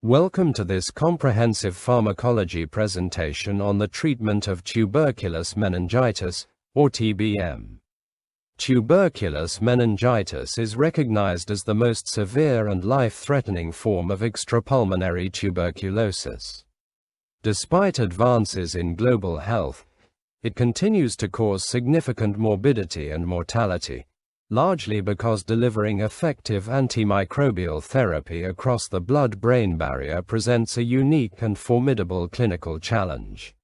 Welcome to this comprehensive pharmacology presentation on the treatment of tuberculous meningitis, or TBM. Tuberculous meningitis is recognized as the most severe and life-threatening form of extrapulmonary tuberculosis. Despite advances in global health, it continues to cause significant morbidity and mortality, largely because delivering effective antimicrobial therapy across the blood-brain barrier presents a unique and formidable clinical challenge.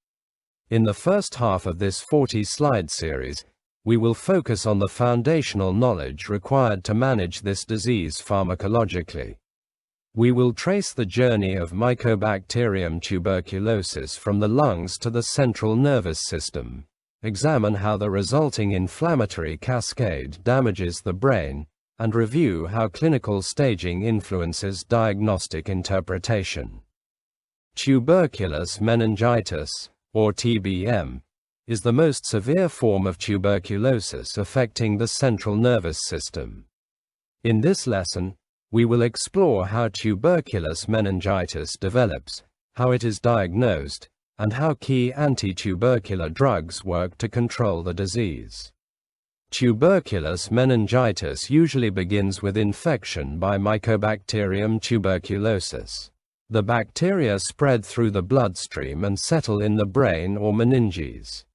In the first half of this 40-slide series, we will focus on the foundational knowledge required to manage this disease pharmacologically. We will trace the journey of Mycobacterium tuberculosis from the lungs to the central nervous system, examine how the resulting inflammatory cascade damages the brain, and review how clinical staging influences diagnostic interpretation. Tuberculous meningitis, or TBM, is the most severe form of tuberculosis affecting the central nervous system. In this lesson, we will explore how tuberculous meningitis develops, how it is diagnosed, and how key anti-tubercular drugs work to control the disease. Tuberculous meningitis usually begins with infection by Mycobacterium tuberculosis. The bacteria spread through the bloodstream and settle in the brain or meninges.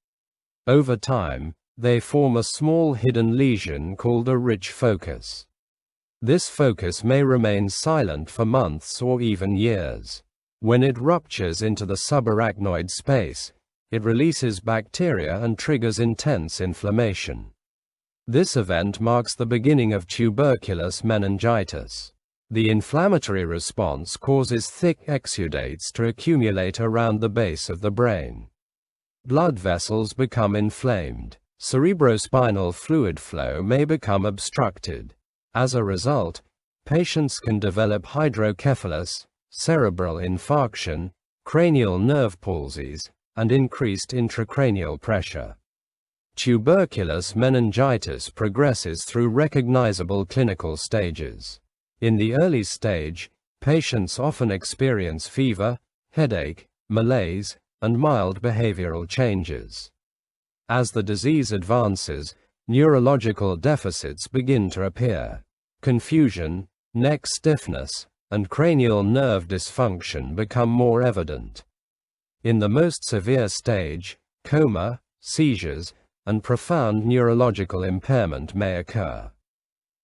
Over time, they form a small hidden lesion called a rich focus. This focus may remain silent for months or even years. When it ruptures into the subarachnoid space, it releases bacteria and triggers intense inflammation. This event marks the beginning of tuberculous meningitis. The inflammatory response causes thick exudates to accumulate around the base of the brain. Blood vessels become inflamed. Cerebrospinal fluid flow may become obstructed. As a result, patients can develop hydrocephalus, cerebral infarction, cranial nerve palsies, and increased intracranial pressure. Tuberculous meningitis progresses through recognizable clinical stages. In the early stage, patients often experience fever, headache, malaise, and mild behavioral changes. As the disease advances, neurological deficits begin to appear. Confusion, neck stiffness, and cranial nerve dysfunction become more evident. In the most severe stage, coma, seizures, and profound neurological impairment may occur.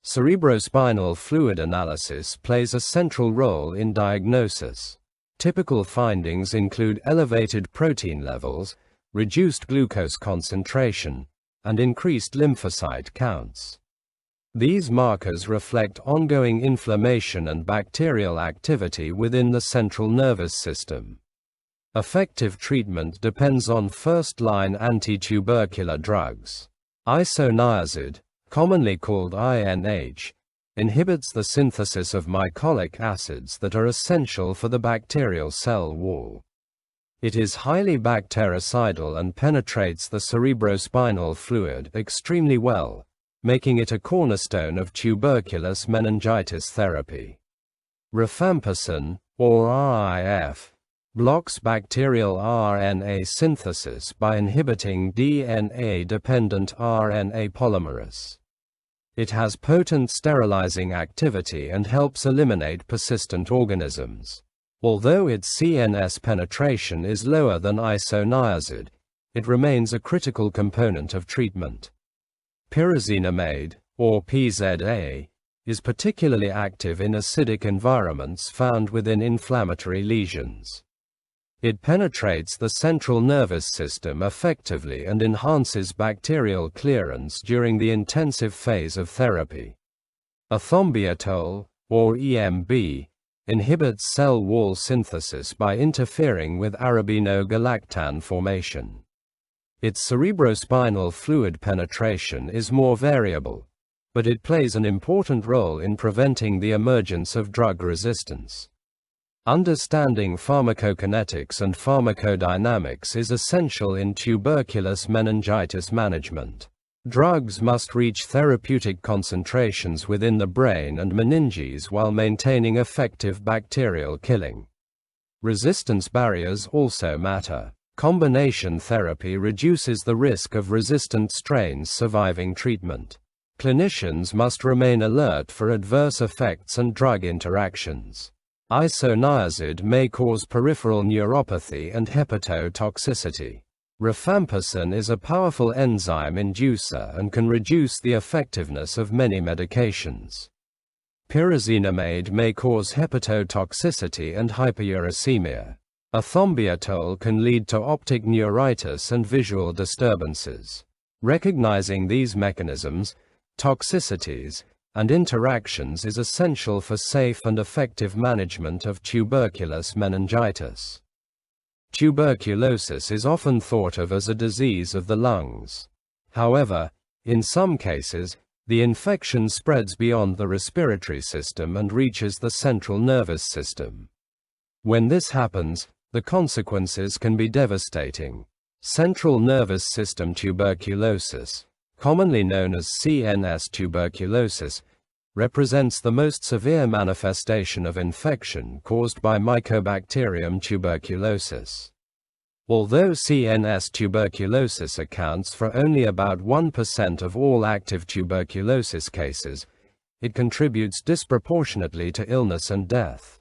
Cerebrospinal fluid analysis plays a central role in diagnosis. Typical findings include elevated protein levels, reduced glucose concentration, and increased lymphocyte counts. These markers reflect ongoing inflammation and bacterial activity within the central nervous system. Effective treatment depends on first-line anti-tubercular drugs. Isoniazid, commonly called INH, inhibits the synthesis of mycolic acids that are essential for the bacterial cell wall. It is highly bactericidal and penetrates the cerebrospinal fluid extremely well, making it a cornerstone of tuberculous meningitis therapy. Rifampicin, or RIF, blocks bacterial RNA synthesis by inhibiting DNA-dependent RNA polymerase. It has potent sterilizing activity and helps eliminate persistent organisms. Although its CNS penetration is lower than isoniazid, it remains a critical component of treatment. Pyrazinamide, or PZA, is particularly active in acidic environments found within inflammatory lesions. It penetrates the central nervous system effectively and enhances bacterial clearance during the intensive phase of therapy. Ethambutol, or EMB, inhibits cell wall synthesis by interfering with arabinogalactan formation. Its cerebrospinal fluid penetration is more variable, but it plays an important role in preventing the emergence of drug resistance. Understanding pharmacokinetics and pharmacodynamics is essential in tuberculous meningitis management. Drugs must reach therapeutic concentrations within the brain and meninges while maintaining effective bacterial killing. Resistance barriers also matter. Combination therapy reduces the risk of resistant strains surviving treatment. Clinicians must remain alert for adverse effects and drug interactions. Isoniazid may cause peripheral neuropathy and hepatotoxicity. Rifampicin is a powerful enzyme inducer and can reduce the effectiveness of many medications. Pyrazinamide may cause hepatotoxicity and hyperuricemia. Ethambutol can lead to optic neuritis and visual disturbances. Recognizing these mechanisms, toxicities, and interactions is essential for safe and effective management of tuberculous meningitis. Tuberculosis is often thought of as a disease of the lungs. However, in some cases, the infection spreads beyond the respiratory system and reaches the central nervous system. When this happens, the consequences can be devastating. Central nervous system tuberculosis, commonly known as CNS tuberculosis, represents the most severe manifestation of infection caused by Mycobacterium tuberculosis. Although CNS tuberculosis accounts for only about 1% of all active tuberculosis cases, it contributes disproportionately to illness and death.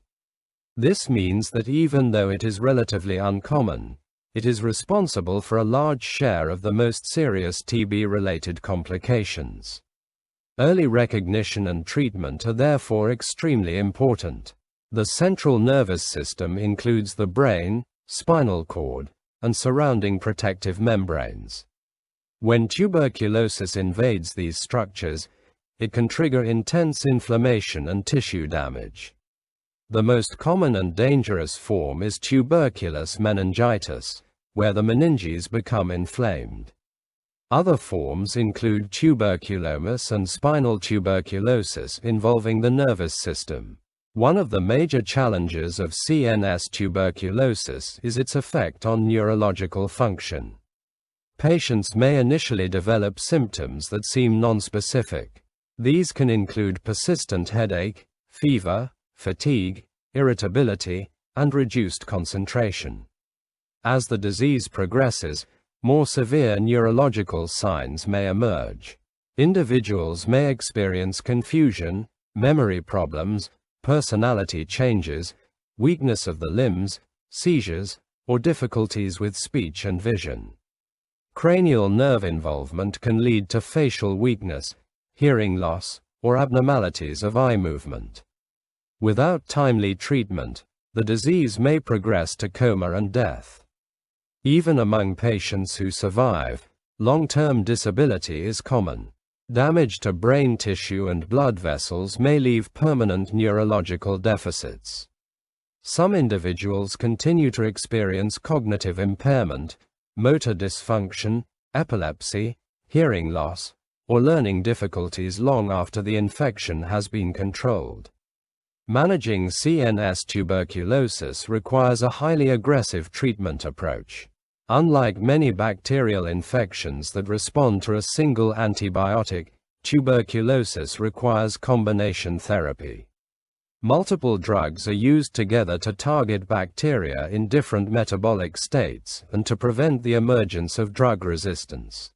This means that even though it is relatively uncommon, it is responsible for a large share of the most serious TB-related complications. Early recognition and treatment are therefore extremely important. The central nervous system includes the brain, spinal cord, and surrounding protective membranes. When tuberculosis invades these structures, it can trigger intense inflammation and tissue damage. The most common and dangerous form is tuberculous meningitis, where the meninges become inflamed. Other forms include tuberculosis and spinal tuberculosis involving the nervous system. One of the major challenges of CNS tuberculosis is its effect on neurological function. Patients may initially develop symptoms that seem nonspecific. These can include persistent headache, fever, fatigue, irritability, and reduced concentration. As the disease progresses, more severe neurological signs may emerge. Individuals may experience confusion, memory problems, personality changes, weakness of the limbs, seizures, or difficulties with speech and vision. Cranial nerve involvement can lead to facial weakness, hearing loss, or abnormalities of eye movement. Without timely treatment, the disease may progress to coma and death. Even among patients who survive, long-term disability is common. Damage to brain tissue and blood vessels may leave permanent neurological deficits. Some individuals continue to experience cognitive impairment, motor dysfunction, epilepsy, hearing loss, or learning difficulties long after the infection has been controlled. Managing CNS tuberculosis requires a highly aggressive treatment approach. Unlike many bacterial infections that respond to a single antibiotic, tuberculosis requires combination therapy. Multiple drugs are used together to target bacteria in different metabolic states and to prevent the emergence of drug resistance.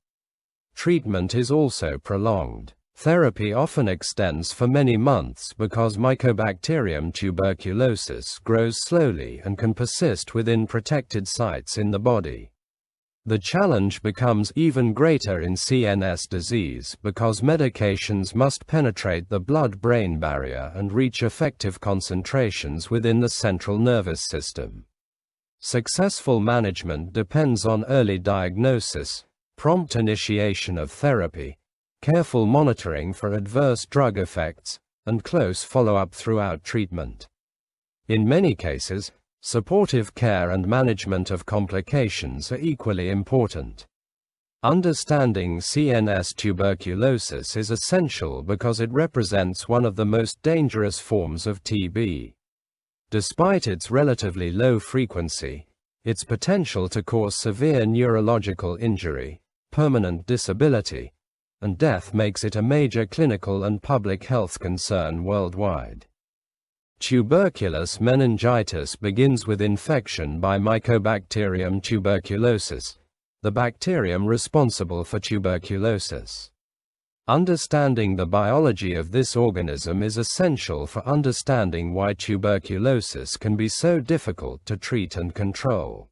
Treatment is also prolonged. Therapy often extends for many months because Mycobacterium tuberculosis grows slowly and can persist within protected sites in the body. The challenge becomes even greater in CNS disease because medications must penetrate the blood-brain barrier and reach effective concentrations within the central nervous system. Successful management depends on early diagnosis, prompt initiation of therapy, careful monitoring for adverse drug effects, and close follow-up throughout treatment. In many cases, supportive care and management of complications are equally important. Understanding CNS tuberculosis is essential because it represents one of the most dangerous forms of TB. Despite its relatively low frequency, its potential to cause severe neurological injury, permanent disability, and death makes it a major clinical and public health concern worldwide. Tuberculous meningitis begins with infection by Mycobacterium tuberculosis, the bacterium responsible for tuberculosis. Understanding the biology of this organism is essential for understanding why tuberculosis can be so difficult to treat and control.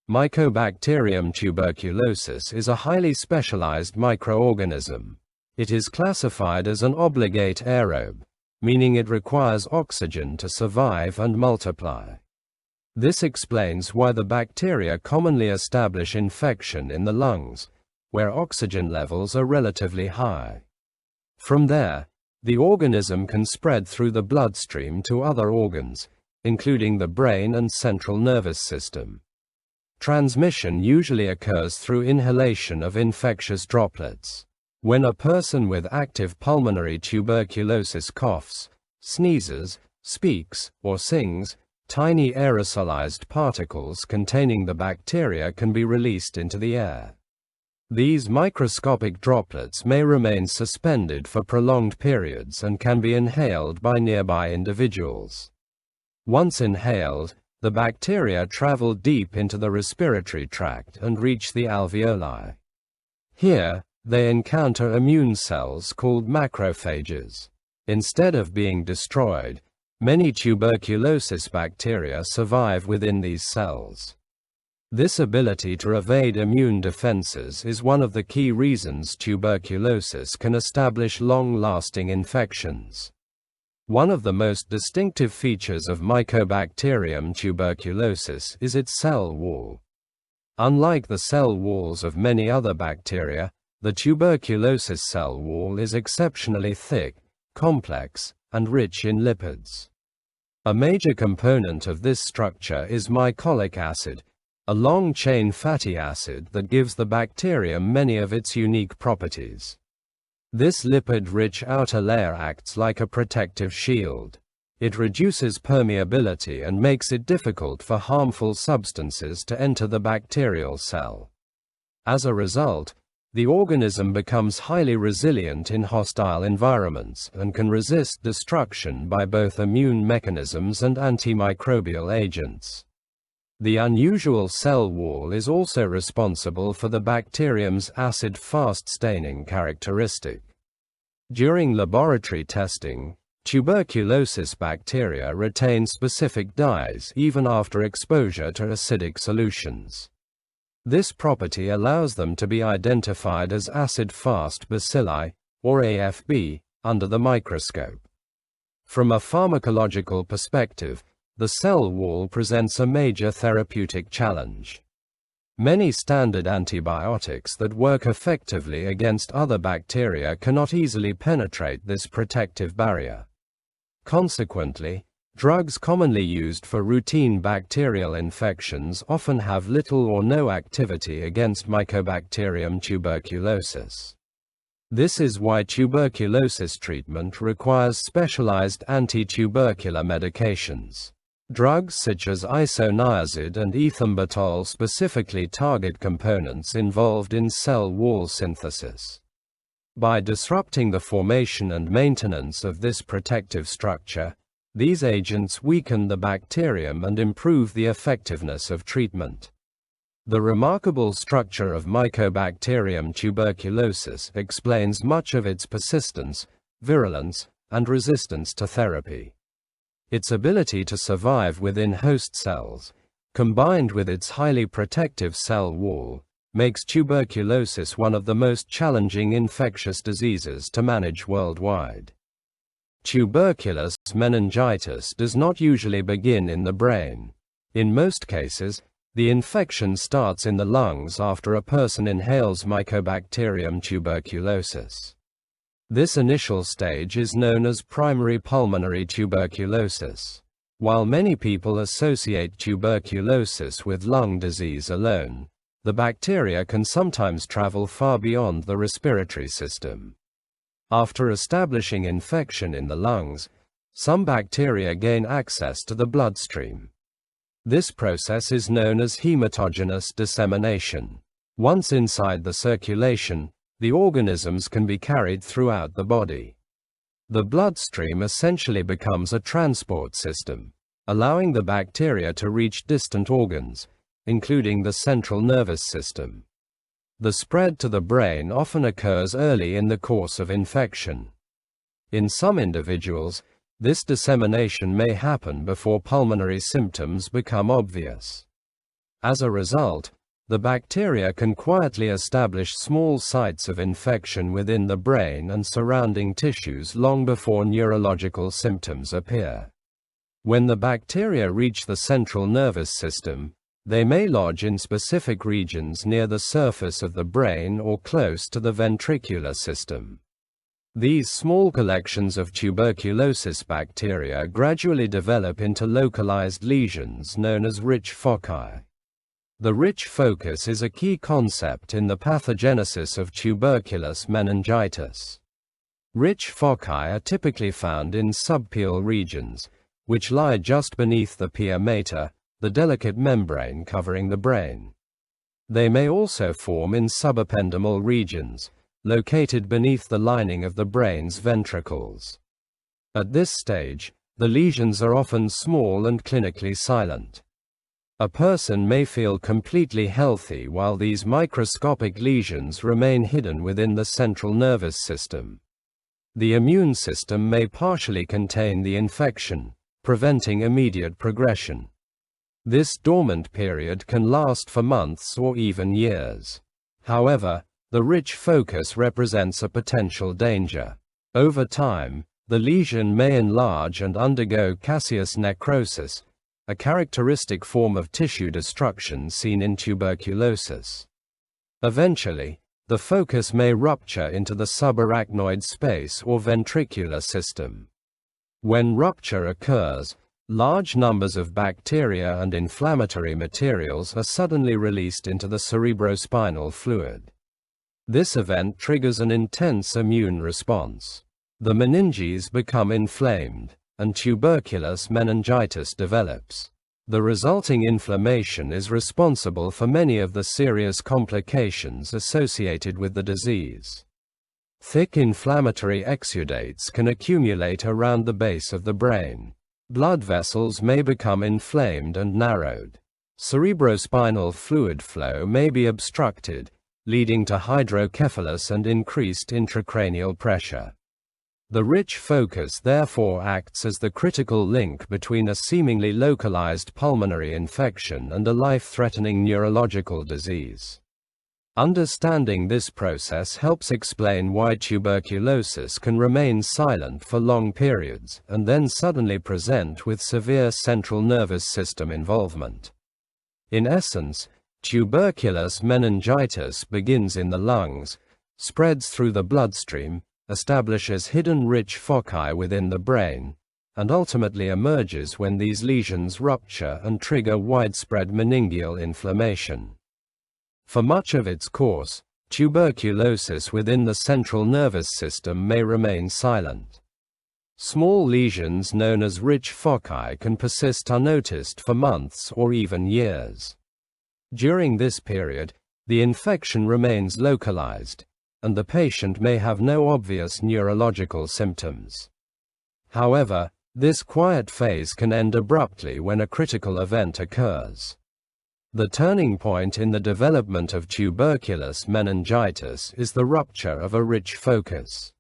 Mycobacterium tuberculosis is a highly specialized microorganism. It is classified as an obligate aerobe, meaning it requires oxygen to survive and multiply. This explains why the bacteria commonly establish infection in the lungs, where oxygen levels are relatively high. From there, the organism can spread through the bloodstream to other organs, including the brain and central nervous system. Transmission usually occurs through inhalation of infectious droplets. When a person with active pulmonary tuberculosis coughs, sneezes, speaks, or sings, tiny aerosolized particles containing the bacteria can be released into the air. These microscopic droplets may remain suspended for prolonged periods and can be inhaled by nearby individuals. Once inhaled, the bacteria travel deep into the respiratory tract and reach the alveoli. Here, they encounter immune cells called macrophages. Instead of being destroyed, many tuberculosis bacteria survive within these cells. This ability to evade immune defenses is one of the key reasons tuberculosis can establish long-lasting infections. One of the most distinctive features of Mycobacterium tuberculosis is its cell wall. Unlike the cell walls of many other bacteria, the tuberculosis cell wall is exceptionally thick, complex, and rich in lipids. A major component of this structure is mycolic acid, a long-chain fatty acid that gives the bacterium many of its unique properties. This lipid-rich outer layer acts like a protective shield. It reduces permeability and makes it difficult for harmful substances to enter the bacterial cell. As a result, the organism becomes highly resilient in hostile environments and can resist destruction by both immune mechanisms and antimicrobial agents. The unusual cell wall is also responsible for the bacterium's acid-fast staining characteristic. During laboratory testing, tuberculosis bacteria retain specific dyes even after exposure to acidic solutions. This property allows them to be identified as acid-fast bacilli, or AFB, under the microscope. From a pharmacological perspective, the cell wall presents a major therapeutic challenge. Many standard antibiotics that work effectively against other bacteria cannot easily penetrate this protective barrier. Consequently, drugs commonly used for routine bacterial infections often have little or no activity against Mycobacterium tuberculosis. This is why tuberculosis treatment requires specialized anti-tubercular medications. Drugs such as Isoniazid and Ethambutol specifically target components involved in cell wall synthesis. By disrupting the formation and maintenance of this protective structure, these agents weaken the bacterium and improve the effectiveness of treatment. The remarkable structure of Mycobacterium tuberculosis explains much of its persistence, virulence, and resistance to therapy. Its ability to survive within host cells, combined with its highly protective cell wall, makes tuberculosis one of the most challenging infectious diseases to manage worldwide. Tuberculous meningitis does not usually begin in the brain. In most cases, the infection starts in the lungs after a person inhales Mycobacterium tuberculosis. This initial stage is known as primary pulmonary tuberculosis. While many people associate tuberculosis with lung disease alone, the bacteria can sometimes travel far beyond the respiratory system. After establishing infection in the lungs, some bacteria gain access to the bloodstream. This process is known as hematogenous dissemination. Once inside the circulation, the organisms can be carried throughout the body. The bloodstream essentially becomes a transport system, allowing the bacteria to reach distant organs, including the central nervous system. The spread to the brain often occurs early in the course of infection. In some individuals, this dissemination may happen before pulmonary symptoms become obvious. As a result, the bacteria can quietly establish small sites of infection within the brain and surrounding tissues long before neurological symptoms appear. When the bacteria reach the central nervous system, they may lodge in specific regions near the surface of the brain or close to the ventricular system. These small collections of tuberculosis bacteria gradually develop into localized lesions known as rich foci. The rich focus is a key concept in the pathogenesis of tuberculous meningitis. Rich foci are typically found in subpial regions, which lie just beneath the pia mater, the delicate membrane covering the brain. They may also form in subependymal regions, located beneath the lining of the brain's ventricles. At this stage, the lesions are often small and clinically silent. A person may feel completely healthy while these microscopic lesions remain hidden within the central nervous system. The immune system may partially contain the infection, preventing immediate progression. This dormant period can last for months or even years. However, the rich focus represents a potential danger. Over time, the lesion may enlarge and undergo caseous necrosis, a characteristic form of tissue destruction seen in tuberculosis. Eventually, the focus may rupture into the subarachnoid space or ventricular system. When rupture occurs, large numbers of bacteria and inflammatory materials are suddenly released into the cerebrospinal fluid. This event triggers an intense immune response. The meninges become inflamed, and tuberculous meningitis develops. The resulting inflammation is responsible for many of the serious complications associated with the disease. Thick inflammatory exudates can accumulate around the base of the brain. Blood vessels may become inflamed and narrowed. Cerebrospinal fluid flow may be obstructed, leading to hydrocephalus and increased intracranial pressure. The rich focus therefore acts as the critical link between a seemingly localized pulmonary infection and a life-threatening neurological disease. Understanding this process helps explain why tuberculosis can remain silent for long periods and then suddenly present with severe central nervous system involvement. In essence, tuberculous meningitis begins in the lungs, spreads through the bloodstream, establishes hidden rich foci within the brain, and ultimately emerges when these lesions rupture and trigger widespread meningeal inflammation. For much of its course, tuberculosis within the central nervous system may remain silent. Small lesions known as rich foci can persist unnoticed for months or even years. During this period, the infection remains localized, and the patient may have no obvious neurological symptoms. However, this quiet phase can end abruptly when a critical event occurs. The turning point in the development of tuberculous meningitis is the rupture of a rich focus.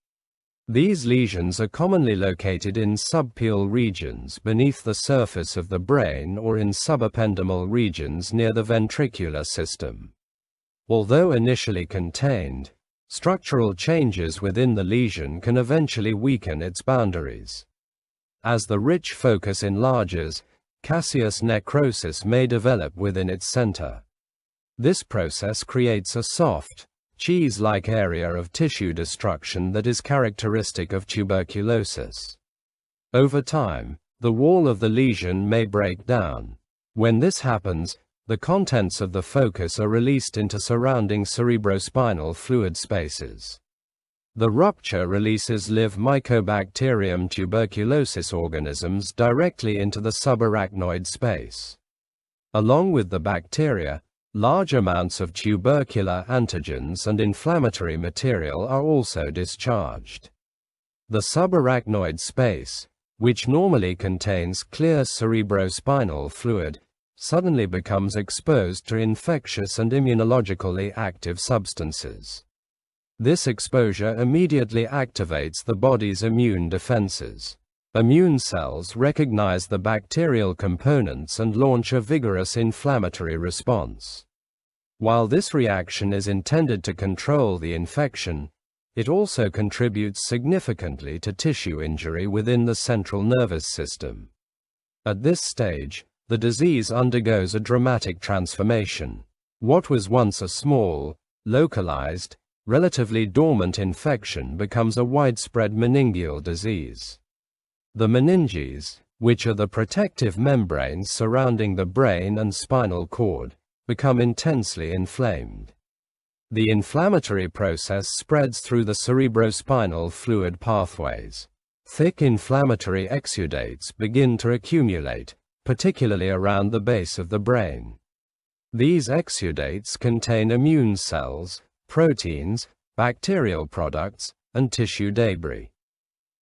These lesions are commonly located in subpial regions beneath the surface of the brain or in subependymal regions near the ventricular system. Although initially contained, structural changes within the lesion can eventually weaken its boundaries. As the rich focus enlarges, caseous necrosis may develop within its center. This process creates a soft, cheese-like area of tissue destruction that is characteristic of tuberculosis. Over time, the wall of the lesion may break down. When this happens, the contents of the focus are released into surrounding cerebrospinal fluid spaces. The rupture releases live Mycobacterium tuberculosis organisms directly into the subarachnoid space. Along with the bacteria, Large amounts of tubercular antigens and inflammatory material are also discharged. The subarachnoid space, which normally contains clear cerebrospinal fluid, suddenly becomes exposed to infectious and immunologically active substances. This exposure immediately activates the body's immune defenses. Immune cells recognize the bacterial components and launch a vigorous inflammatory response. While this reaction is intended to control the infection, it also contributes significantly to tissue injury within the central nervous system. At this stage, the disease undergoes a dramatic transformation. What was once a small, localized, relatively dormant infection becomes a widespread meningeal disease. The meninges, which are the protective membranes surrounding the brain and spinal cord, become intensely inflamed. The inflammatory process spreads through the cerebrospinal fluid pathways. Thick inflammatory exudates begin to accumulate, particularly around the base of the brain. These exudates contain immune cells, proteins, bacterial products, and tissue debris.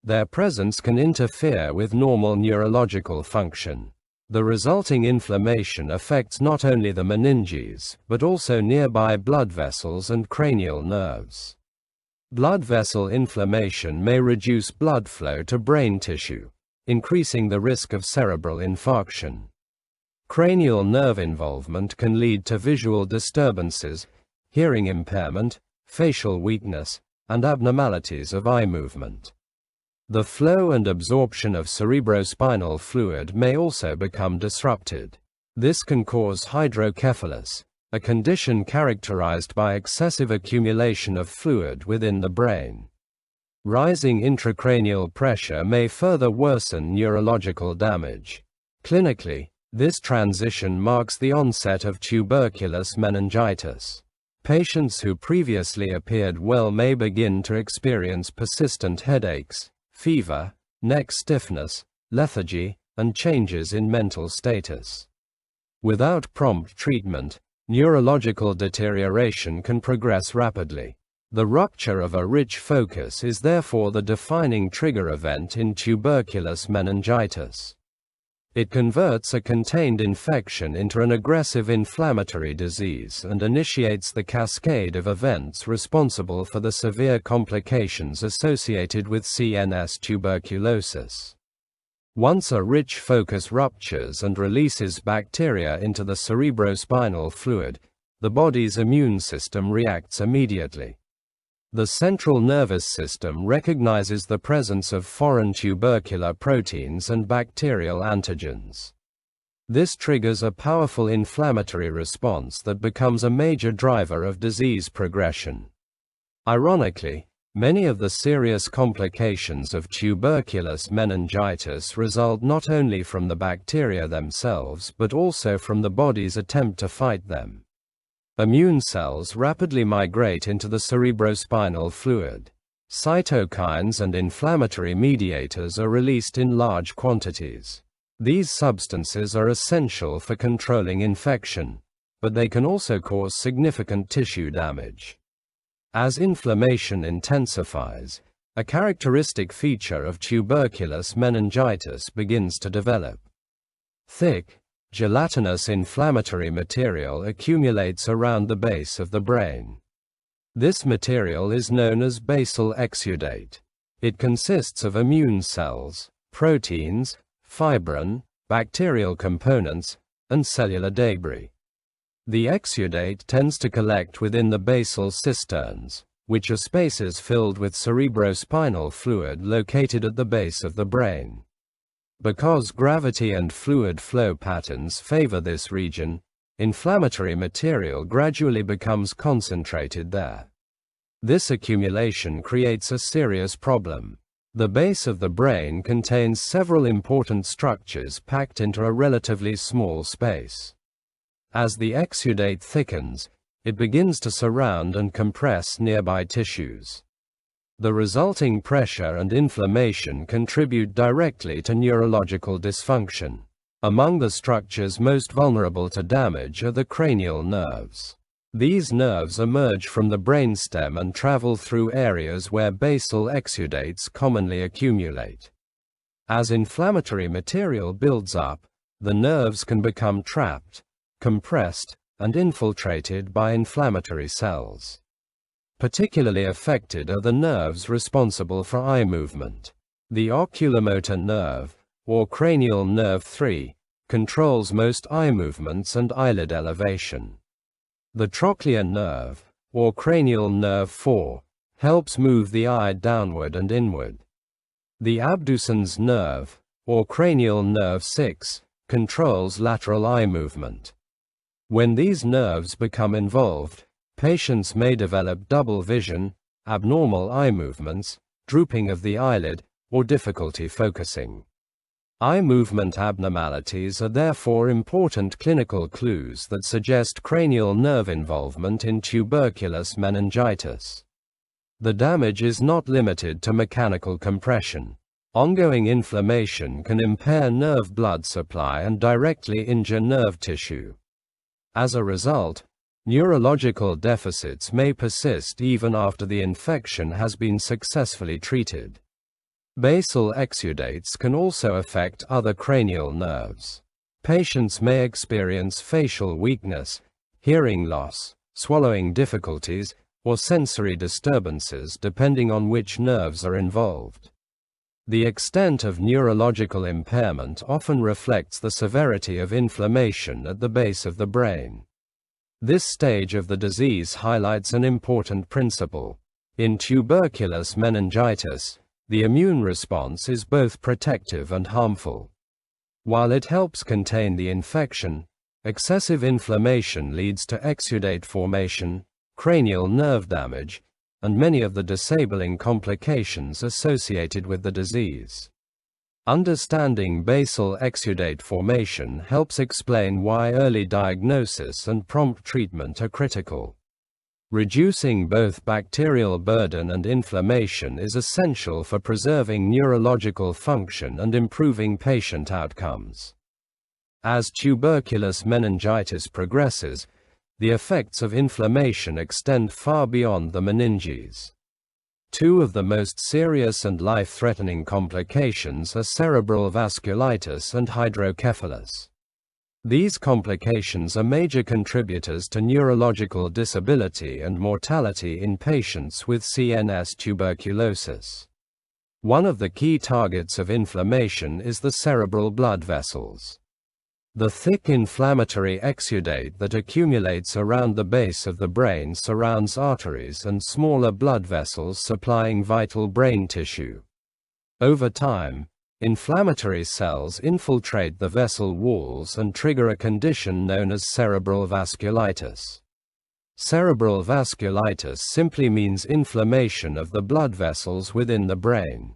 Their presence can interfere with normal neurological function. The resulting inflammation affects not only the meninges, but also nearby blood vessels and cranial nerves. Blood vessel inflammation may reduce blood flow to brain tissue, increasing the risk of cerebral infarction. Cranial nerve involvement can lead to visual disturbances, hearing impairment, facial weakness, and abnormalities of eye movement. The flow and absorption of cerebrospinal fluid may also become disrupted. This can cause hydrocephalus, a condition characterized by excessive accumulation of fluid within the brain. Rising intracranial pressure may further worsen neurological damage. Clinically, this transition marks the onset of tuberculous meningitis. Patients who previously appeared well may begin to experience persistent headaches, fever, neck stiffness, lethargy, and changes in mental status. Without prompt treatment, neurological deterioration can progress rapidly. The rupture of a rich focus is therefore the defining trigger event in tuberculous meningitis. It converts a contained infection into an aggressive inflammatory disease and initiates the cascade of events responsible for the severe complications associated with CNS tuberculosis. Once a rich focus ruptures and releases bacteria into the cerebrospinal fluid, the body's immune system reacts immediately. The central nervous system recognizes the presence of foreign tubercular proteins and bacterial antigens. This triggers a powerful inflammatory response that becomes a major driver of disease progression. Ironically, many of the serious complications of tuberculous meningitis result not only from the bacteria themselves but also from the body's attempt to fight them. Immune cells rapidly migrate into the cerebrospinal fluid. Cytokines and inflammatory mediators are released in large quantities. These substances are essential for controlling infection, but they can also cause significant tissue damage. As inflammation intensifies, a characteristic feature of tuberculous meningitis begins to develop. Thick, gelatinous inflammatory material accumulates around the base of the brain. This material is known as basal exudate. It consists of immune cells, proteins, fibrin, bacterial components, and cellular debris. The exudate tends to collect within the basal cisterns, which are spaces filled with cerebrospinal fluid located at the base of the brain. Because gravity and fluid flow patterns favor this region, inflammatory material gradually becomes concentrated there. This accumulation creates a serious problem. The base of the brain contains several important structures packed into a relatively small space. As the exudate thickens, it begins to surround and compress nearby tissues. The resulting pressure and inflammation contribute directly to neurological dysfunction. Among the structures most vulnerable to damage are the cranial nerves. These nerves emerge from the brainstem and travel through areas where basal exudates commonly accumulate. As inflammatory material builds up, the nerves can become trapped, compressed, and infiltrated by inflammatory cells. Particularly affected are the nerves responsible for eye movement. The oculomotor nerve, or cranial nerve 3, controls most eye movements and eyelid elevation. The trochlear nerve, or cranial nerve 4, helps move the eye downward and inward. The abducens nerve, or cranial nerve 6, controls lateral eye movement. When these nerves become involved, patients may develop double vision, abnormal eye movements, drooping of the eyelid, or difficulty focusing. Eye movement abnormalities are therefore important clinical clues that suggest cranial nerve involvement in tuberculous meningitis. The damage is not limited to mechanical compression. Ongoing inflammation can impair nerve blood supply and directly injure nerve tissue. As a result, neurological deficits may persist even after the infection has been successfully treated. Basal exudates can also affect other cranial nerves. Patients may experience facial weakness, hearing loss, swallowing difficulties, or sensory disturbances depending on which nerves are involved. The extent of neurological impairment often reflects the severity of inflammation at the base of the brain. This stage of the disease highlights an important principle. In tuberculous meningitis, the immune response is both protective and harmful. While it helps contain the infection, excessive inflammation leads to exudate formation, cranial nerve damage, and many of the disabling complications associated with the disease. Understanding basal exudate formation helps explain why early diagnosis and prompt treatment are critical. Reducing both bacterial burden and inflammation is essential for preserving neurological function and improving patient outcomes. As tuberculous meningitis progresses, the effects of inflammation extend far beyond the meninges. Two of the most serious and life-threatening complications are cerebral vasculitis and hydrocephalus. These complications are major contributors to neurological disability and mortality in patients with CNS tuberculosis. One of the key targets of inflammation is the cerebral blood vessels. The thick inflammatory exudate that accumulates around the base of the brain surrounds arteries and smaller blood vessels supplying vital brain tissue. Over time, inflammatory cells infiltrate the vessel walls and trigger a condition known as cerebral vasculitis. Cerebral vasculitis simply means inflammation of the blood vessels within the brain.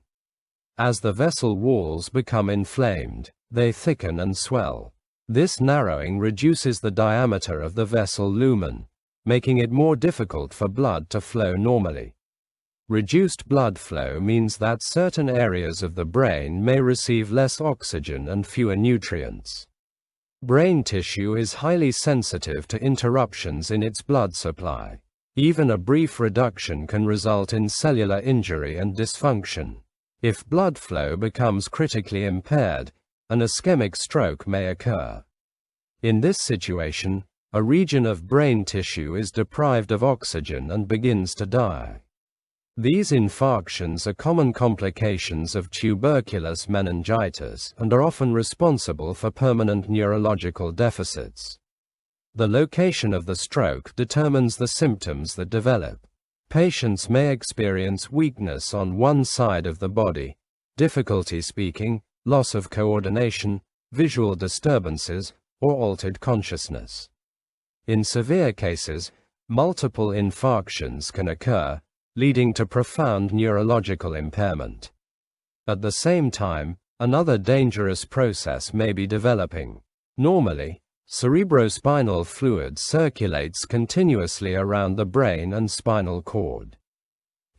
As the vessel walls become inflamed, they thicken and swell. This narrowing reduces the diameter of the vessel lumen, making it more difficult for blood to flow normally. Reduced blood flow means that certain areas of the brain may receive less oxygen and fewer nutrients. Brain tissue is highly sensitive to interruptions in its blood supply. Even a brief reduction can result in cellular injury and dysfunction. If blood flow becomes critically impaired, an ischemic stroke may occur. In this situation, a region of brain tissue is deprived of oxygen and begins to die. These infarctions are common complications of tuberculous meningitis and are often responsible for permanent neurological deficits. The location of the stroke determines the symptoms that develop. Patients may experience weakness on one side of the body, difficulty speaking, loss of coordination, visual disturbances, or altered consciousness. In severe cases, multiple infarctions can occur, leading to profound neurological impairment. At the same time, another dangerous process may be developing. Normally, cerebrospinal fluid circulates continuously around the brain and spinal cord.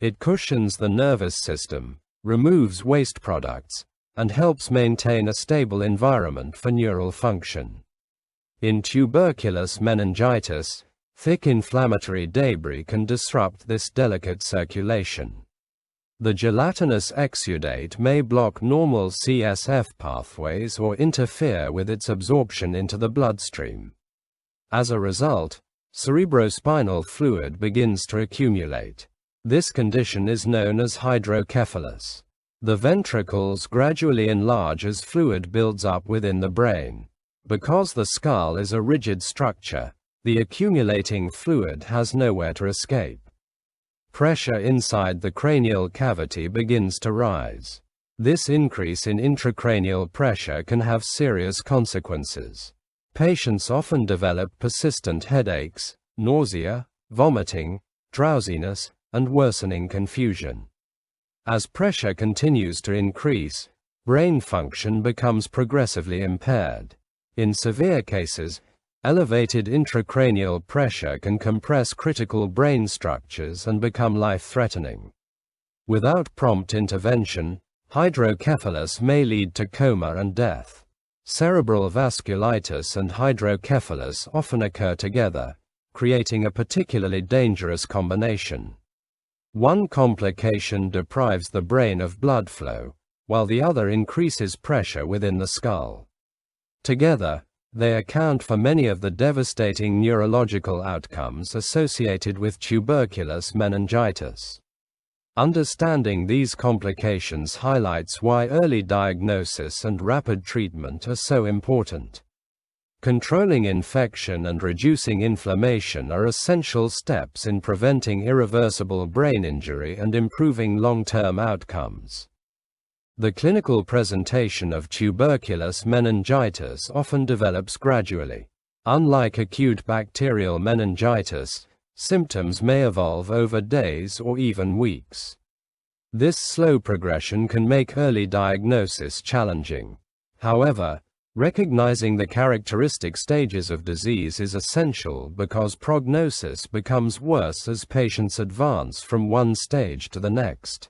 It cushions the nervous system, removes waste products, and helps maintain a stable environment for neural function. In tuberculous meningitis, thick inflammatory debris can disrupt this delicate circulation. The gelatinous exudate may block normal CSF pathways or interfere with its absorption into the bloodstream. As a result, cerebrospinal fluid begins to accumulate. This condition is known as hydrocephalus. The ventricles gradually enlarge as fluid builds up within the brain. Because the skull is a rigid structure, the accumulating fluid has nowhere to escape. Pressure inside the cranial cavity begins to rise. This increase in intracranial pressure can have serious consequences. Patients often develop persistent headaches, nausea, vomiting, drowsiness, and worsening confusion. As pressure continues to increase, brain function becomes progressively impaired. In severe cases, elevated intracranial pressure can compress critical brain structures and become life-threatening. Without prompt intervention, hydrocephalus may lead to coma and death. Cerebral vasculitis and hydrocephalus often occur together, creating a particularly dangerous combination. One complication deprives the brain of blood flow, while the other increases pressure within the skull. Together, they account for many of the devastating neurological outcomes associated with tuberculous meningitis. Understanding these complications highlights why early diagnosis and rapid treatment are so important. Controlling infection and reducing inflammation are essential steps in preventing irreversible brain injury and improving long-term outcomes. The clinical presentation of tuberculous meningitis often develops gradually. Unlike acute bacterial meningitis, symptoms may evolve over days or even weeks. This slow progression can make early diagnosis challenging. However, recognizing the characteristic stages of disease is essential because prognosis becomes worse as patients advance from one stage to the next.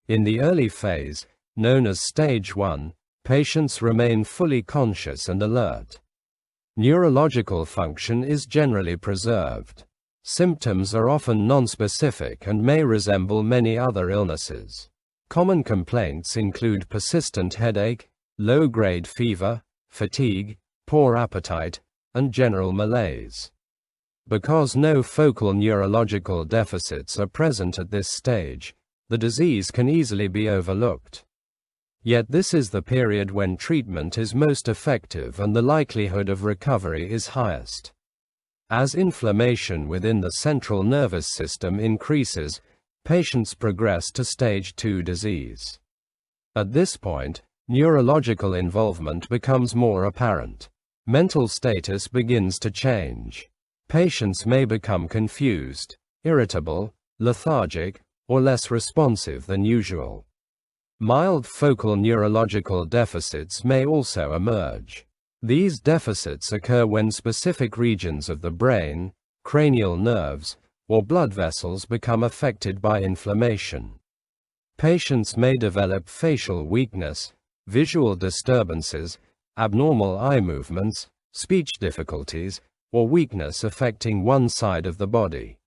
In the early phase, known as stage 1, patients remain fully conscious and alert. Neurological function is generally preserved. Symptoms are often nonspecific and may resemble many other illnesses. Common complaints include persistent headache, low-grade fever, fatigue, poor appetite, and general malaise. Because no focal neurological deficits are present at this stage, the disease can easily be overlooked. Yet this is the period when treatment is most effective and the likelihood of recovery is highest. As inflammation within the central nervous system increases, patients progress to stage 2 disease. At this point, neurological involvement becomes more apparent. Mental status begins to change. Patients may become confused, irritable, lethargic, or less responsive than usual. Mild focal neurological deficits may also emerge. These deficits occur when specific regions of the brain, cranial nerves, or blood vessels become affected by inflammation. Patients may develop facial weakness, visual disturbances, abnormal eye movements, speech difficulties, or weakness affecting one side of the body.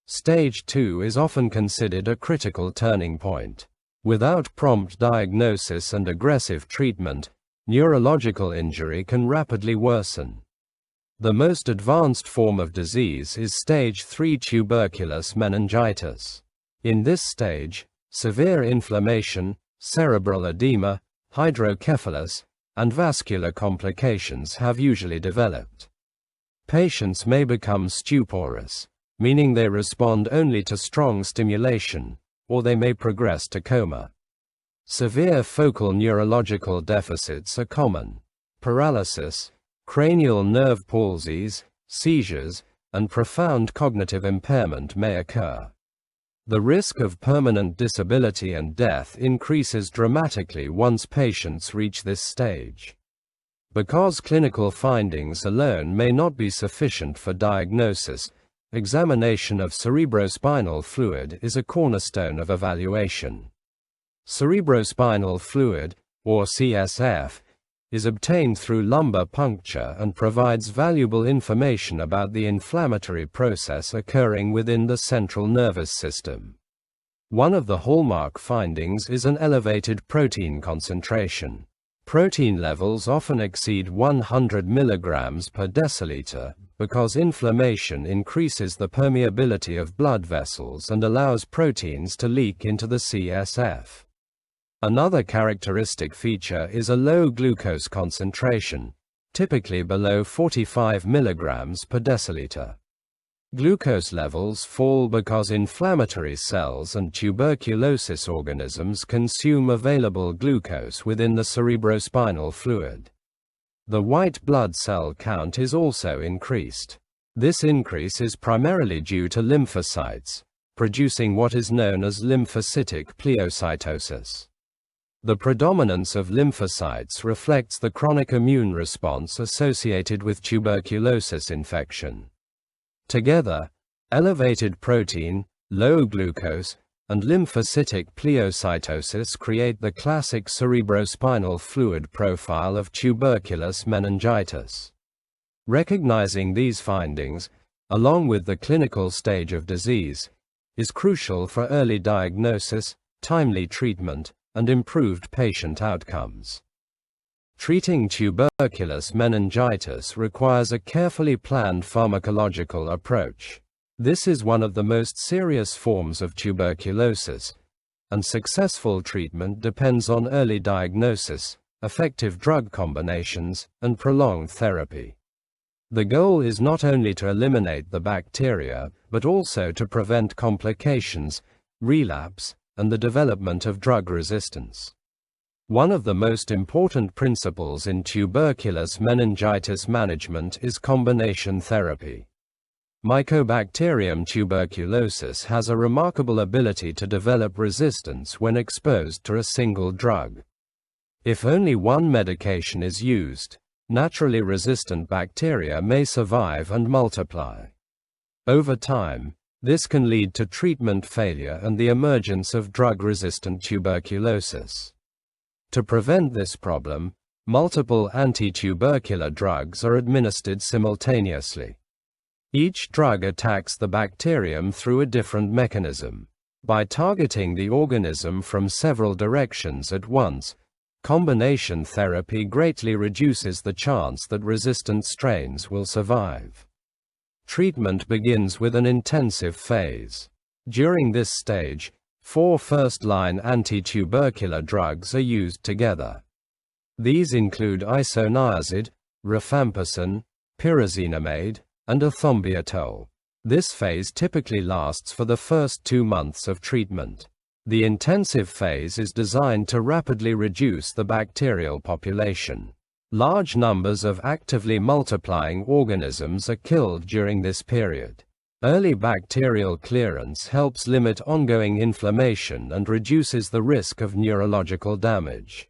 Stage 2 is often considered a critical turning point. Without prompt diagnosis and aggressive treatment, neurological injury can rapidly worsen. The most advanced form of disease is stage 3 tuberculous meningitis. In this stage, severe inflammation, cerebral edema, hydrocephalus, and vascular complications have usually developed. Patients may become stuporous, meaning they respond only to strong stimulation, or they may progress to coma. Severe focal neurological deficits are common. Paralysis, cranial nerve palsies, seizures, and profound cognitive impairment may occur. The risk of permanent disability and death increases dramatically once patients reach this stage. Because clinical findings alone may not be sufficient for diagnosis, examination of cerebrospinal fluid is a cornerstone of evaluation. Cerebrospinal fluid, or CSF, is obtained through lumbar puncture and provides valuable information about the inflammatory process occurring within the central nervous system. One of the hallmark findings is an elevated protein concentration. Protein levels often exceed 100 mg per deciliter because inflammation increases the permeability of blood vessels and allows proteins to leak into the CSF. Another characteristic feature is a low glucose concentration, typically below 45 mg per deciliter. Glucose levels fall because inflammatory cells and tuberculosis organisms consume available glucose within the cerebrospinal fluid. The white blood cell count is also increased. This increase is primarily due to lymphocytes, producing what is known as lymphocytic pleocytosis. The predominance of lymphocytes reflects the chronic immune response associated with tuberculosis infection. Together, elevated protein, low glucose, and lymphocytic pleocytosis create the classic cerebrospinal fluid profile of tuberculous meningitis. Recognizing these findings, along with the clinical stage of disease, is crucial for early diagnosis, timely treatment, and improved patient outcomes. Treating tuberculous meningitis requires a carefully planned pharmacological approach. This is one of the most serious forms of tuberculosis, and successful treatment depends on early diagnosis, effective drug combinations, and prolonged therapy. The goal is not only to eliminate the bacteria, but also to prevent complications, relapse, and the development of drug resistance. One of the most important principles in tuberculous meningitis management is combination therapy. Mycobacterium tuberculosis has a remarkable ability to develop resistance when exposed to a single drug. If only one medication is used, naturally resistant bacteria may survive and multiply. Over time, this can lead to treatment failure and the emergence of drug-resistant tuberculosis. To prevent this problem, multiple anti-tubercular drugs are administered simultaneously. Each drug attacks the bacterium through a different mechanism. By targeting the organism from several directions at once, combination therapy greatly reduces the chance that resistant strains will survive. Treatment begins with an intensive phase. During this stage, 4 first-line anti-tubercular drugs are used together. These include Isoniazid, Rifampicin, Pyrazinamide, and Ethambutol. This phase typically lasts for the first 2 months of treatment. The intensive phase is designed to rapidly reduce the bacterial population. Large numbers of actively multiplying organisms are killed during this period. Early bacterial clearance helps limit ongoing inflammation and reduces the risk of neurological damage.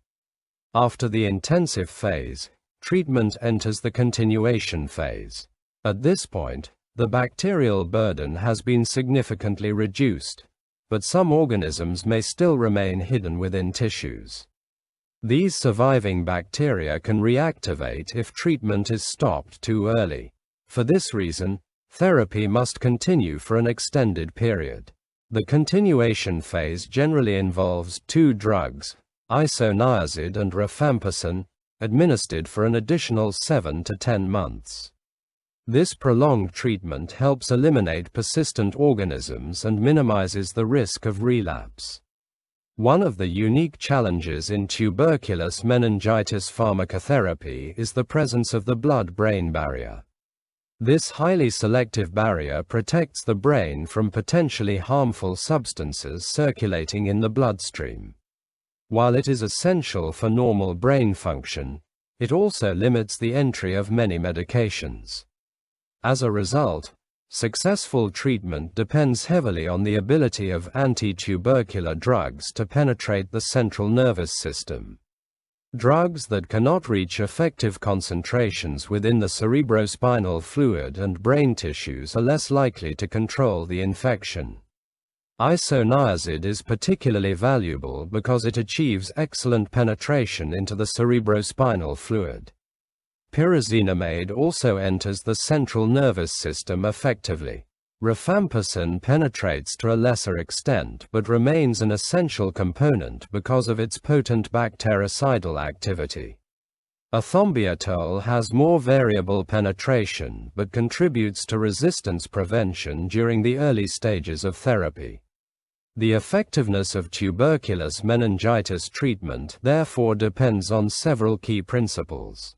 After the intensive phase, treatment enters the continuation phase. At this point, the bacterial burden has been significantly reduced, but some organisms may still remain hidden within tissues. These surviving bacteria can reactivate if treatment is stopped too early. For this reason, therapy must continue for an extended period. The continuation phase generally involves 2 drugs, Isoniazid and Rifampicin, administered for an additional 7 to 10 months. This prolonged treatment helps eliminate persistent organisms and minimizes the risk of relapse. One of the unique challenges in tuberculous meningitis pharmacotherapy is the presence of the blood-brain barrier. This highly selective barrier protects the brain from potentially harmful substances circulating in the bloodstream. While it is essential for normal brain function, it also limits the entry of many medications. As a result, successful treatment depends heavily on the ability of anti-tubercular drugs to penetrate the central nervous system. Drugs that cannot reach effective concentrations within the cerebrospinal fluid and brain tissues are less likely to control the infection. Isoniazid is particularly valuable because it achieves excellent penetration into the cerebrospinal fluid. Pyrazinamide also enters the central nervous system effectively. Rifampicin penetrates to a lesser extent but remains an essential component because of its potent bactericidal activity. Ethambutol has more variable penetration but contributes to resistance prevention during the early stages of therapy. The effectiveness of tuberculous meningitis treatment therefore depends on several key principles.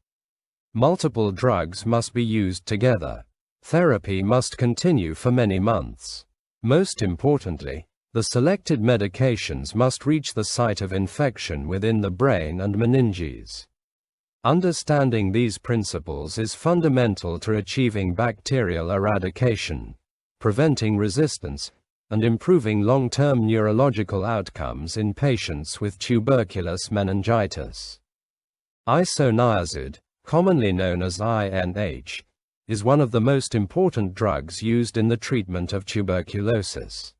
Multiple drugs must be used together. Therapy must continue for many months. Most importantly, the selected medications must reach the site of infection within the brain and meninges. Understanding these principles is fundamental to achieving bacterial eradication, preventing resistance, and improving long-term neurological outcomes in patients with tuberculous meningitis. Isoniazid, commonly known as INH, is one of the most important drugs used in the treatment of tuberculosis.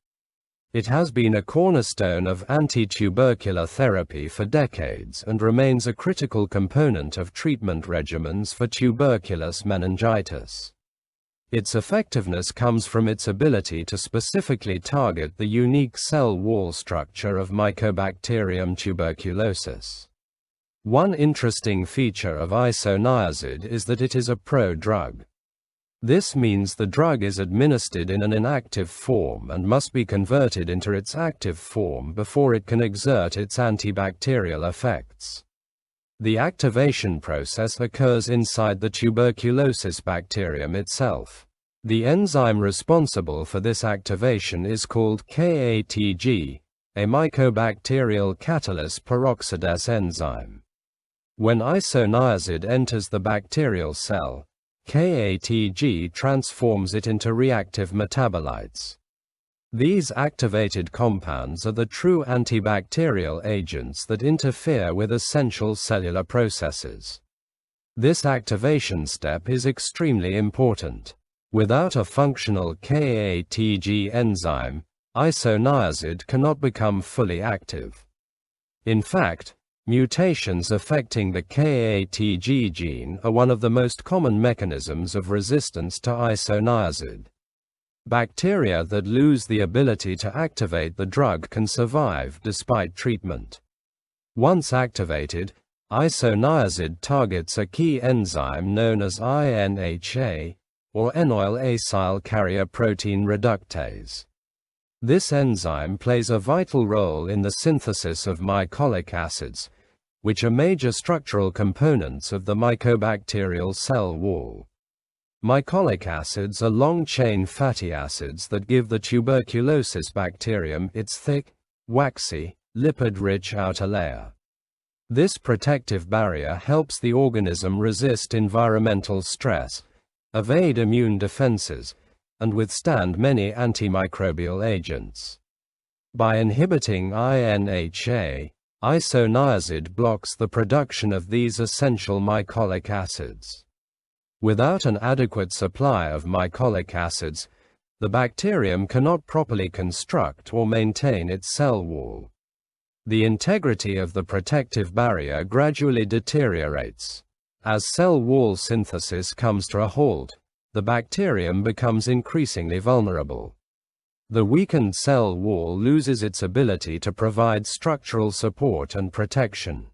It has been a cornerstone of anti-tubercular therapy for decades and remains a critical component of treatment regimens for tuberculous meningitis. Its effectiveness comes from its ability to specifically target the unique cell wall structure of Mycobacterium tuberculosis. One interesting feature of isoniazid is that it is a prodrug. This means the drug is administered in an inactive form and must be converted into its active form before it can exert its antibacterial effects. The activation process occurs inside the tuberculosis bacterium itself. The enzyme responsible for this activation is called KATG, a mycobacterial catalyst peroxidase enzyme. When isoniazid enters the bacterial cell, KATG transforms it into reactive metabolites. These activated compounds are the true antibacterial agents that interfere with essential cellular processes. This activation step is extremely important. Without a functional KATG enzyme, isoniazid cannot become fully active. In fact, mutations affecting the KATG gene are one of the most common mechanisms of resistance to isoniazid. Bacteria that lose the ability to activate the drug can survive despite treatment. Once activated, isoniazid targets a key enzyme known as INHA, or enol acyl carrier protein reductase. This enzyme plays a vital role in the synthesis of mycolic acids, which are major structural components of the mycobacterial cell wall. Mycolic acids are long-chain fatty acids that give the tuberculosis bacterium its thick, waxy, lipid-rich outer layer. This protective barrier helps the organism resist environmental stress, evade immune defenses, and withstand many antimicrobial agents. By inhibiting INHA, isoniazid blocks the production of these essential mycolic acids. Without an adequate supply of mycolic acids, the bacterium cannot properly construct or maintain its cell wall. The integrity of the protective barrier gradually deteriorates. As cell wall synthesis comes to a halt, the bacterium becomes increasingly vulnerable. The weakened cell wall loses its ability to provide structural support and protection.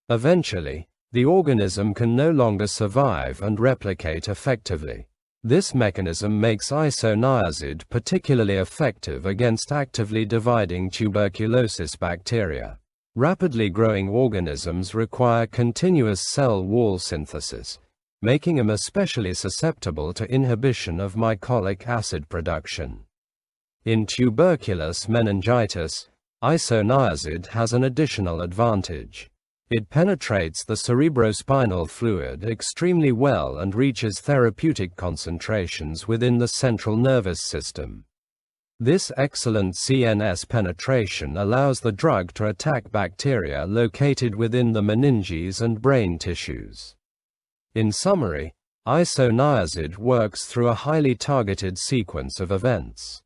Eventually, the organism can no longer survive and replicate effectively. This mechanism makes isoniazid particularly effective against actively dividing tuberculosis bacteria. Rapidly growing organisms require continuous cell wall synthesis, making them especially susceptible to inhibition of mycolic acid production. In tuberculous meningitis, isoniazid has an additional advantage. It penetrates the cerebrospinal fluid extremely well and reaches therapeutic concentrations within the central nervous system. This excellent CNS penetration allows the drug to attack bacteria located within the meninges and brain tissues. In summary, isoniazid works through a highly targeted sequence of events.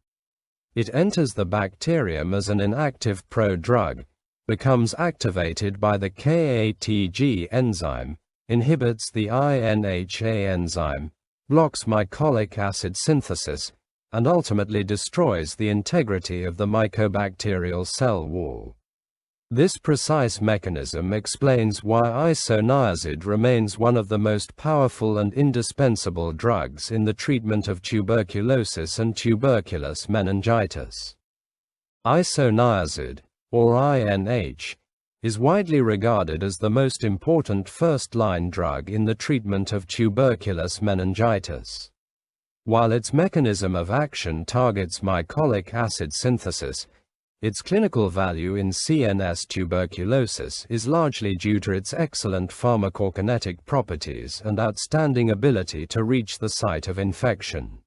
It enters the bacterium as an inactive prodrug, becomes activated by the KATG enzyme, inhibits the INHA enzyme, blocks mycolic acid synthesis, and ultimately destroys the integrity of the mycobacterial cell wall. This precise mechanism explains why isoniazid remains one of the most powerful and indispensable drugs in the treatment of tuberculosis and tuberculous meningitis. Isoniazid, or INH, is widely regarded as the most important first-line drug in the treatment of tuberculous meningitis. While its mechanism of action targets mycolic acid synthesis, its clinical value in CNS tuberculosis is largely due to its excellent pharmacokinetic properties and outstanding ability to reach the site of infection.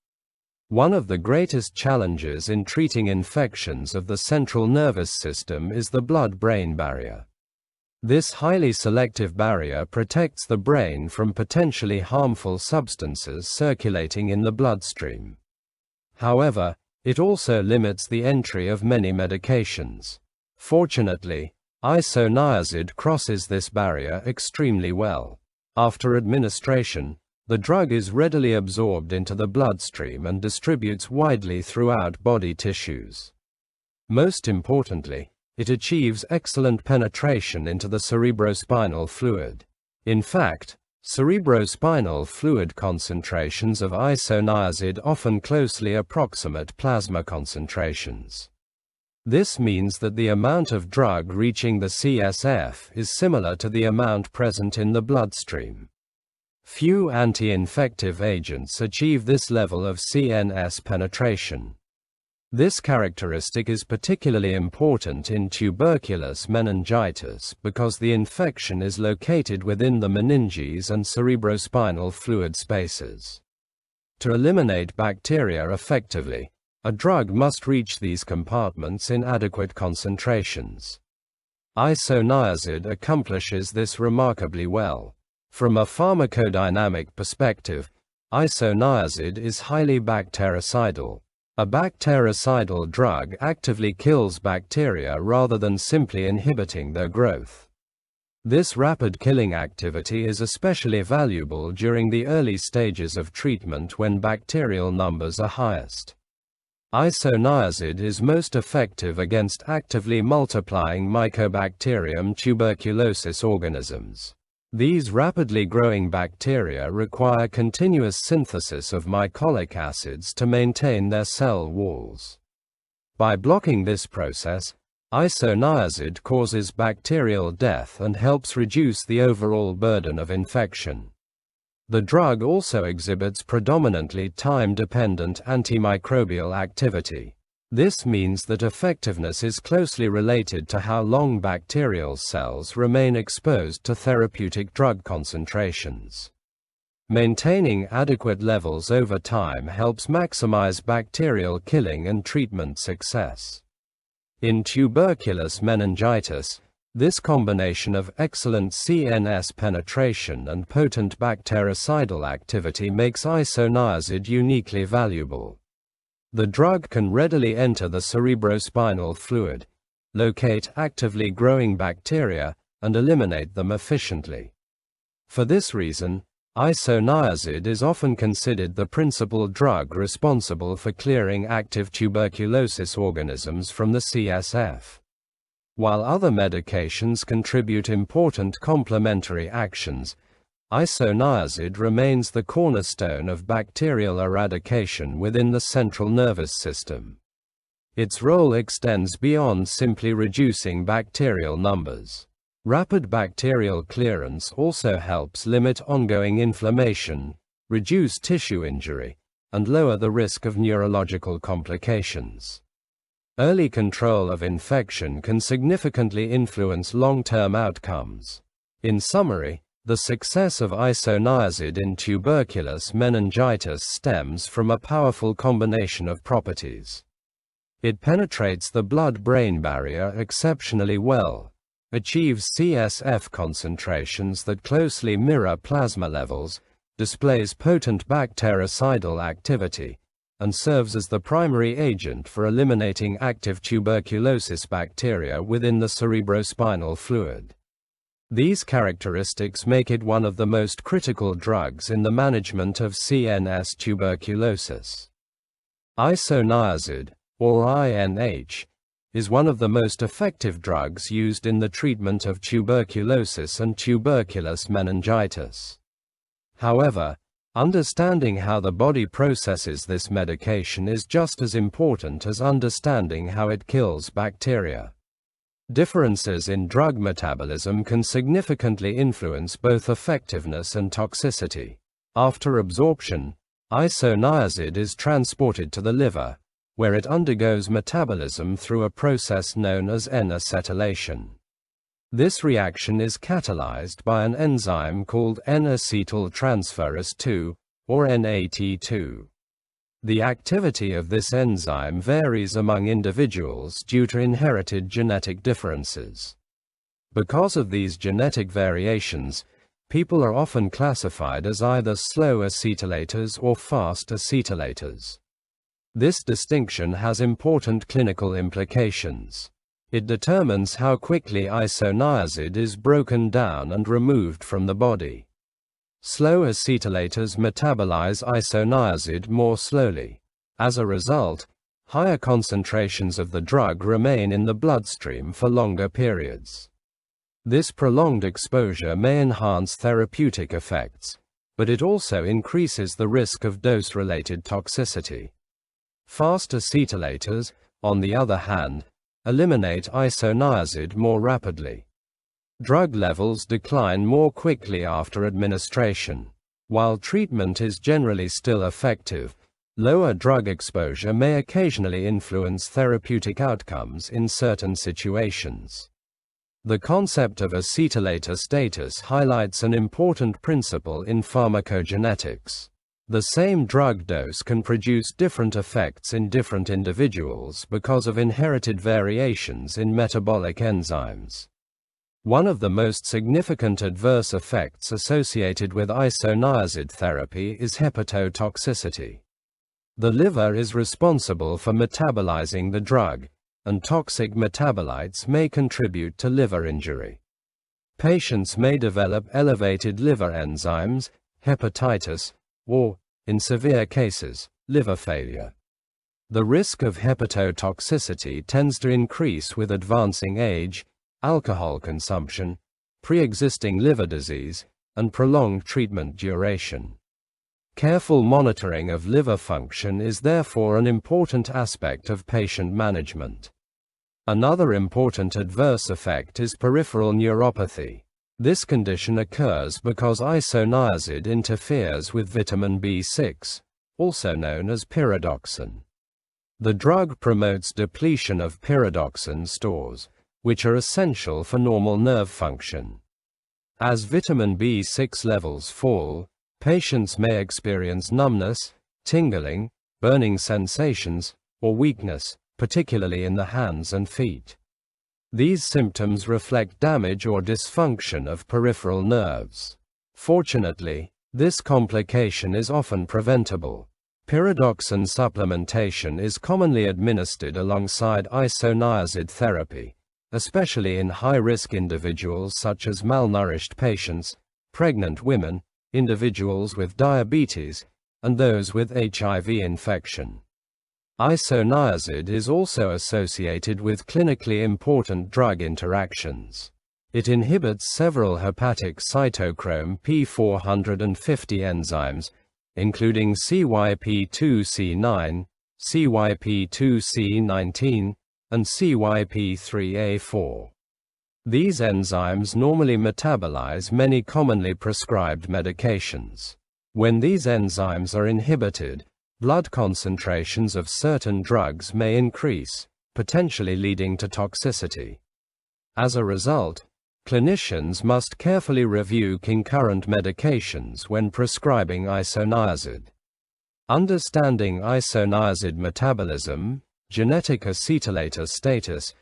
One of the greatest challenges in treating infections of the central nervous system is the blood-brain barrier. This highly selective barrier protects the brain from potentially harmful substances circulating in the bloodstream. However, it also limits the entry of many medications. Fortunately, isoniazid crosses this barrier extremely well. After administration, the drug is readily absorbed into the bloodstream and distributes widely throughout body tissues. Most importantly, it achieves excellent penetration into the cerebrospinal fluid. In fact, cerebrospinal fluid concentrations of isoniazid often closely approximate plasma concentrations. This means that the amount of drug reaching the CSF is similar to the amount present in the bloodstream. Few anti-infective agents achieve this level of CNS penetration. This characteristic is particularly important in tuberculous meningitis because the infection is located within the meninges and cerebrospinal fluid spaces. To eliminate bacteria effectively, a drug must reach these compartments in adequate concentrations. Isoniazid accomplishes this remarkably well. From a pharmacodynamic perspective, isoniazid is highly bactericidal. A bactericidal drug actively kills bacteria rather than simply inhibiting their growth. This rapid killing activity is especially valuable during the early stages of treatment when bacterial numbers are highest. Isoniazid is most effective against actively multiplying Mycobacterium tuberculosis organisms. These rapidly growing bacteria require continuous synthesis of mycolic acids to maintain their cell walls. By blocking this process, isoniazid causes bacterial death and helps reduce the overall burden of infection. The drug also exhibits predominantly time-dependent antimicrobial activity. This means that effectiveness is closely related to how long bacterial cells remain exposed to therapeutic drug concentrations. Maintaining adequate levels over time helps maximize bacterial killing and treatment success. In tuberculous meningitis, this combination of excellent CNS penetration and potent bactericidal activity makes isoniazid uniquely valuable. The drug can readily enter the cerebrospinal fluid, locate actively growing bacteria, and eliminate them efficiently. For this reason, isoniazid is often considered the principal drug responsible for clearing active tuberculosis organisms from the CSF. While other medications contribute important complementary actions, isoniazid remains the cornerstone of bacterial eradication within the central nervous system. Its role extends beyond simply reducing bacterial numbers. Rapid bacterial clearance also helps limit ongoing inflammation, reduce tissue injury, and lower the risk of neurological complications. Early control of infection can significantly influence long-term outcomes. In summary, the success of isoniazid in tuberculous meningitis stems from a powerful combination of properties. It penetrates the blood-brain barrier exceptionally well, achieves CSF concentrations that closely mirror plasma levels, displays potent bactericidal activity, and serves as the primary agent for eliminating active tuberculosis bacteria within the cerebrospinal fluid. These characteristics make it one of the most critical drugs in the management of CNS tuberculosis. Isoniazid, or INH, is one of the most effective drugs used in the treatment of tuberculosis and tuberculous meningitis. However, understanding how the body processes this medication is just as important as understanding how it kills bacteria. Differences in drug metabolism can significantly influence both effectiveness and toxicity. After absorption, isoniazid is transported to the liver, where it undergoes metabolism through a process known as N-acetylation. This reaction is catalyzed by an enzyme called N-acetyltransferase 2, or NAT2. The activity of this enzyme varies among individuals due to inherited genetic differences. Because of these genetic variations, people are often classified as either slow acetylators or fast acetylators. This distinction has important clinical implications. It determines how quickly isoniazid is broken down and removed from the body. Slow acetylators metabolize isoniazid more slowly. As a result, higher concentrations of the drug remain in the bloodstream for longer periods. This prolonged exposure may enhance therapeutic effects, but it also increases the risk of dose-related toxicity. Fast acetylators, on the other hand, eliminate isoniazid more rapidly. Drug levels decline more quickly after administration. While treatment is generally still effective, lower drug exposure may occasionally influence therapeutic outcomes in certain situations. The concept of acetylator status highlights an important principle in pharmacokinetics. The same drug dose can produce different effects in different individuals because of inherited variations in metabolic enzymes. One of the most significant adverse effects associated with isoniazid therapy is hepatotoxicity. The liver is responsible for metabolizing the drug, and toxic metabolites may contribute to liver injury. Patients may develop elevated liver enzymes, hepatitis, or, in severe cases, liver failure. The risk of hepatotoxicity tends to increase with advancing age, alcohol consumption, pre-existing liver disease, and prolonged treatment duration. Careful monitoring of liver function is therefore an important aspect of patient management. Another important adverse effect is peripheral neuropathy. This condition occurs because isoniazid interferes with vitamin B6, also known as pyridoxine. The drug promotes depletion of pyridoxine stores, which are essential for normal nerve function. As vitamin B6 levels fall, patients may experience numbness, tingling, burning sensations, or weakness, particularly in the hands and feet. These symptoms reflect damage or dysfunction of peripheral nerves. Fortunately, this complication is often preventable. Pyridoxine supplementation is commonly administered alongside isoniazid therapy, especially in high-risk individuals such as malnourished patients, pregnant women, individuals with diabetes, and those with HIV infection. Isoniazid is also associated with clinically important drug interactions. It inhibits several hepatic cytochrome P450 enzymes, including CYP2C9, CYP2C19, and CYP3A4. These enzymes normally metabolize many commonly prescribed medications. When these enzymes are inhibited, blood concentrations of certain drugs may increase, potentially leading to toxicity. As a result, clinicians must carefully review concurrent medications when prescribing isoniazid. Understanding isoniazid metabolism, genetic acetylator status,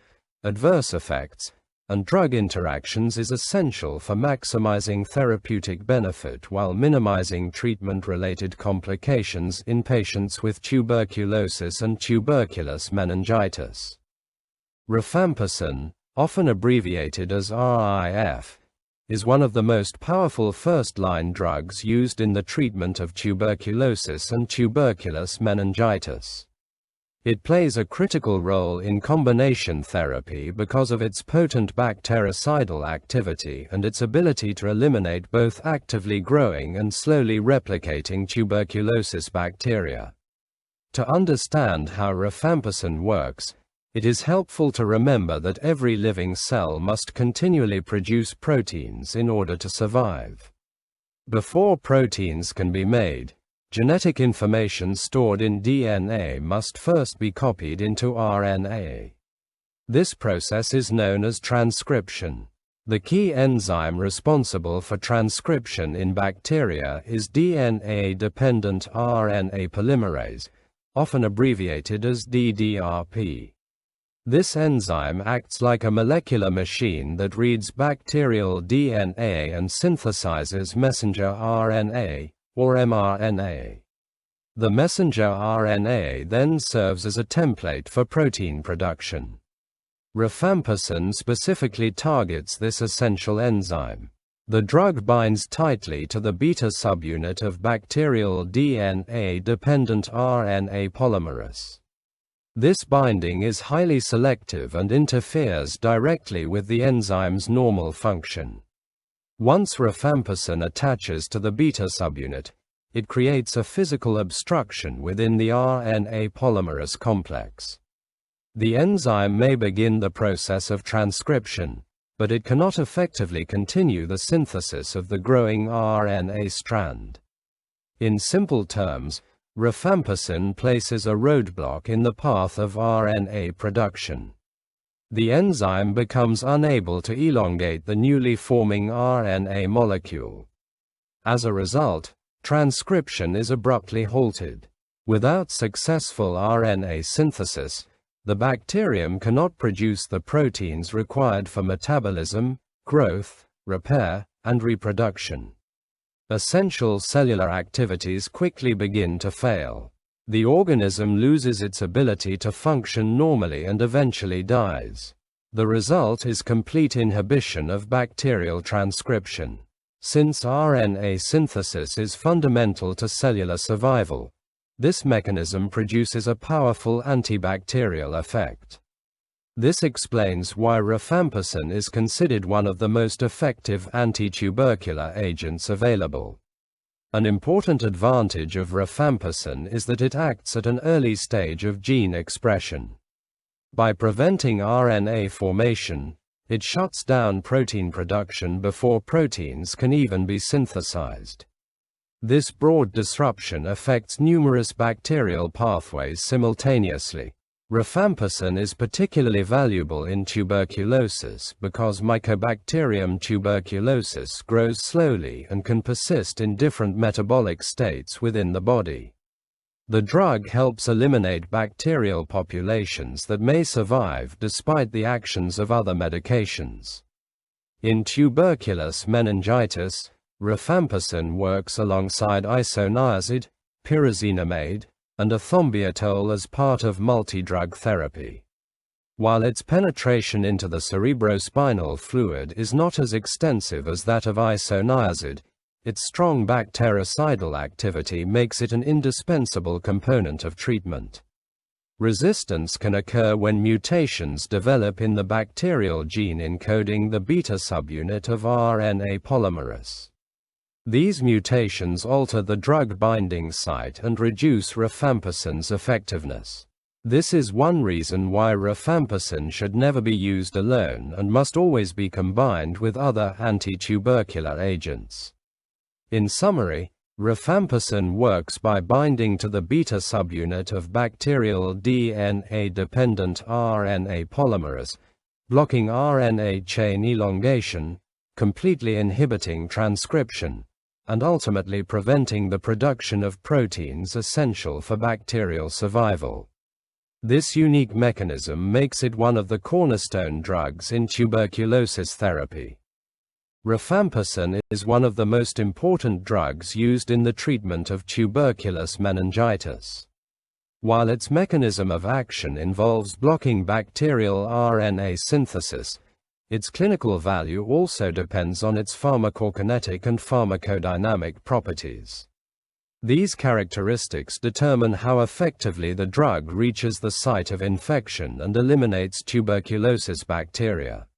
adverse effects, and drug interactions is essential for maximizing therapeutic benefit while minimizing treatment-related complications in patients with tuberculosis and tuberculous meningitis. Rifampicin, often abbreviated as RIF, is one of the most powerful first-line drugs used in the treatment of tuberculosis and tuberculous meningitis. It plays a critical role in combination therapy because of its potent bactericidal activity and its ability to eliminate both actively growing and slowly replicating tuberculosis bacteria. To understand how rifampicin works, it is helpful to remember that every living cell must continually produce proteins in order to survive. Before proteins can be made, genetic information stored in DNA must first be copied into RNA. This process is known as transcription. The key enzyme responsible for transcription in bacteria is DNA-dependent RNA polymerase, often abbreviated as DDRP. This enzyme acts like a molecular machine that reads bacterial DNA and synthesizes messenger RNA, or mRNA. The messenger RNA then serves as a template for protein production. Rifampicin specifically targets this essential enzyme. The drug binds tightly to the beta subunit of bacterial DNA-dependent RNA polymerase. This binding is highly selective and interferes directly with the enzyme's normal function. Once rifampicin attaches to the beta subunit, it creates a physical obstruction within the RNA polymerase complex. The enzyme may begin the process of transcription, but it cannot effectively continue the synthesis of the growing RNA strand. In simple terms, rifampicin places a roadblock in the path of RNA production. The enzyme becomes unable to elongate the newly forming RNA molecule. As a result, transcription is abruptly halted. Without successful RNA synthesis, the bacterium cannot produce the proteins required for metabolism, growth, repair, and reproduction. Essential cellular activities quickly begin to fail. The organism loses its ability to function normally and eventually dies. The result is complete inhibition of bacterial transcription. Since RNA synthesis is fundamental to cellular survival, this mechanism produces a powerful antibacterial effect. This explains why rifampicin is considered one of the most effective anti-tubercular agents available. An important advantage of rifampicin is that it acts at an early stage of gene expression. By preventing RNA formation, it shuts down protein production before proteins can even be synthesized. This broad disruption affects numerous bacterial pathways simultaneously. Rifampicin is particularly valuable in tuberculosis because Mycobacterium tuberculosis grows slowly and can persist in different metabolic states within the body. The drug helps eliminate bacterial populations that may survive despite the actions of other medications. In tuberculous meningitis, rifampicin works alongside Isoniazid, Pyrazinamide, and Ethambutol as part of multi-drug therapy. While its penetration into the cerebrospinal fluid is not as extensive as that of Isoniazid, its strong bactericidal activity makes it an indispensable component of treatment. Resistance can occur when mutations develop in the bacterial gene encoding the beta subunit of RNA polymerase. These mutations alter the drug binding site and reduce rifampicin's effectiveness. This is one reason why rifampicin should never be used alone and must always be combined with other anti-tubercular agents. In summary, rifampicin works by binding to the beta subunit of bacterial DNA-dependent RNA polymerase, blocking RNA chain elongation, completely inhibiting transcription, and ultimately preventing the production of proteins essential for bacterial survival. This unique mechanism makes it one of the cornerstone drugs in tuberculosis therapy. Rifampicin is one of the most important drugs used in the treatment of tuberculous meningitis. While its mechanism of action involves blocking bacterial RNA synthesis, its clinical value also depends on its pharmacokinetic and pharmacodynamic properties. These characteristics determine how effectively the drug reaches the site of infection and eliminates tuberculosis bacteria.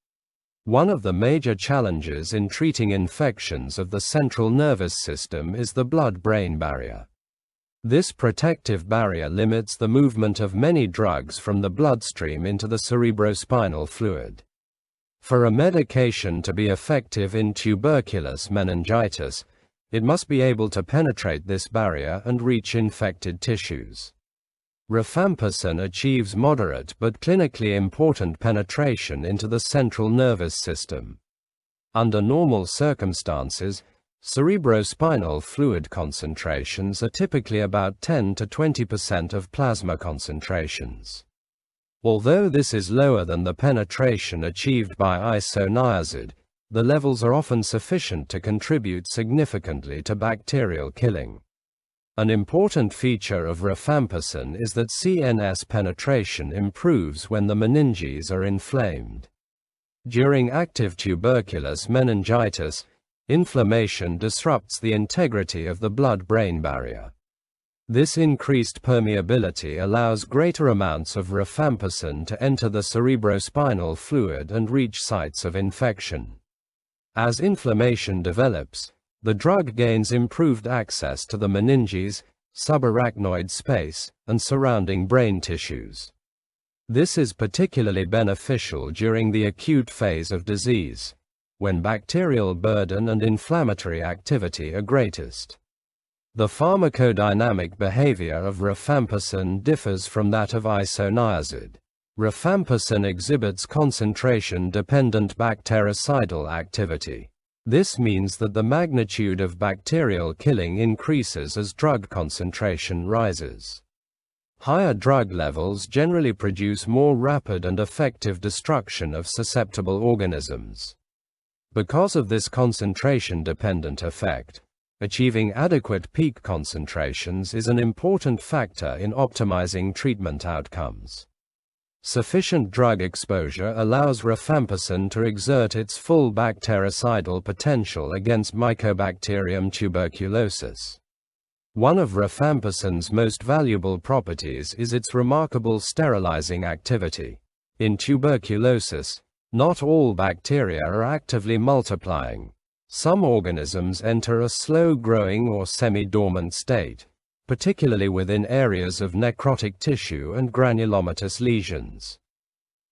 One of the major challenges in treating infections of the central nervous system is the blood-brain barrier. This protective barrier limits the movement of many drugs from the bloodstream into the cerebrospinal fluid. For a medication to be effective in tuberculous meningitis, it must be able to penetrate this barrier and reach infected tissues. Rifampicin achieves moderate but clinically important penetration into the central nervous system. Under normal circumstances, cerebrospinal fluid concentrations are typically about 10 to 20% of plasma concentrations. Although this is lower than the penetration achieved by Isoniazid, the levels are often sufficient to contribute significantly to bacterial killing. An important feature of rifampicin is that CNS penetration improves when the meninges are inflamed. During active tuberculous meningitis, inflammation disrupts the integrity of the blood-brain barrier. This increased permeability allows greater amounts of rifampicin to enter the cerebrospinal fluid and reach sites of infection. As inflammation develops, the drug gains improved access to the meninges, subarachnoid space, and surrounding brain tissues. This is particularly beneficial during the acute phase of disease, when bacterial burden and inflammatory activity are greatest. The pharmacodynamic behavior of rifampicin differs from that of isoniazid. Rifampicin exhibits concentration-dependent bactericidal activity. This means that the magnitude of bacterial killing increases as drug concentration rises. Higher drug levels generally produce more rapid and effective destruction of susceptible organisms. Because of this concentration-dependent effect, achieving adequate peak concentrations is an important factor in optimizing treatment outcomes. Sufficient drug exposure allows rifampicin to exert its full bactericidal potential against Mycobacterium tuberculosis. One of rifampicin's most valuable properties is its remarkable sterilizing activity. In tuberculosis, not all bacteria are actively multiplying. Some organisms enter a slow-growing or semi-dormant state, particularly within areas of necrotic tissue and granulomatous lesions.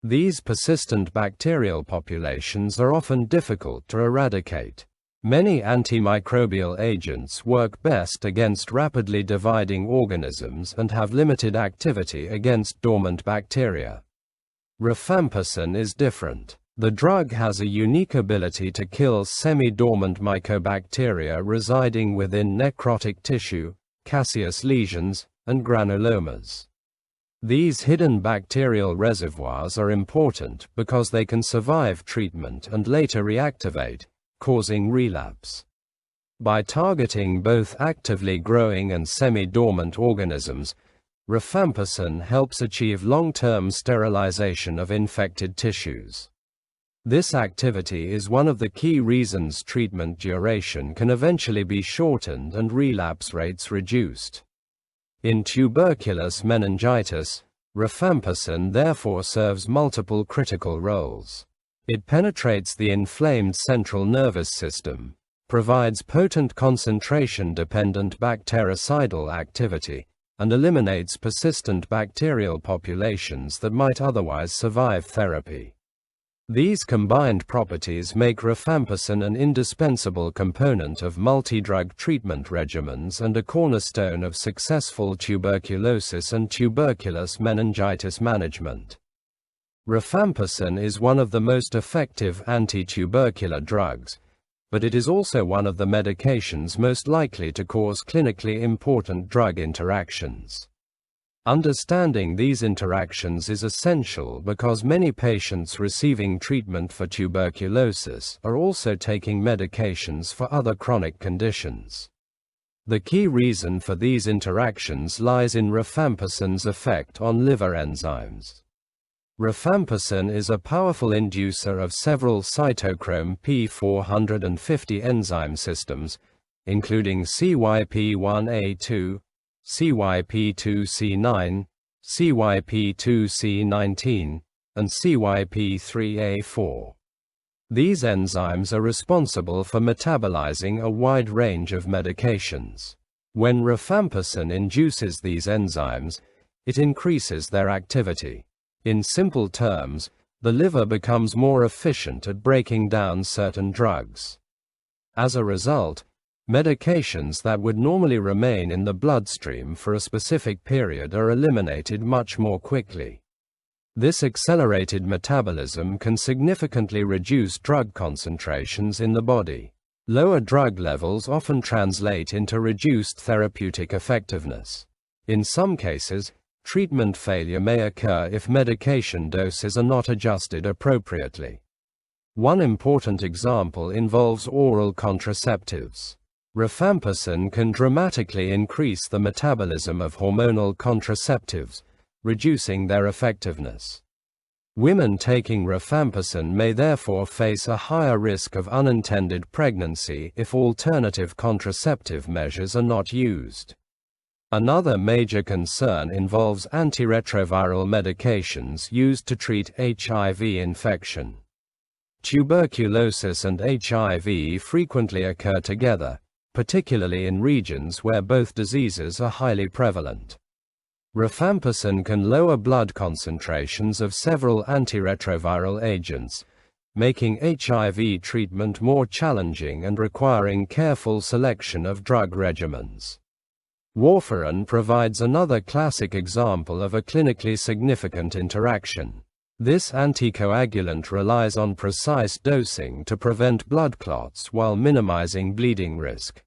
These persistent bacterial populations are often difficult to eradicate. Many antimicrobial agents work best against rapidly dividing organisms and have limited activity against dormant bacteria. Rifampicin is different. The drug has a unique ability to kill semi-dormant mycobacteria residing within necrotic tissue, caseous lesions, and granulomas. These hidden bacterial reservoirs are important because they can survive treatment and later reactivate, causing relapse. By targeting both actively growing and semi-dormant organisms, rifampicin helps achieve long-term sterilization of infected tissues. This activity is one of the key reasons treatment duration can eventually be shortened and relapse rates reduced. In tuberculous meningitis, rifampicin therefore serves multiple critical roles. It penetrates the inflamed central nervous system, provides potent concentration-dependent bactericidal activity, and eliminates persistent bacterial populations that might otherwise survive therapy. These combined properties make rifampicin an indispensable component of multi-drug treatment regimens and a cornerstone of successful tuberculosis and tuberculous meningitis management. Rifampicin is one of the most effective anti-tubercular drugs, but it is also one of the medications most likely to cause clinically important drug interactions. Understanding these interactions is essential because many patients receiving treatment for tuberculosis are also taking medications for other chronic conditions. The key reason for these interactions lies in rifampicin effect on liver enzymes. Rifampicin is a powerful inducer of several cytochrome P450 enzyme systems, including CYP1A2, CYP2C9, CYP2C19, and CYP3A4. These enzymes are responsible for metabolizing a wide range of medications. When rifampicin induces these enzymes, it increases their activity. In simple terms, the liver becomes more efficient at breaking down certain drugs. As a result, medications that would normally remain in the bloodstream for a specific period are eliminated much more quickly. This accelerated metabolism can significantly reduce drug concentrations in the body. Lower drug levels often translate into reduced therapeutic effectiveness. In some cases, treatment failure may occur if medication doses are not adjusted appropriately. One important example involves oral contraceptives. Rifampicin can dramatically increase the metabolism of hormonal contraceptives, reducing their effectiveness. Women taking rifampicin may therefore face a higher risk of unintended pregnancy if alternative contraceptive measures are not used. Another major concern involves antiretroviral medications used to treat HIV infection. Tuberculosis and HIV frequently occur together, particularly in regions where both diseases are highly prevalent. Rifampicin can lower blood concentrations of several antiretroviral agents, making HIV treatment more challenging and requiring careful selection of drug regimens. Warfarin provides another classic example of a clinically significant interaction. This anticoagulant relies on precise dosing to prevent blood clots while minimizing bleeding risk.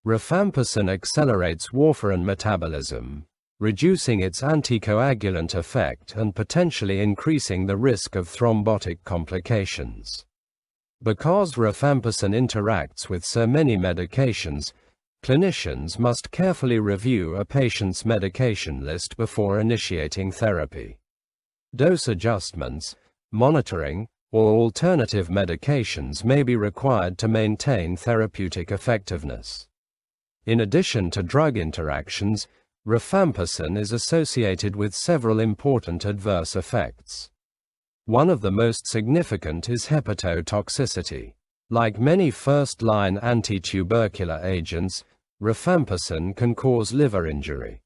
Rifampicin accelerates warfarin metabolism, reducing its anticoagulant effect and potentially increasing the risk of thrombotic complications. Because rifampicin interacts with so many medications, clinicians must carefully review a patient's medication list before initiating therapy. Dose adjustments, monitoring, or alternative medications may be required to maintain therapeutic effectiveness. In addition to drug interactions, rifampicin is associated with several important adverse effects. One of the most significant is hepatotoxicity. Like many first-line anti-tubercular agents, rifampicin can cause liver injury.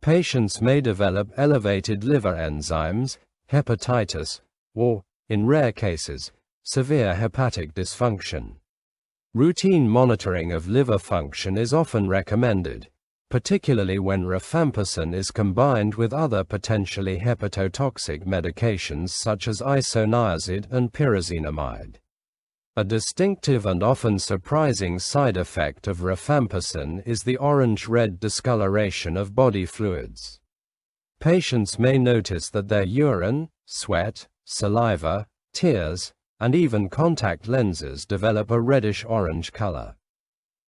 Patients may develop elevated liver enzymes, hepatitis, or, in rare cases, severe hepatic dysfunction. Routine monitoring of liver function is often recommended, particularly when rifampicin is combined with other potentially hepatotoxic medications such as Isoniazid and Pyrazinamide. A distinctive and often surprising side effect of rifampicin is the orange-red discoloration of body fluids. Patients may notice that their urine, sweat, saliva, tears, and even contact lenses develop a reddish-orange color.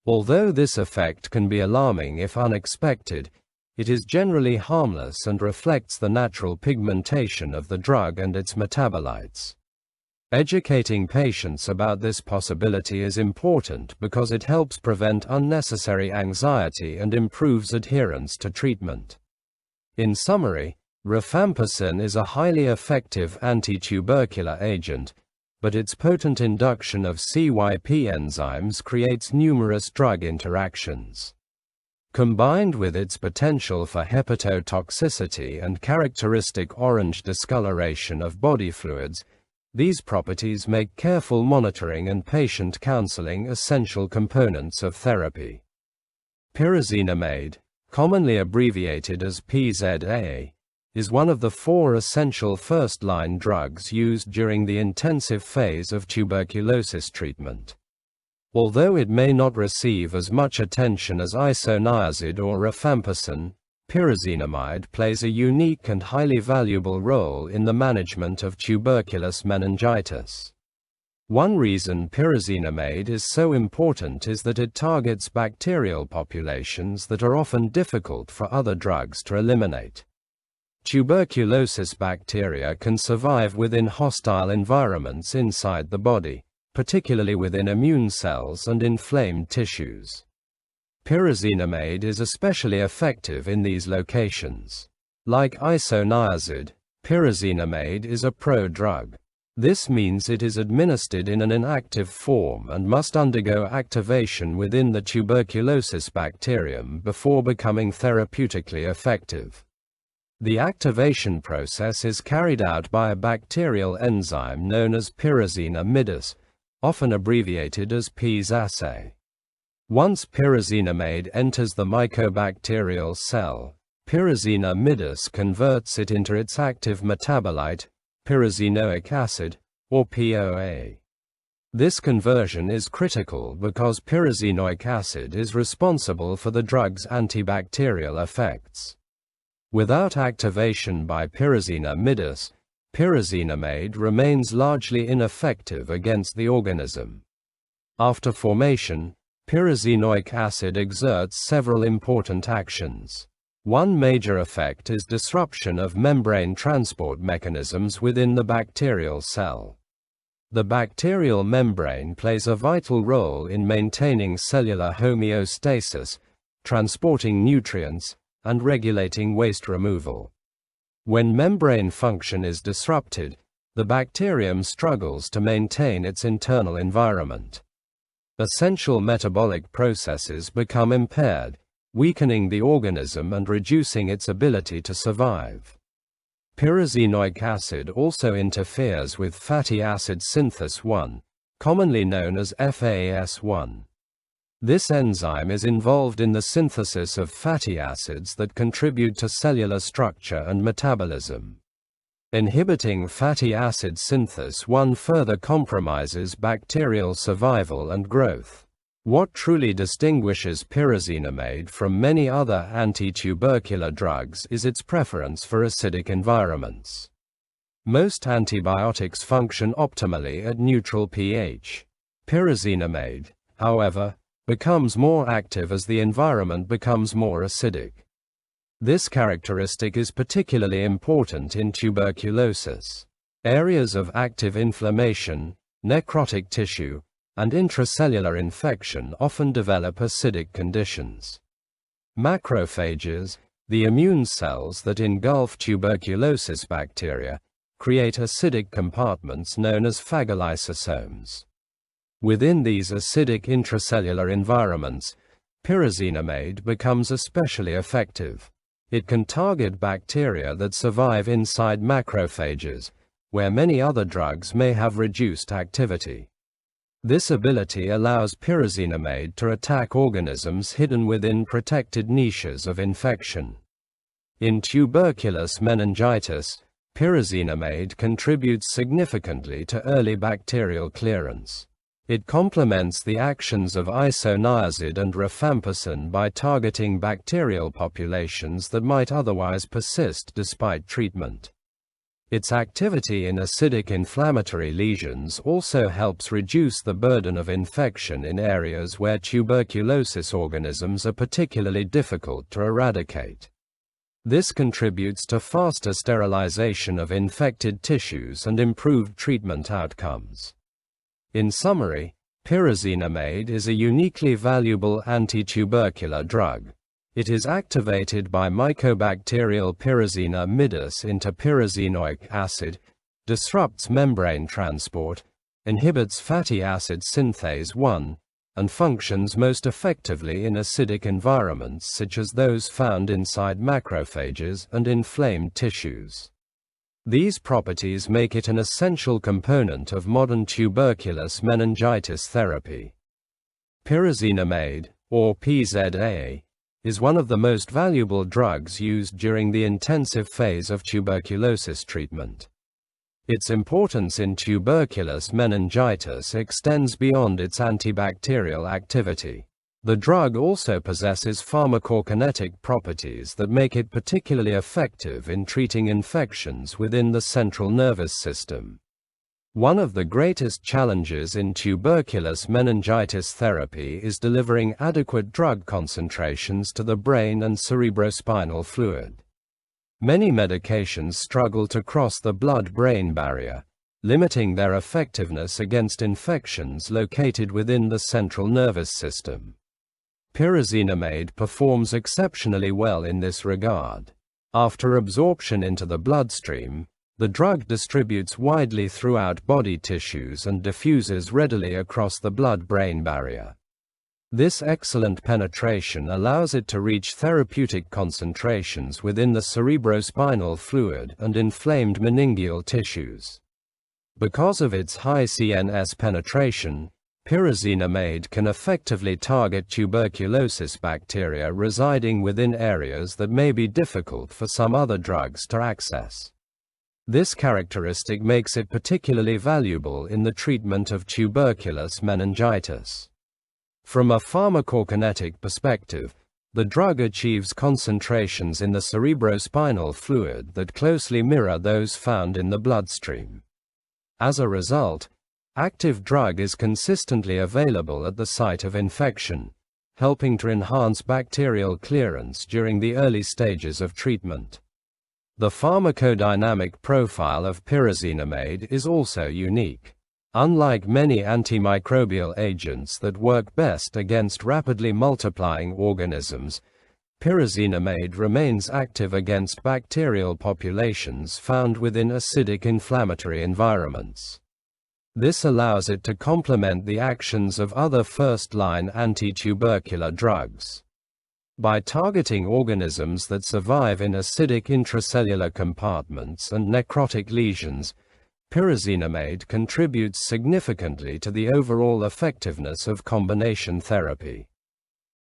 Although this effect can be alarming if unexpected, it is generally harmless and reflects the natural pigmentation of the drug and its metabolites. Educating patients about this possibility is important because it helps prevent unnecessary anxiety and improves adherence to treatment. In summary, rifampicin is a highly effective anti-tubercular agent, but its potent induction of CYP enzymes creates numerous drug interactions. Combined with its potential for hepatotoxicity and characteristic orange discoloration of body fluids, these properties make careful monitoring and patient counseling essential components of therapy. Pyrazinamide, commonly abbreviated as PZA, is one of the 4 essential first-line drugs used during the intensive phase of tuberculosis treatment. Although it may not receive as much attention as Isoniazid or rifampicin, Pyrazinamide plays a unique and highly valuable role in the management of tuberculous meningitis. One reason pyrazinamide is so important is that it targets bacterial populations that are often difficult for other drugs to eliminate. Tuberculosis bacteria can survive within hostile environments inside the body, particularly within immune cells and inflamed tissues. Pyrazinamide is especially effective in these locations. Like Isoniazid, pyrazinamide is a prodrug. This means it is administered in an inactive form and must undergo activation within the tuberculosis bacterium before becoming therapeutically effective. The activation process is carried out by a bacterial enzyme known as Pyrazinamide, often abbreviated as PSA. Once pyrazinamide enters the mycobacterial cell, pyrazinamide converts it into its active metabolite, pyrazinoic acid, or POA. This conversion is critical because pyrazinoic acid is responsible for the drug's antibacterial effects. Without activation by pyrazinamide, pyrazinamide remains largely ineffective against the organism. After formation, pyrazinoic acid exerts several important actions. One major effect is disruption of membrane transport mechanisms within the bacterial cell. The bacterial membrane plays a vital role in maintaining cellular homeostasis, transporting nutrients, and regulating waste removal. When membrane function is disrupted, the bacterium struggles to maintain its internal environment. Essential metabolic processes become impaired, weakening the organism and reducing its ability to survive. Pyrazinoic acid also interferes with fatty acid synthase 1, commonly known as FAS1. This enzyme is involved in the synthesis of fatty acids that contribute to cellular structure and metabolism. Inhibiting fatty acid synthase 1 further compromises bacterial survival and growth. What truly distinguishes pyrazinamide from many other anti-tubercular drugs is its preference for acidic environments. Most antibiotics function optimally at neutral pH. Pyrazinamide, however, becomes more active as the environment becomes more acidic. This characteristic is particularly important in tuberculosis. Areas of active inflammation, necrotic tissue, and intracellular infection often develop acidic conditions. Macrophages, the immune cells that engulf tuberculosis bacteria, create acidic compartments known as phagolysosomes. Within these acidic intracellular environments, pyrazinamide becomes especially effective. It can target bacteria that survive inside macrophages, where many other drugs may have reduced activity. This ability allows pyrazinamide to attack organisms hidden within protected niches of infection. In tuberculous meningitis, pyrazinamide contributes significantly to early bacterial clearance. It complements the actions of Isoniazid and Rifampicin by targeting bacterial populations that might otherwise persist despite treatment. Its activity in acidic inflammatory lesions also helps reduce the burden of infection in areas where tuberculosis organisms are particularly difficult to eradicate. This contributes to faster sterilization of infected tissues and improved treatment outcomes. In summary, pyrazinamide is a uniquely valuable anti-tubercular drug. It is activated by mycobacterial pyrazinamide into pyrazinoic acid, disrupts membrane transport, inhibits fatty acid synthase 1, and functions most effectively in acidic environments such as those found inside macrophages and inflamed tissues. These properties make it an essential component of modern tuberculous meningitis therapy. Pyrazinamide, or PZA, is one of the most valuable drugs used during the intensive phase of tuberculosis treatment. Its importance in tuberculous meningitis extends beyond its antibacterial activity. The drug also possesses pharmacokinetic properties that make it particularly effective in treating infections within the central nervous system. One of the greatest challenges in tuberculous meningitis therapy is delivering adequate drug concentrations to the brain and cerebrospinal fluid. Many medications struggle to cross the blood-brain barrier, limiting their effectiveness against infections located within the central nervous system. Pyrazinamide performs exceptionally well in this regard. After absorption into the bloodstream, the drug distributes widely throughout body tissues and diffuses readily across the blood-brain barrier. This excellent penetration allows it to reach therapeutic concentrations within the cerebrospinal fluid and inflamed meningeal tissues. Because of its high CNS penetration, pyrazinamide can effectively target tuberculosis bacteria residing within areas that may be difficult for some other drugs to access. This characteristic makes it particularly valuable in the treatment of tuberculous meningitis. From a pharmacokinetic perspective, the drug achieves concentrations in the cerebrospinal fluid that closely mirror those found in the bloodstream. As a result, active drug is consistently available at the site of infection, helping to enhance bacterial clearance during the early stages of treatment. The pharmacodynamic profile of pyrazinamide is also unique. Unlike many antimicrobial agents that work best against rapidly multiplying organisms, pyrazinamide remains active against bacterial populations found within acidic inflammatory environments. This allows it to complement the actions of other first-line anti-tubercular drugs. By targeting organisms that survive in acidic intracellular compartments and necrotic lesions, pyrazinamide contributes significantly to the overall effectiveness of combination therapy.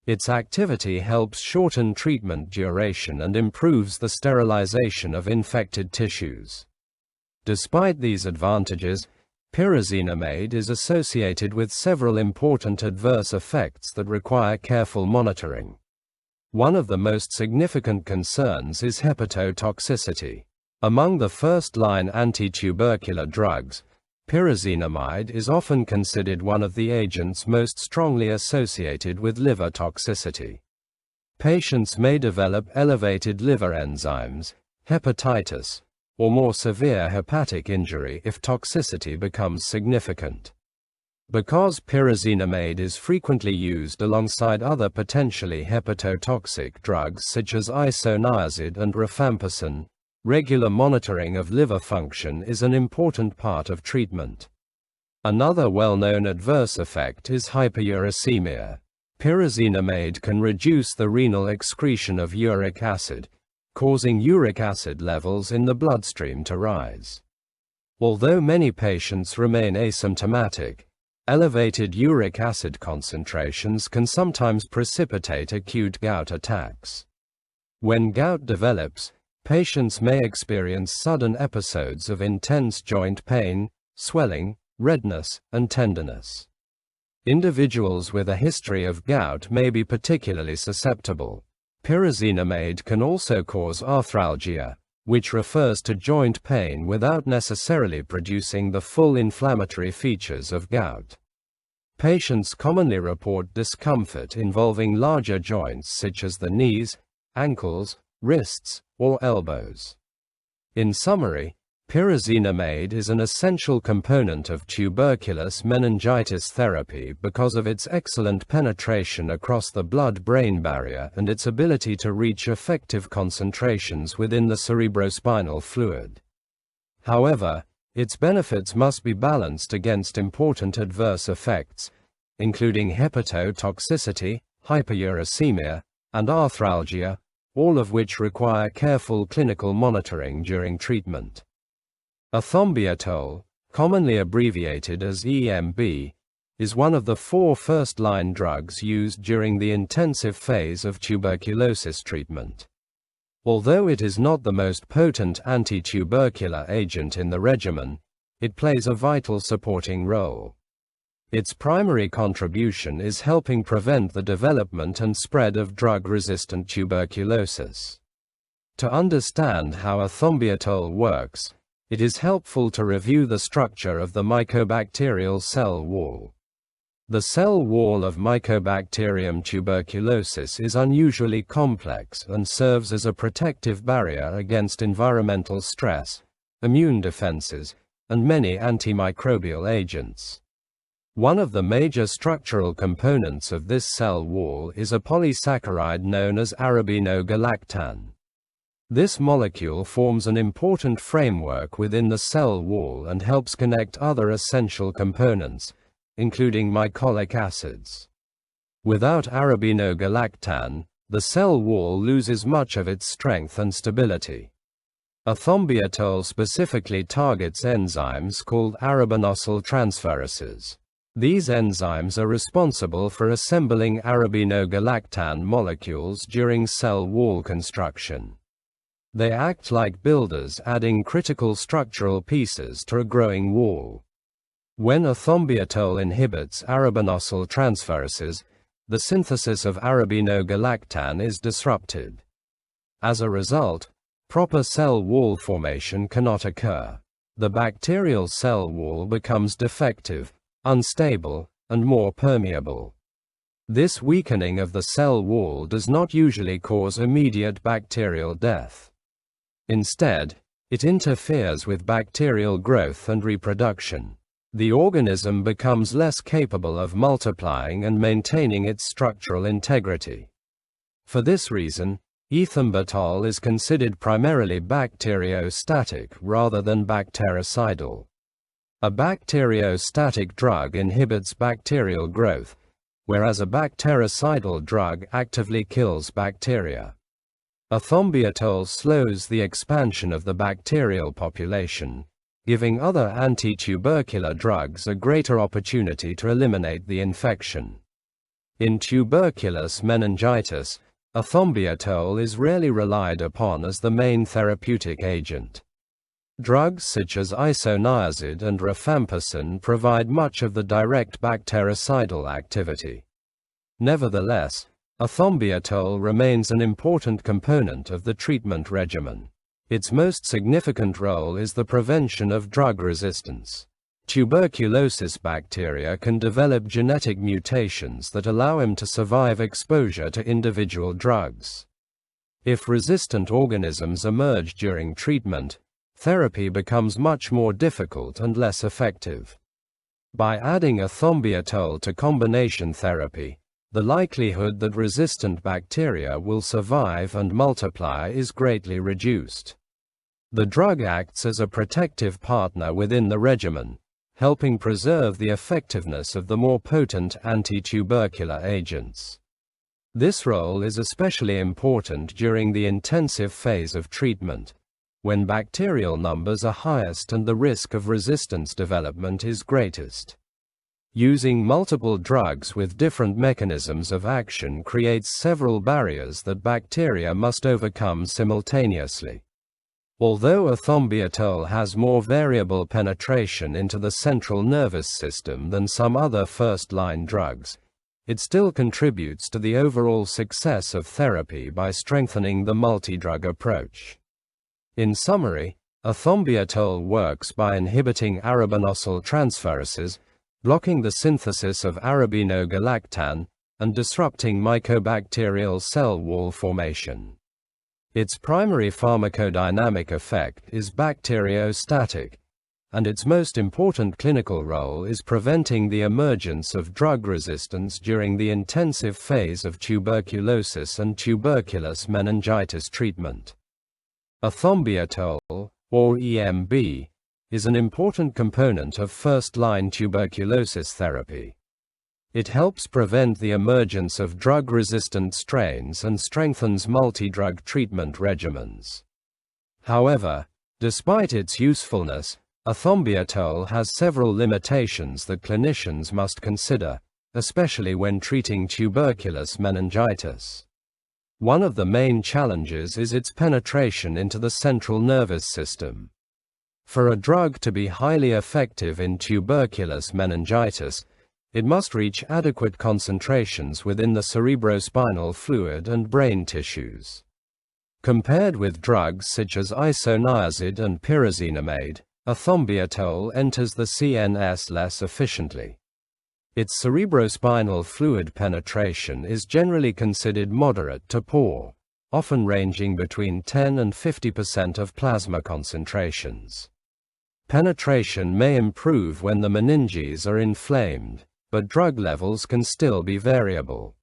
Its activity helps shorten treatment duration and improves the sterilization of infected tissues. Despite these advantages, pyrazinamide is associated with several important adverse effects that require careful monitoring. One of the most significant concerns is hepatotoxicity. Among the first-line anti-tubercular drugs, pyrazinamide is often considered one of the agents most strongly associated with liver toxicity. Patients may develop elevated liver enzymes, hepatitis, or more severe hepatic injury if toxicity becomes significant. Because pyrazinamide is frequently used alongside other potentially hepatotoxic drugs such as Isoniazid and Rifampicin, regular monitoring of liver function is an important part of treatment. Another well-known adverse effect is hyperuricemia. Pyrazinamide can reduce the renal excretion of uric acid, causing uric acid levels in the bloodstream to rise. Although many patients remain asymptomatic, elevated uric acid concentrations can sometimes precipitate acute gout attacks. When gout develops, patients may experience sudden episodes of intense joint pain, swelling, redness, and tenderness. Individuals with a history of gout may be particularly susceptible. Pyrazinamide can also cause arthralgia, which refers to joint pain without necessarily producing the full inflammatory features of gout. Patients commonly report discomfort involving larger joints such as the knees, ankles, wrists, or elbows. In summary, pyrazinamide is an essential component of tuberculous meningitis therapy because of its excellent penetration across the blood-brain barrier and its ability to reach effective concentrations within the cerebrospinal fluid. However, its benefits must be balanced against important adverse effects, including hepatotoxicity, hyperuricemia, and arthralgia, all of which require careful clinical monitoring during treatment. Ethambutol, commonly abbreviated as EMB, is one of the 4 first-line drugs used during the intensive phase of tuberculosis treatment. Although it is not the most potent anti-tubercular agent in the regimen, it plays a vital supporting role. Its primary contribution is helping prevent the development and spread of drug-resistant tuberculosis. To understand how ethambutol works, it is helpful to review the structure of the mycobacterial cell wall. The cell wall of Mycobacterium tuberculosis is unusually complex and serves as a protective barrier against environmental stress, immune defenses, and many antimicrobial agents. One of the major structural components of this cell wall is a polysaccharide known as arabinogalactan. This molecule forms an important framework within the cell wall and helps connect other essential components, including mycolic acids. Without arabinogalactan, the cell wall loses much of its strength and stability. Ethambutol specifically targets enzymes called arabinosyl transferases. These enzymes are responsible for assembling arabinogalactan molecules during cell wall construction. They act like builders, adding critical structural pieces to a growing wall. When ethambutol inhibits arabinosyl transferases, the synthesis of arabinogalactan is disrupted. As a result, proper cell wall formation cannot occur. The bacterial cell wall becomes defective, unstable, and more permeable. This weakening of the cell wall does not usually cause immediate bacterial death. Instead, it interferes with bacterial growth and reproduction. The organism becomes less capable of multiplying and maintaining its structural integrity. For this reason, ethambutol is considered primarily bacteriostatic rather than bactericidal. A bacteriostatic drug inhibits bacterial growth, whereas a bactericidal drug actively kills bacteria. Ethambutol slows the expansion of the bacterial population, giving other anti-tubercular drugs a greater opportunity to eliminate the infection. In tuberculous meningitis, ethambutol is rarely relied upon as the main therapeutic agent. Drugs such as Isoniazid and Rifampicin provide much of the direct bactericidal activity. Nevertheless, ethambutol remains an important component of the treatment regimen. Its most significant role is the prevention of drug resistance. Tuberculosis bacteria can develop genetic mutations that allow them to survive exposure to individual drugs. If resistant organisms emerge during treatment, therapy becomes much more difficult and less effective. By adding ethambutol to combination therapy, the likelihood that resistant bacteria will survive and multiply is greatly reduced. The drug acts as a protective partner within the regimen, helping preserve the effectiveness of the more potent anti-tubercular agents. This role is especially important during the intensive phase of treatment, when bacterial numbers are highest and the risk of resistance development is greatest. Using multiple drugs with different mechanisms of action creates several barriers that bacteria must overcome simultaneously. Although ethambutol has more variable penetration into the central nervous system than some other first-line drugs, it still contributes to the overall success of therapy by strengthening the multi-drug approach. In summary, ethambutol works by inhibiting arabinosyl transferases, blocking the synthesis of arabinogalactan, and disrupting mycobacterial cell wall formation. Its primary pharmacodynamic effect is bacteriostatic, and its most important clinical role is preventing the emergence of drug resistance during the intensive phase of tuberculosis and tuberculous meningitis treatment. Ethambutol, or EMB, is an important component of first-line tuberculosis therapy. It helps prevent the emergence of drug-resistant strains and strengthens multi-drug treatment regimens. However, despite its usefulness, ethambutol has several limitations that clinicians must consider, especially when treating tuberculous meningitis. One of the main challenges is its penetration into the central nervous system. For a drug to be highly effective in tuberculous meningitis, it must reach adequate concentrations within the cerebrospinal fluid and brain tissues. Compared with drugs such as Isoniazid and Pyrazinamide, Ethambutol enters the CNS less efficiently. Its cerebrospinal fluid penetration is generally considered moderate to poor, often ranging between 10 and 50% of plasma concentrations. Penetration may improve when the meninges are inflamed, but drug levels can still be variable.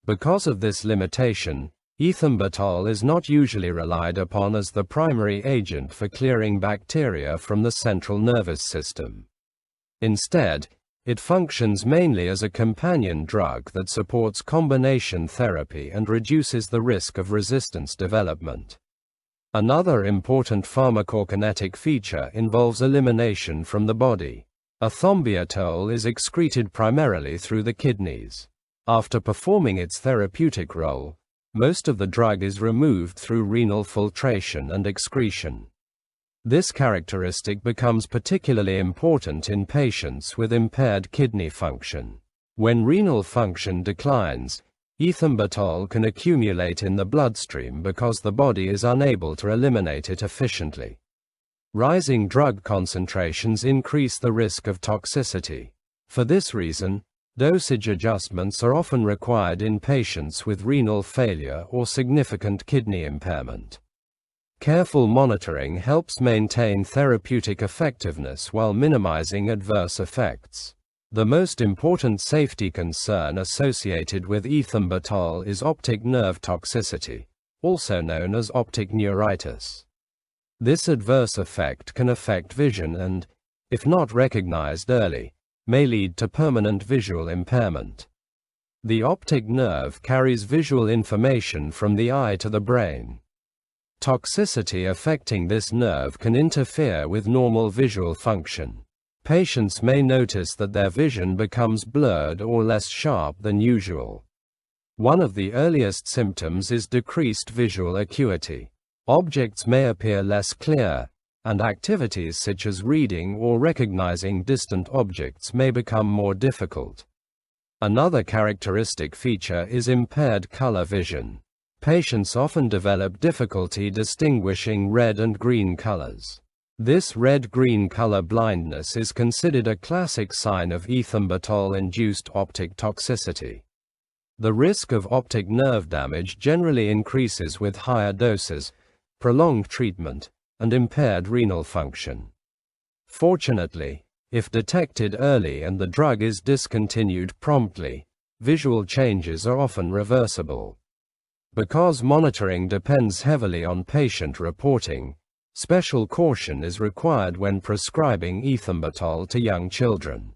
Because of this limitation, Ethambutol is not usually relied upon as the primary agent for clearing bacteria from the central nervous system. Instead, it functions mainly as a companion drug that supports combination therapy and reduces the risk of resistance development. Another important pharmacokinetic feature involves elimination from the body. Ethambutol is excreted primarily through the kidneys. After performing its therapeutic role, most of the drug is removed through renal filtration and excretion. This characteristic becomes particularly important in patients with impaired kidney function. When renal function declines, ethambutol can accumulate in the bloodstream because the body is unable to eliminate it efficiently. Rising drug concentrations increase the risk of toxicity. For this reason, dosage adjustments are often required in patients with renal failure or significant kidney impairment. Careful monitoring helps maintain therapeutic effectiveness while minimizing adverse effects. The most important safety concern associated with ethambutol is optic nerve toxicity, also known as optic neuritis. This adverse effect can affect vision and, if not recognized early, may lead to permanent visual impairment. The optic nerve carries visual information from the eye to the brain. Toxicity affecting this nerve can interfere with normal visual function. Patients may notice that their vision becomes blurred or less sharp than usual. One of the earliest symptoms is decreased visual acuity. Objects may appear less clear, and activities such as reading or recognizing distant objects may become more difficult. Another characteristic feature is impaired color vision. Patients often develop difficulty distinguishing red and green colors. This red-green color blindness is considered a classic sign of ethambutol-induced optic toxicity. The risk of optic nerve damage generally increases with higher doses, prolonged treatment, and impaired renal function. Fortunately, if detected early and the drug is discontinued promptly, visual changes are often reversible. Because monitoring depends heavily on patient reporting, special caution is required when prescribing ethambutol to young children.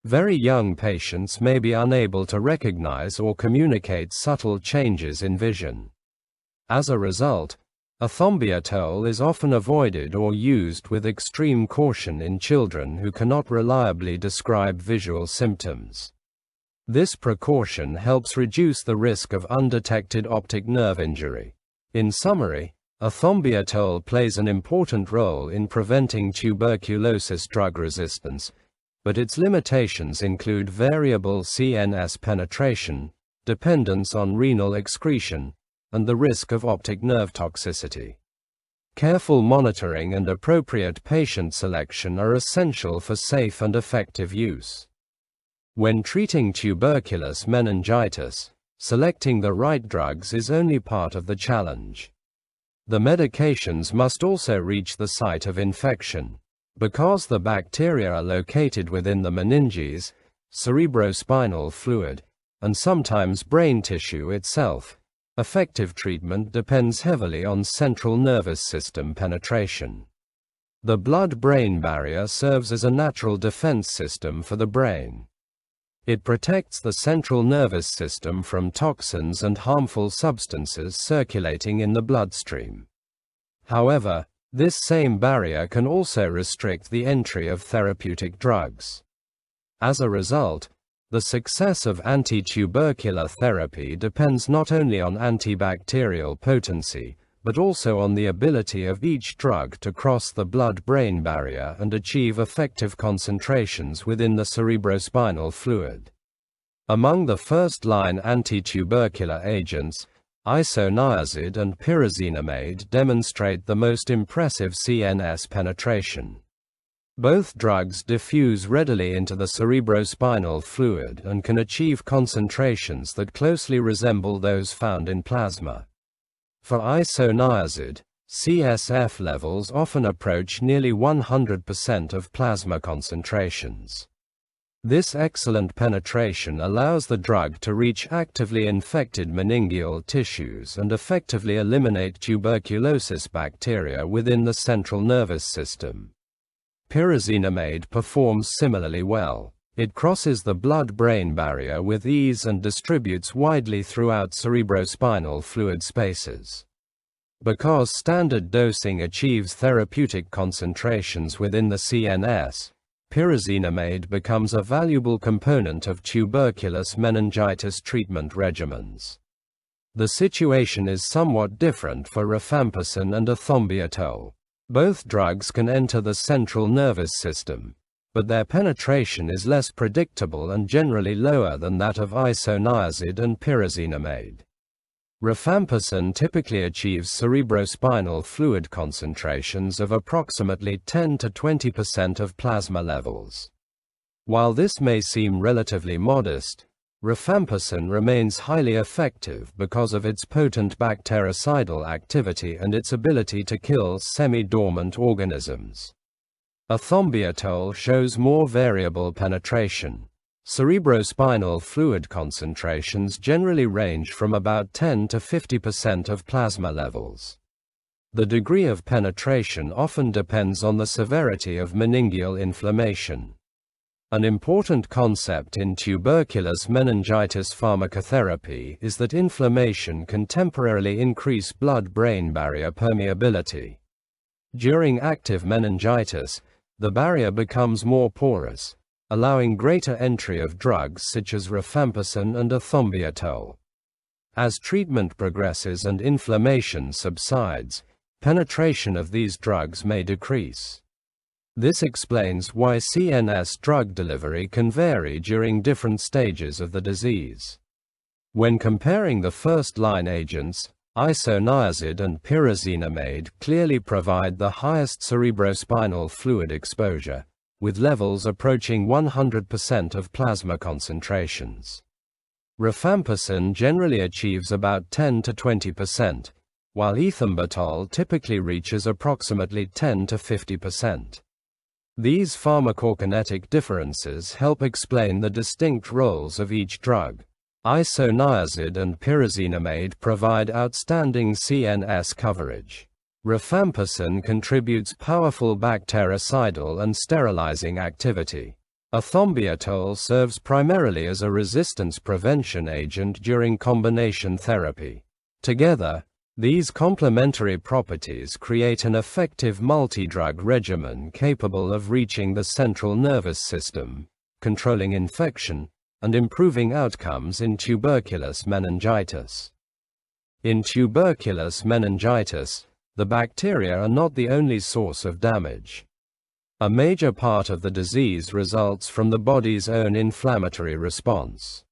Very young patients may be unable to recognize or communicate subtle changes in vision. As a result, ethambutol is often avoided or used with extreme caution in children who cannot reliably describe visual symptoms. This precaution helps reduce the risk of undetected optic nerve injury. In summary, ethambutol plays an important role in preventing tuberculosis drug resistance, but its limitations include variable CNS penetration, dependence on renal excretion, and the risk of optic nerve toxicity. Careful monitoring and appropriate patient selection are essential for safe and effective use. When treating tuberculous meningitis, selecting the right drugs is only part of the challenge. The medications must also reach the site of infection. Because the bacteria are located within the meninges, cerebrospinal fluid, and sometimes brain tissue itself, effective treatment depends heavily on central nervous system penetration. The blood-brain barrier serves as a natural defense system for the brain. It protects the central nervous system from toxins and harmful substances circulating in the bloodstream. However, this same barrier can also restrict the entry of therapeutic drugs. As a result, the success of anti-tubercular therapy depends not only on antibacterial potency, but also on the ability of each drug to cross the blood-brain barrier and achieve effective concentrations within the cerebrospinal fluid. Among the first-line anti-tubercular agents, Isoniazid and Pyrazinamide demonstrate the most impressive CNS penetration. Both drugs diffuse readily into the cerebrospinal fluid and can achieve concentrations that closely resemble those found in plasma. For Isoniazid, CSF levels often approach nearly 100% of plasma concentrations. This excellent penetration allows the drug to reach actively infected meningeal tissues and effectively eliminate tuberculosis bacteria within the central nervous system. Pyrazinamide performs similarly well. It crosses the blood-brain barrier with ease and distributes widely throughout cerebrospinal fluid spaces. Because standard dosing achieves therapeutic concentrations within the CNS, Pyrazinamide becomes a valuable component of tuberculous meningitis treatment regimens. The situation is somewhat different for Rifampicin and Ethambutol. Both drugs can enter the central nervous system, but their penetration is less predictable and generally lower than that of Isoniazid and Pyrazinamide. Rifampicin typically achieves cerebrospinal fluid concentrations of approximately 10 to 20% of plasma levels. While this may seem relatively modest, Rifampicin remains highly effective because of its potent bactericidal activity and its ability to kill semi-dormant organisms. Ethambutol shows more variable penetration. Cerebrospinal fluid concentrations generally range from about 10 to 50% of plasma levels. The degree of penetration often depends on the severity of meningeal inflammation. An important concept in tuberculous meningitis pharmacotherapy is that inflammation can temporarily increase blood-brain barrier permeability. During active meningitis, the barrier becomes more porous, allowing greater entry of drugs such as Rifampicin and Ethambutol. As treatment progresses and inflammation subsides, penetration of these drugs may decrease. This explains why CNS drug delivery can vary during different stages of the disease. When comparing the first-line agents, Isoniazid and Pyrazinamide clearly provide the highest cerebrospinal fluid exposure, with levels approaching 100% of plasma concentrations. Rifampicin generally achieves about 10 to 20%, while Ethambutol typically reaches approximately 10 to 50%. These pharmacokinetic differences help explain the distinct roles of each drug. Isoniazid and Pyrazinamide provide outstanding CNS coverage. Rifampicin contributes powerful bactericidal and sterilizing activity. Ethambutol serves primarily as a resistance prevention agent during combination therapy. Together, these complementary properties create an effective multi-drug regimen capable of reaching the central nervous system, controlling infection, and improving outcomes in tuberculous meningitis. In tuberculous meningitis, the bacteria are not the only source of damage. A major part of the disease results from the body's own inflammatory response.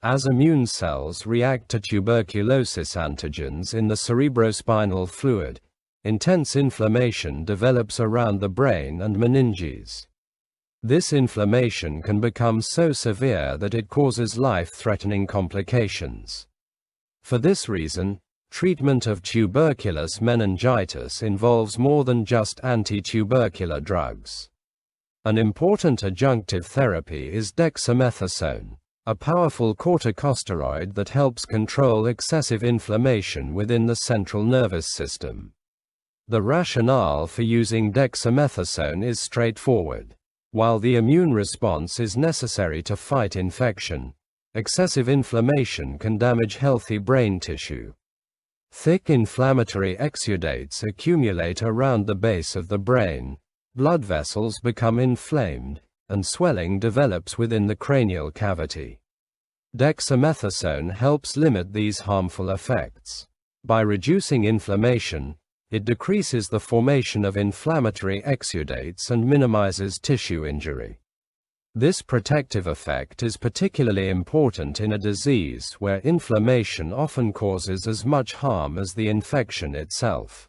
As immune cells react to tuberculosis antigens in the cerebrospinal fluid, intense inflammation develops around the brain and meninges. This inflammation can become so severe that it causes life-threatening complications. For this reason, treatment of tuberculous meningitis involves more than just anti-tubercular drugs. An important adjunctive therapy is dexamethasone, a powerful corticosteroid that helps control excessive inflammation within the central nervous system. The rationale for using dexamethasone is straightforward. While the immune response is necessary to fight infection, excessive inflammation can damage healthy brain tissue. Thick inflammatory exudates accumulate around the base of the brain, blood vessels become inflamed, and swelling develops within the cranial cavity. Dexamethasone helps limit these harmful effects. By reducing inflammation, it decreases the formation of inflammatory exudates and minimizes tissue injury. This protective effect is particularly important in a disease where inflammation often causes as much harm as the infection itself.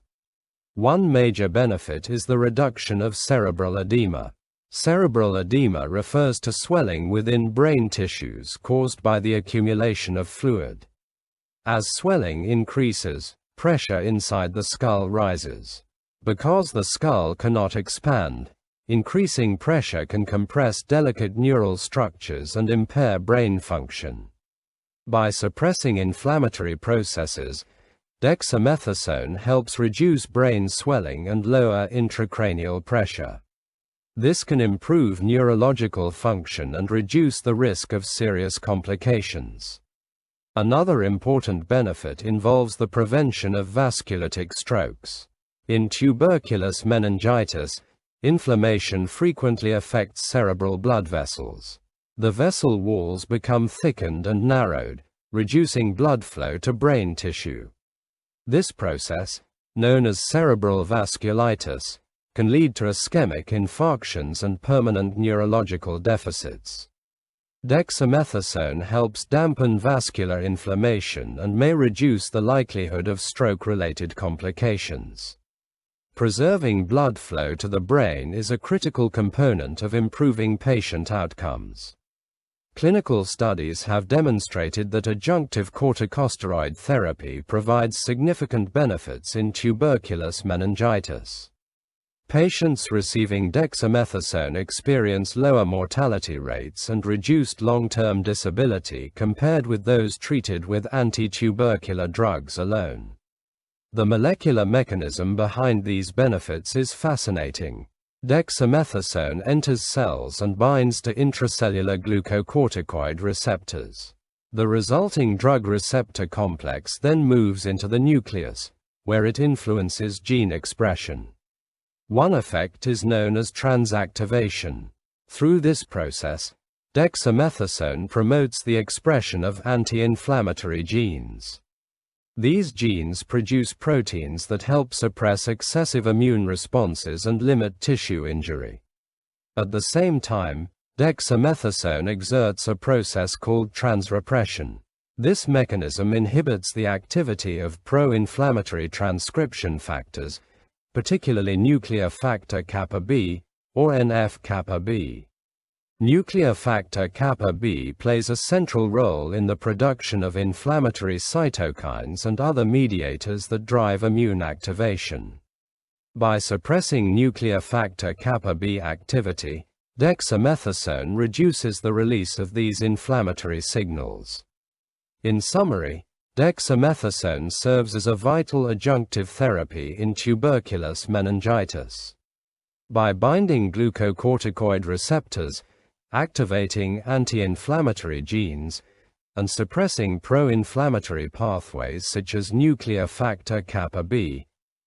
One major benefit is the reduction of cerebral edema. Cerebral edema refers to swelling within brain tissues caused by the accumulation of fluid. As swelling increases, pressure inside the skull rises. Because the skull cannot expand, increasing pressure can compress delicate neural structures and impair brain function. By suppressing inflammatory processes, dexamethasone helps reduce brain swelling and lower intracranial pressure. This can improve neurological function and reduce the risk of serious complications. Another important benefit involves the prevention of vasculitic strokes. In tuberculous meningitis, inflammation frequently affects cerebral blood vessels. The vessel walls become thickened and narrowed, reducing blood flow to brain tissue. This process, known as cerebral vasculitis, can lead to ischemic infarctions and permanent neurological deficits. Dexamethasone helps dampen vascular inflammation and may reduce the likelihood of stroke-related complications. Preserving blood flow to the brain is a critical component of improving patient outcomes. Clinical studies have demonstrated that adjunctive corticosteroid therapy provides significant benefits in tuberculous meningitis. Patients receiving dexamethasone experience lower mortality rates and reduced long-term disability compared with those treated with anti-tubercular drugs alone. The molecular mechanism behind these benefits is fascinating. Dexamethasone enters cells and binds to intracellular glucocorticoid receptors. The resulting drug receptor complex then moves into the nucleus, where it influences gene expression. One effect is known as transactivation. Through this process, dexamethasone promotes the expression of anti-inflammatory genes. These genes produce proteins that help suppress excessive immune responses and limit tissue injury. At the same time, dexamethasone exerts a process called transrepression. This mechanism inhibits the activity of pro-inflammatory transcription factors, particularly nuclear factor kappa B, or NF-kappa B. Nuclear factor kappa B plays a central role in the production of inflammatory cytokines and other mediators that drive immune activation. By suppressing nuclear factor kappa B activity, dexamethasone reduces the release of these inflammatory signals. In summary, dexamethasone serves as a vital adjunctive therapy in tuberculous meningitis. By binding glucocorticoid receptors, activating anti-inflammatory genes, and suppressing pro-inflammatory pathways such as nuclear factor kappa B,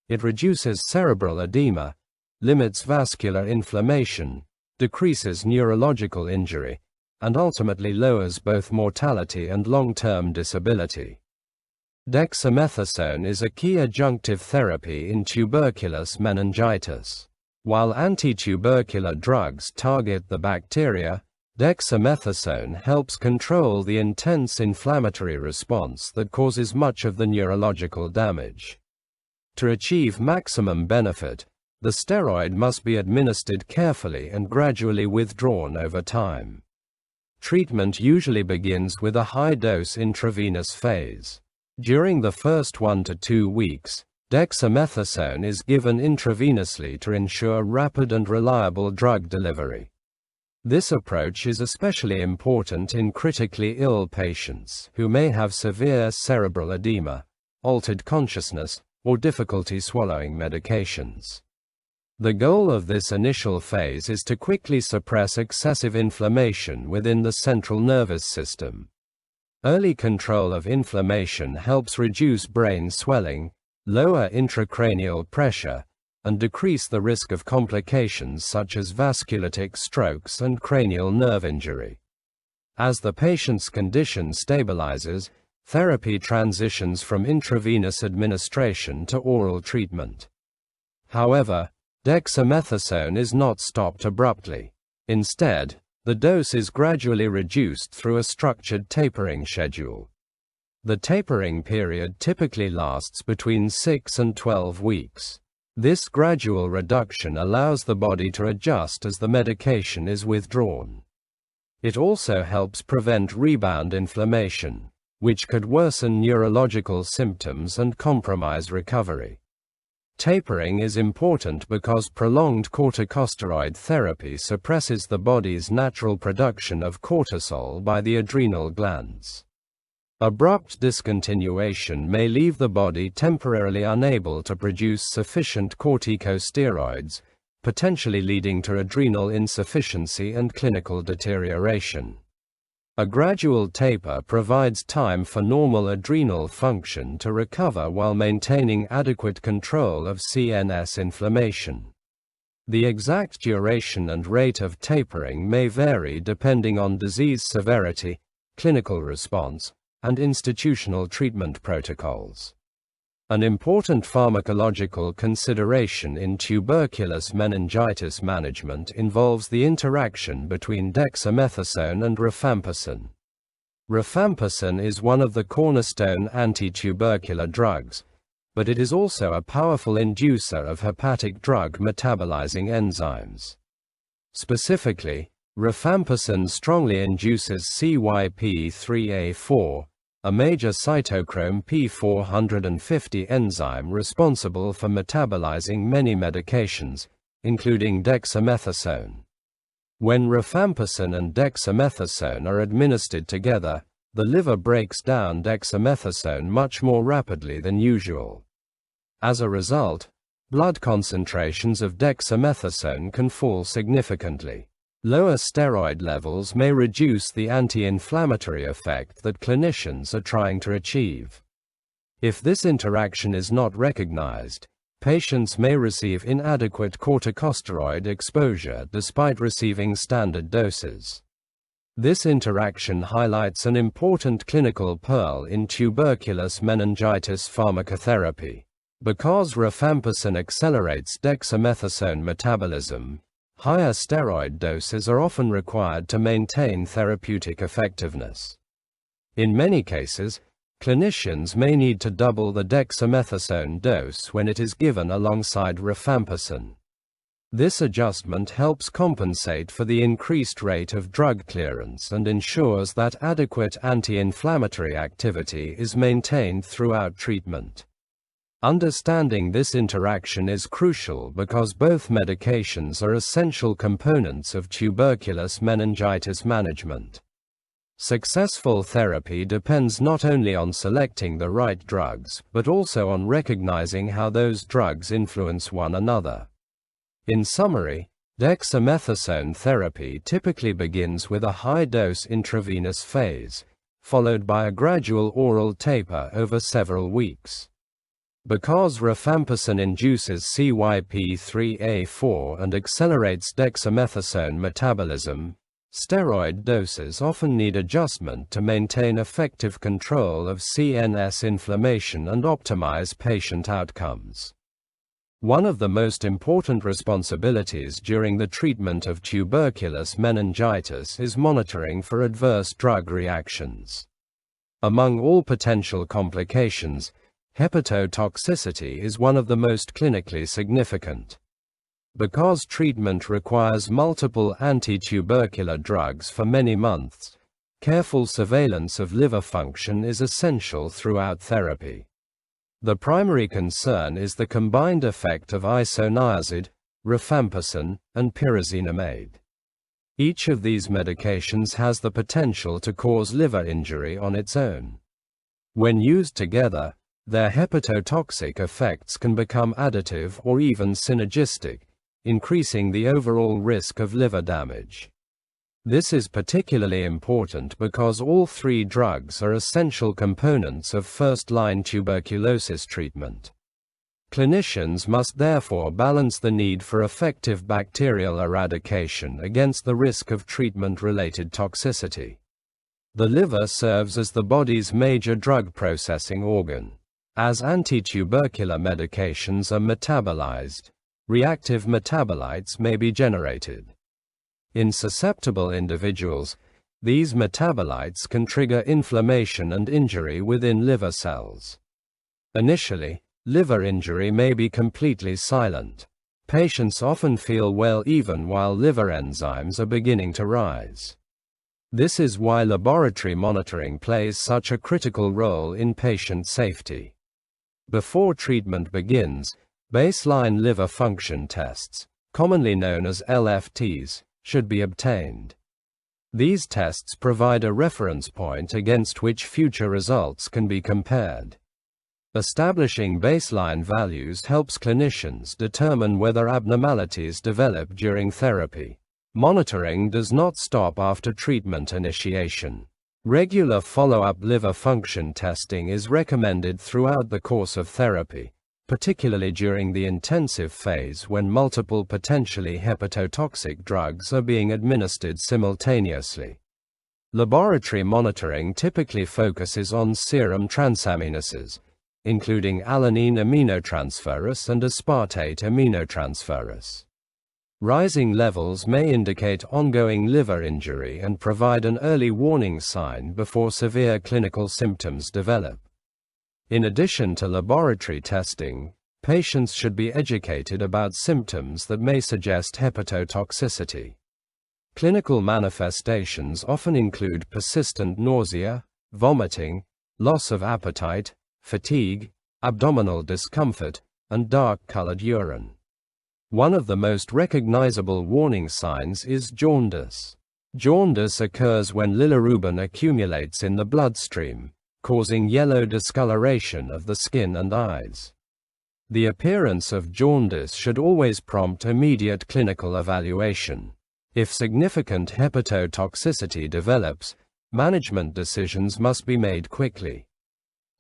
it reduces cerebral edema, limits vascular inflammation, decreases neurological injury, and ultimately lowers both mortality and long-term disability. Dexamethasone is a key adjunctive therapy in tuberculous meningitis. While anti-tubercular drugs target the bacteria, dexamethasone helps control the intense inflammatory response that causes much of the neurological damage. To achieve maximum benefit, the steroid must be administered carefully and gradually withdrawn over time. Treatment usually begins with a high-dose intravenous phase. During the first 1 to 2 weeks, dexamethasone is given intravenously to ensure rapid and reliable drug delivery. This approach is especially important in critically ill patients who may have severe cerebral edema, altered consciousness, or difficulty swallowing medications. The goal of this initial phase is to quickly suppress excessive inflammation within the central nervous system. Early control of inflammation helps reduce brain swelling, lower intracranial pressure, and decrease the risk of complications such as vasculitic strokes and cranial nerve injury. As the patient's condition stabilizes, therapy transitions from intravenous administration to oral treatment. However, dexamethasone is not stopped abruptly. Instead, the dose is gradually reduced through a structured tapering schedule. The tapering period typically lasts between 6 and 12 weeks. This gradual reduction allows the body to adjust as the medication is withdrawn. It also helps prevent rebound inflammation, which could worsen neurological symptoms and compromise recovery. Tapering is important because prolonged corticosteroid therapy suppresses the body's natural production of cortisol by the adrenal glands. Abrupt discontinuation may leave the body temporarily unable to produce sufficient corticosteroids, potentially leading to adrenal insufficiency and clinical deterioration. A gradual taper provides time for normal adrenal function to recover while maintaining adequate control of CNS inflammation. The exact duration and rate of tapering may vary depending on disease severity, clinical response, and institutional treatment protocols. An important pharmacological consideration in tuberculous meningitis management involves the interaction between dexamethasone and rifampicin. Rifampicin is one of the cornerstone anti-tubercular drugs, but it is also a powerful inducer of hepatic drug metabolizing enzymes. Specifically, rifampicin strongly induces CYP3A4, a major cytochrome P450 enzyme responsible for metabolizing many medications, including dexamethasone. When rifampicin and dexamethasone are administered together, the liver breaks down dexamethasone much more rapidly than usual. As a result, blood concentrations of dexamethasone can fall significantly. Lower steroid levels may reduce the anti-inflammatory effect that clinicians are trying to achieve. If this interaction is not recognized, patients may receive inadequate corticosteroid exposure despite receiving standard doses. This interaction highlights an important clinical pearl in tuberculous meningitis pharmacotherapy. Because rifampicin accelerates dexamethasone metabolism, higher steroid doses are often required to maintain therapeutic effectiveness. In many cases, clinicians may need to double the dexamethasone dose when it is given alongside rifampicin. This adjustment helps compensate for the increased rate of drug clearance and ensures that adequate anti-inflammatory activity is maintained throughout treatment. Understanding this interaction is crucial because both medications are essential components of tuberculous meningitis management. Successful therapy depends not only on selecting the right drugs, but also on recognizing how those drugs influence one another. In summary, dexamethasone therapy typically begins with a high-dose intravenous phase, followed by a gradual oral taper over several weeks. Because rifampicin induces CYP3A4 and accelerates dexamethasone metabolism, steroid doses often need adjustment to maintain effective control of CNS inflammation and optimize patient outcomes. One of the most important responsibilities during the treatment of tuberculous meningitis is monitoring for adverse drug reactions. Among all potential complications, hepatotoxicity is one of the most clinically significant. Because treatment requires multiple anti-tubercular drugs for many months, careful surveillance of liver function is essential throughout therapy. The primary concern is the combined effect of Isoniazid, Rifampicin, and Pyrazinamide. Each of these medications has the potential to cause liver injury on its own. When used together, their hepatotoxic effects can become additive or even synergistic, increasing the overall risk of liver damage. This is particularly important because all three drugs are essential components of first-line tuberculosis treatment. Clinicians must therefore balance the need for effective bacterial eradication against the risk of treatment-related toxicity. The liver serves as the body's major drug processing organ. As anti-tubercular medications are metabolized, reactive metabolites may be generated. In susceptible individuals, these metabolites can trigger inflammation and injury within liver cells. Initially, liver injury may be completely silent. Patients often feel well even while liver enzymes are beginning to rise. This is why laboratory monitoring plays such a critical role in patient safety. Before treatment begins, baseline liver function tests, commonly known as LFTs, should be obtained. These tests provide a reference point against which future results can be compared. Establishing baseline values helps clinicians determine whether abnormalities develop during therapy. Monitoring does not stop after treatment initiation. Regular follow-up liver function testing is recommended throughout the course of therapy, particularly during the intensive phase when multiple potentially hepatotoxic drugs are being administered simultaneously. Laboratory monitoring typically focuses on serum transaminases, including alanine aminotransferase and aspartate aminotransferase. Rising levels may indicate ongoing liver injury and provide an early warning sign before severe clinical symptoms develop. In addition to laboratory testing, patients should be educated about symptoms that may suggest hepatotoxicity. Clinical manifestations often include persistent nausea, vomiting, loss of appetite, fatigue, abdominal discomfort, and dark-colored urine. One of the most recognizable warning signs is jaundice. Jaundice occurs when bilirubin accumulates in the bloodstream, causing yellow discoloration of the skin and eyes. The appearance of jaundice should always prompt immediate clinical evaluation. If significant hepatotoxicity develops, management decisions must be made quickly.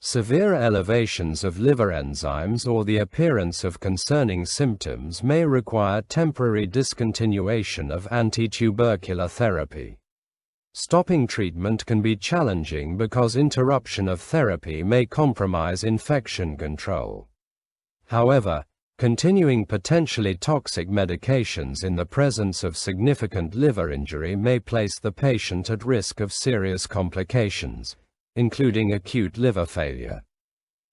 Severe elevations of liver enzymes or the appearance of concerning symptoms may require temporary discontinuation of anti-tubercular therapy. Stopping treatment can be challenging because interruption of therapy may compromise infection control. However, continuing potentially toxic medications in the presence of significant liver injury may place the patient at risk of serious complications, including acute liver failure.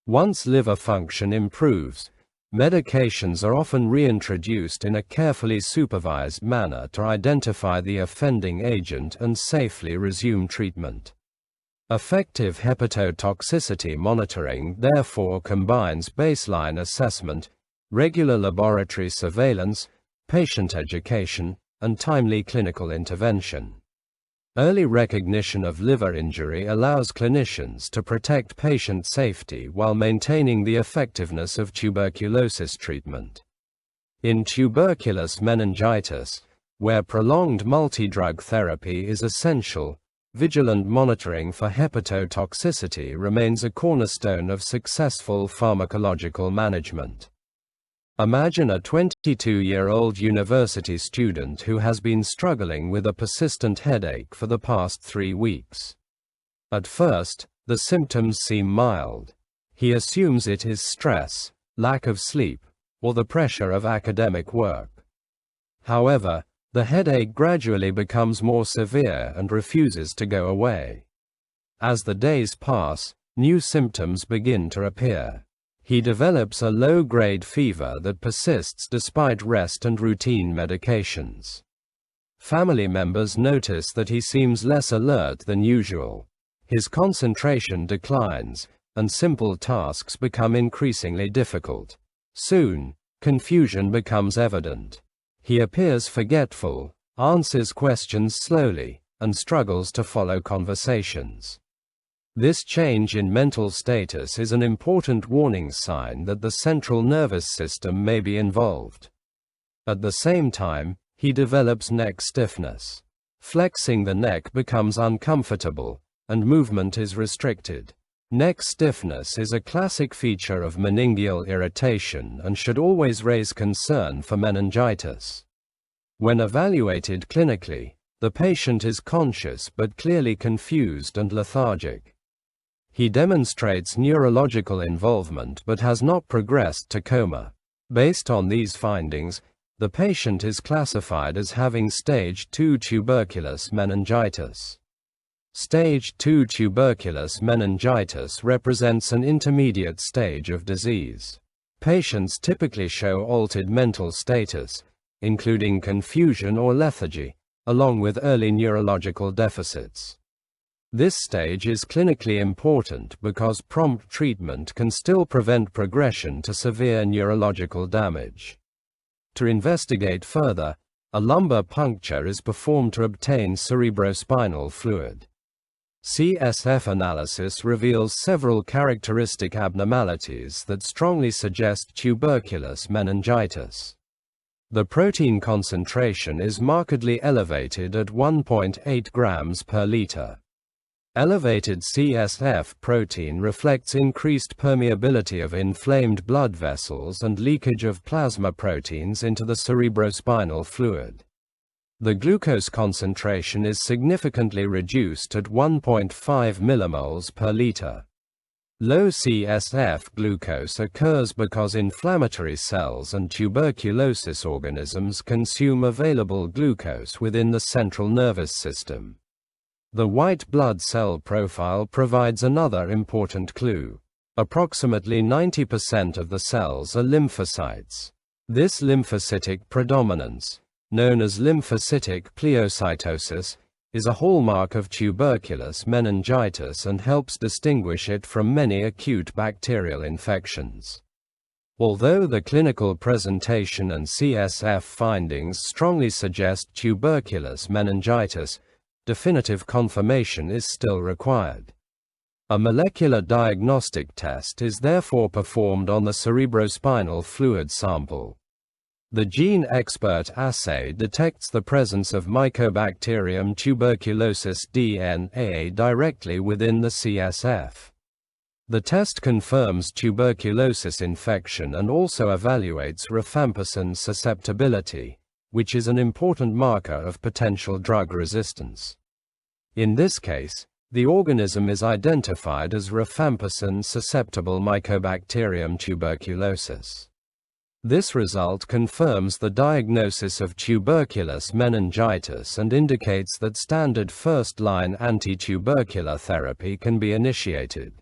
Once liver function improves, medications are often reintroduced in a carefully supervised manner to identify the offending agent and safely resume treatment. Effective hepatotoxicity monitoring therefore combines baseline assessment, regular laboratory surveillance, patient education, and timely clinical intervention. Early recognition of liver injury allows clinicians to protect patient safety while maintaining the effectiveness of tuberculosis treatment. In tuberculous meningitis, where prolonged multi-drug therapy is essential, vigilant monitoring for hepatotoxicity remains a cornerstone of successful pharmacological management. Imagine a 22-year-old university student who has been struggling with a persistent headache for the past 3 weeks. At first, the symptoms seem mild. He assumes it is stress, lack of sleep, or the pressure of academic work. However, the headache gradually becomes more severe and refuses to go away. As the days pass, new symptoms begin to appear. He develops a low-grade fever that persists despite rest and routine medications. Family members notice that he seems less alert than usual. His concentration declines, and simple tasks become increasingly difficult. Soon, confusion becomes evident. He appears forgetful, answers questions slowly, and struggles to follow conversations. This change in mental status is an important warning sign that the central nervous system may be involved. At the same time, he develops neck stiffness. Flexing the neck becomes uncomfortable, and movement is restricted. Neck stiffness is a classic feature of meningeal irritation and should always raise concern for meningitis. When evaluated clinically, The patient is conscious but clearly confused and lethargic. He demonstrates neurological involvement but has not progressed to coma. Based on these findings, the patient is classified as having stage 2 tuberculous meningitis. Stage 2 tuberculous meningitis represents an intermediate stage of disease. Patients typically show altered mental status, including confusion or lethargy, along with early neurological deficits. This stage is clinically important because prompt treatment can still prevent progression to severe neurological damage. To investigate further, a lumbar puncture is performed to obtain cerebrospinal fluid. CSF analysis reveals several characteristic abnormalities that strongly suggest tuberculous meningitis. The protein concentration is markedly elevated at 1.8 grams per liter. Elevated CSF protein reflects increased permeability of inflamed blood vessels and leakage of plasma proteins into the cerebrospinal fluid. The glucose concentration is significantly reduced at 1.5 millimoles per liter. Low CSF glucose occurs because inflammatory cells and tuberculosis organisms consume available glucose within the central nervous system. The white blood cell profile provides another important clue. Approximately 90% of the cells are lymphocytes. This lymphocytic predominance, known as lymphocytic pleocytosis, is a hallmark of tuberculous meningitis and helps distinguish it from many acute bacterial infections. Although the clinical presentation and CSF findings strongly suggest tuberculous meningitis, definitive confirmation is still required. A molecular diagnostic test is therefore performed on the cerebrospinal fluid sample. The gene expert assay detects the presence of Mycobacterium tuberculosis DNA directly within the CSF. The test confirms tuberculosis infection and also evaluates rifampicin susceptibility, which is an important marker of potential drug resistance. In this case, the organism is identified as rifampicin susceptible Mycobacterium tuberculosis. This result confirms the diagnosis of tuberculous meningitis and indicates that standard first-line anti-tubercular therapy can be initiated.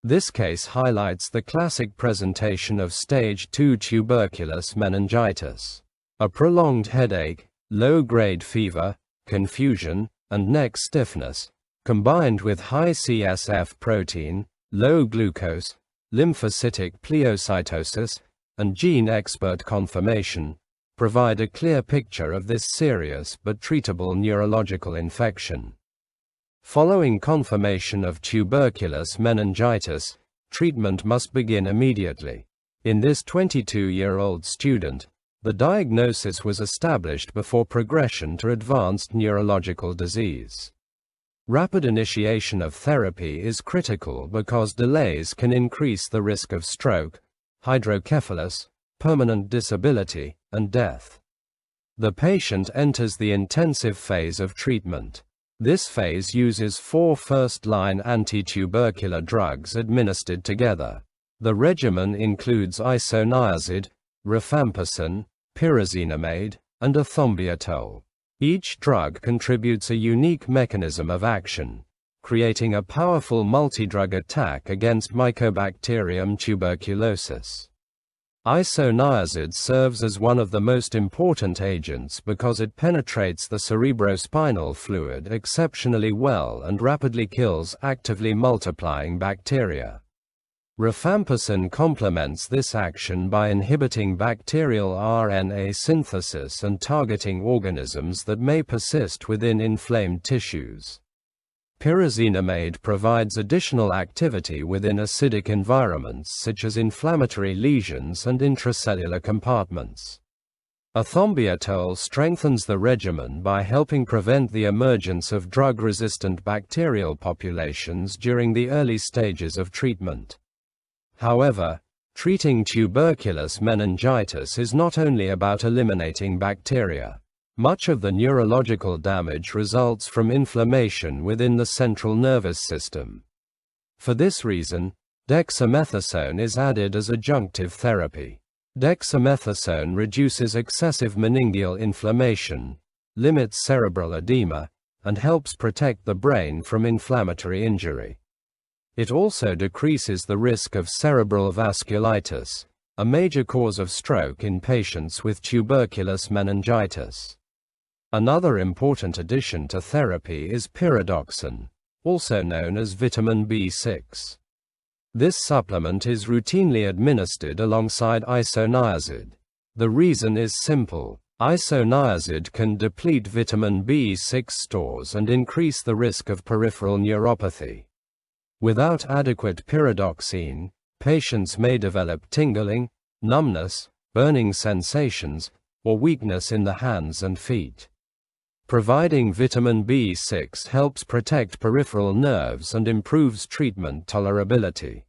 This case highlights the classic presentation of stage 2 tuberculous meningitis. A prolonged headache, low-grade fever, confusion, and neck stiffness, combined with high CSF protein, low glucose, lymphocytic pleocytosis, and gene expert confirmation, provide a clear picture of this serious but treatable neurological infection. Following confirmation of tuberculous meningitis, treatment must begin immediately. In this 22-year-old student, the diagnosis was established before progression to advanced neurological disease. Rapid initiation of therapy is critical because delays can increase the risk of stroke, hydrocephalus, permanent disability, and death. The patient enters the intensive phase of treatment. This phase uses 4 first-line anti-tubercular drugs administered together. The regimen includes Isoniazid, Rifampicin, Pyrazinamide, and Ethambutol. Each drug contributes a unique mechanism of action, creating a powerful multi-drug attack against Mycobacterium tuberculosis. Isoniazid serves as one of the most important agents because it penetrates the cerebrospinal fluid exceptionally well and rapidly kills actively multiplying bacteria. Rifampicin complements this action by inhibiting bacterial RNA synthesis and targeting organisms that may persist within inflamed tissues. Pyrazinamide provides additional activity within acidic environments such as inflammatory lesions and intracellular compartments. Ethambutol strengthens the regimen by helping prevent the emergence of drug-resistant bacterial populations during the early stages of treatment. However, treating tuberculous meningitis is not only about eliminating bacteria. Much of the neurological damage results from inflammation within the central nervous system. For this reason, dexamethasone is added as adjunctive therapy. Dexamethasone reduces excessive meningeal inflammation, limits cerebral edema, and helps protect the brain from inflammatory injury. It also decreases the risk of cerebral vasculitis, a major cause of stroke in patients with tuberculous meningitis. Another important addition to therapy is pyridoxine, also known as vitamin B6. This supplement is routinely administered alongside isoniazid. The reason is simple. Isoniazid can deplete vitamin B6 stores and increase the risk of peripheral neuropathy. Without adequate pyridoxine, patients may develop tingling, numbness, burning sensations, or weakness in the hands and feet. Providing vitamin B6 helps protect peripheral nerves and improves treatment tolerability.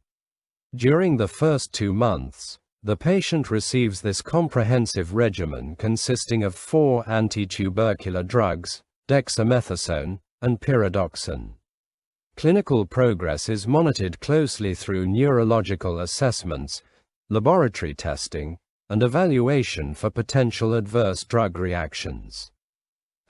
During the first 2 months, the patient receives this comprehensive regimen consisting of 4 anti-tubercular drugs, dexamethasone, and pyridoxine. Clinical progress is monitored closely through neurological assessments, laboratory testing, and evaluation for potential adverse drug reactions.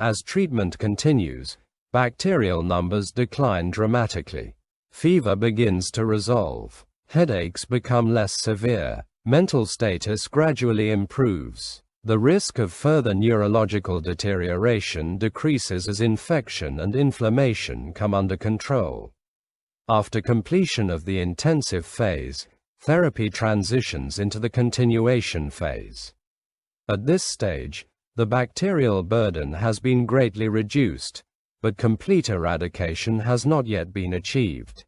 As treatment continues, bacterial numbers decline dramatically. Fever begins to resolve. Headaches become less severe. Mental status gradually improves. The risk of further neurological deterioration decreases as infection and inflammation come under control. After completion of the intensive phase, therapy transitions into the continuation phase. At this stage, the bacterial burden has been greatly reduced, but complete eradication has not yet been achieved.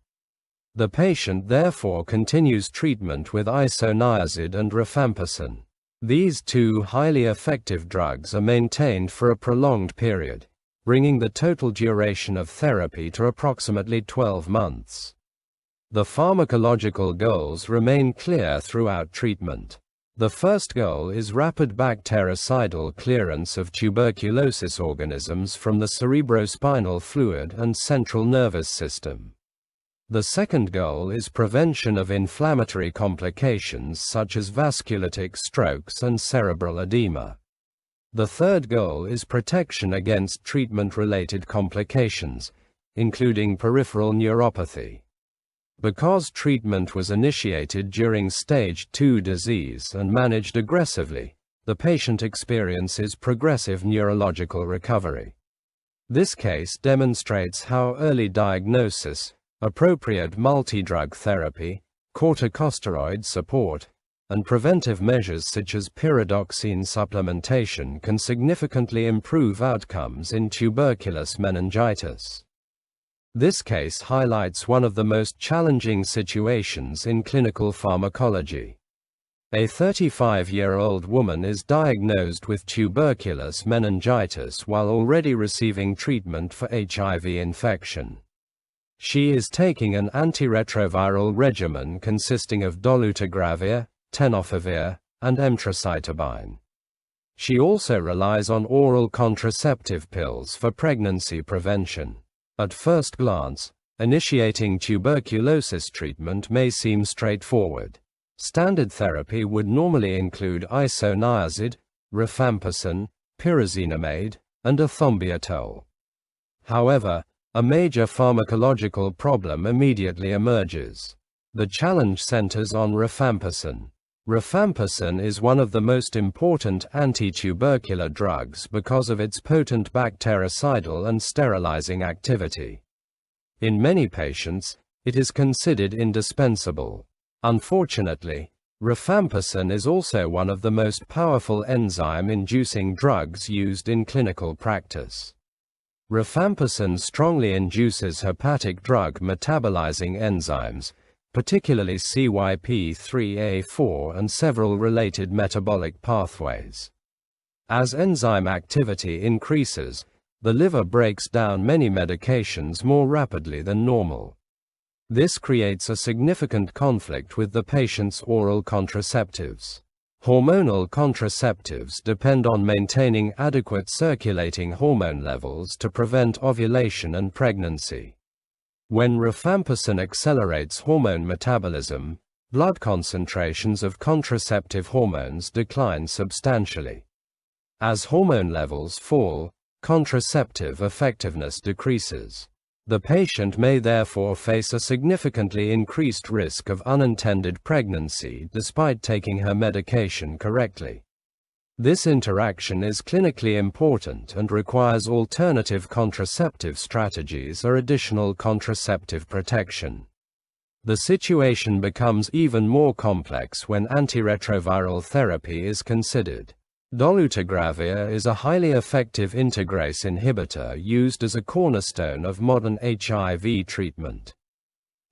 The patient therefore continues treatment with isoniazid and rifampicin. These 2 highly effective drugs are maintained for a prolonged period, bringing the total duration of therapy to approximately 12 months. The pharmacological goals remain clear throughout treatment. The first goal is rapid bactericidal clearance of tuberculosis organisms from the cerebrospinal fluid and central nervous system. The second goal is prevention of inflammatory complications such as vasculitic strokes and cerebral edema. The third goal is protection against treatment-related complications, including peripheral neuropathy. Because treatment was initiated during stage 2 disease and managed aggressively, the patient experiences progressive neurological recovery. This case demonstrates how early diagnosis, appropriate multi-drug therapy, corticosteroid support, and preventive measures such as pyridoxine supplementation can significantly improve outcomes in tuberculous meningitis. This case highlights one of the most challenging situations in clinical pharmacology. A 35-year-old woman is diagnosed with tuberculous meningitis while already receiving treatment for HIV infection. She is taking an antiretroviral regimen consisting of dolutegravir, tenofovir, and emtricitabine. She also relies on oral contraceptive pills for pregnancy prevention. At first glance, initiating tuberculosis treatment may seem straightforward. Standard therapy would normally include isoniazid, rifampicin, pyrazinamide, and ethambutol. However, a major pharmacological problem immediately emerges. The challenge centers on rifampicin. Rifampicin is one of the most important anti-tubercular drugs because of its potent bactericidal and sterilizing activity. In many patients, it is considered indispensable. Unfortunately, rifampicin is also one of the most powerful enzyme-inducing drugs used in clinical practice. Rifampicin strongly induces hepatic drug metabolizing enzymes, particularly CYP3A4 and several related metabolic pathways. As enzyme activity increases, the liver breaks down many medications more rapidly than normal. This creates a significant conflict with the patient's oral contraceptives. Hormonal contraceptives depend on maintaining adequate circulating hormone levels to prevent ovulation and pregnancy. When rifampicin accelerates hormone metabolism, blood concentrations of contraceptive hormones decline substantially. As hormone levels fall, contraceptive effectiveness decreases. The patient may therefore face a significantly increased risk of unintended pregnancy despite taking her medication correctly. This interaction is clinically important and requires alternative contraceptive strategies or additional contraceptive protection. The situation becomes even more complex when antiretroviral therapy is considered. Dolutegravir is a highly effective integrase inhibitor used as a cornerstone of modern HIV treatment.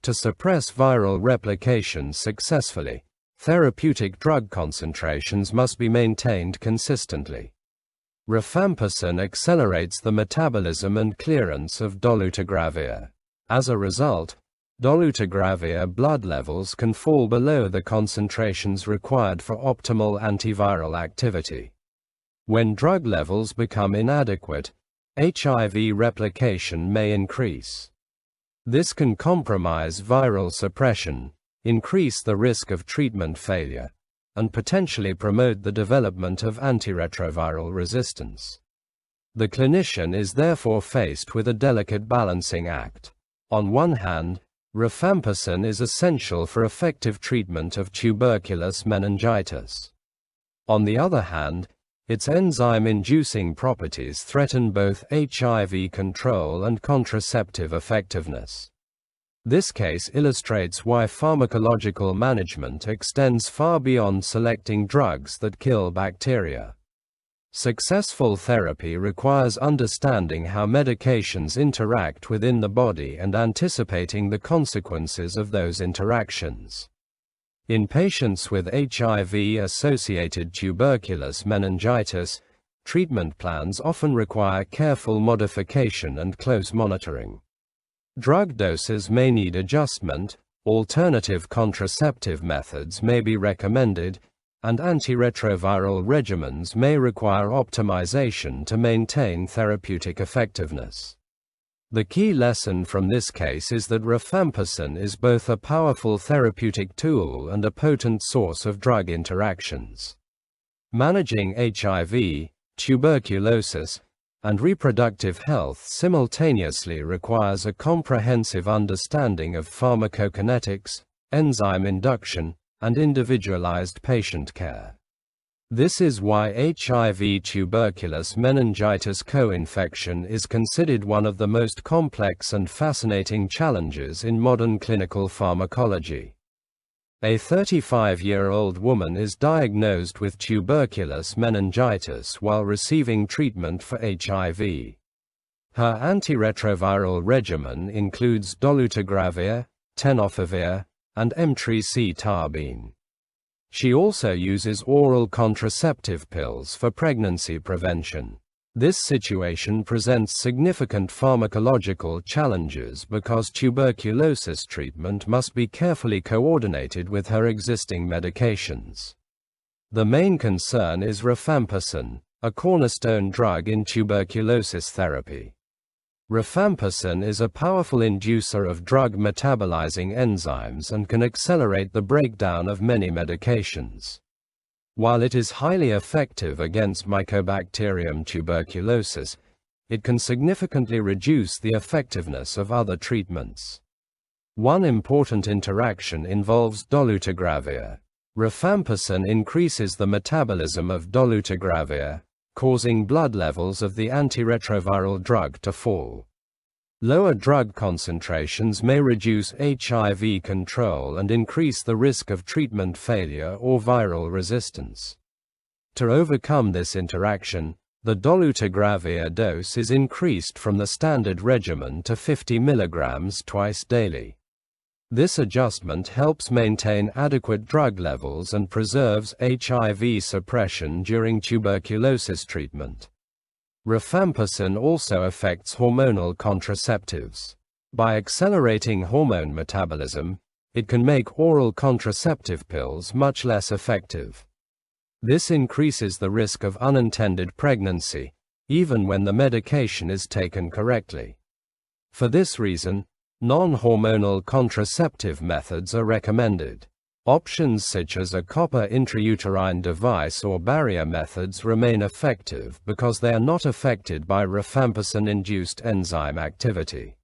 To suppress viral replication successfully, therapeutic drug concentrations must be maintained consistently. Rifampicin accelerates the metabolism and clearance of dolutegravir. As a result, dolutegravir blood levels can fall below the concentrations required for optimal antiviral activity. When drug levels become inadequate, HIV replication may increase. This can compromise viral suppression, increase the risk of treatment failure, and potentially promote the development of antiretroviral resistance. The clinician is therefore faced with a delicate balancing act. On one hand, rifampicin is essential for effective treatment of tuberculous meningitis. On the other hand, its enzyme-inducing properties threaten both HIV control and contraceptive effectiveness. This case illustrates why pharmacological management extends far beyond selecting drugs that kill bacteria. Successful therapy requires understanding how medications interact within the body and anticipating the consequences of those interactions. In patients with HIV-associated tuberculous meningitis, treatment plans often require careful modification and close monitoring. Drug doses may need adjustment, alternative contraceptive methods may be recommended, and antiretroviral regimens may require optimization to maintain therapeutic effectiveness. The key lesson from this case is that rifampicin is both a powerful therapeutic tool and a potent source of drug interactions. Managing HIV, tuberculosis, and reproductive health simultaneously requires a comprehensive understanding of pharmacokinetics, enzyme induction, and individualized patient care. This is why HIV tuberculous meningitis co-infection is considered one of the most complex and fascinating challenges in modern clinical pharmacology. A 35-year-old woman is diagnosed with tuberculous meningitis while receiving treatment for HIV. Her antiretroviral regimen includes dolutegravir, tenofovir, and emtricitabine. She also uses oral contraceptive pills for pregnancy prevention. This situation presents significant pharmacological challenges because tuberculosis treatment must be carefully coordinated with her existing medications. The main concern is rifampicin, a cornerstone drug in tuberculosis therapy. Rifampicin is a powerful inducer of drug metabolizing enzymes and can accelerate the breakdown of many medications. While it is highly effective against Mycobacterium tuberculosis, it can significantly reduce the effectiveness of other treatments. One important interaction involves dolutegravir. Rifampicin increases the metabolism of dolutegravir, causing blood levels of the antiretroviral drug to fall. Lower drug concentrations may reduce HIV control and increase the risk of treatment failure or viral resistance. To overcome this interaction, the dolutegravir dose is increased from the standard regimen to 50 mg twice daily. This adjustment helps maintain adequate drug levels and preserves HIV suppression during tuberculosis treatment. Rifampicin also affects hormonal contraceptives. By accelerating hormone metabolism, it can make oral contraceptive pills much less effective. This increases the risk of unintended pregnancy, even when the medication is taken correctly. For this reason, non-hormonal contraceptive methods are recommended. Options such as a copper intrauterine device or barrier methods remain effective because they are not affected by rifampicin-induced enzyme activity.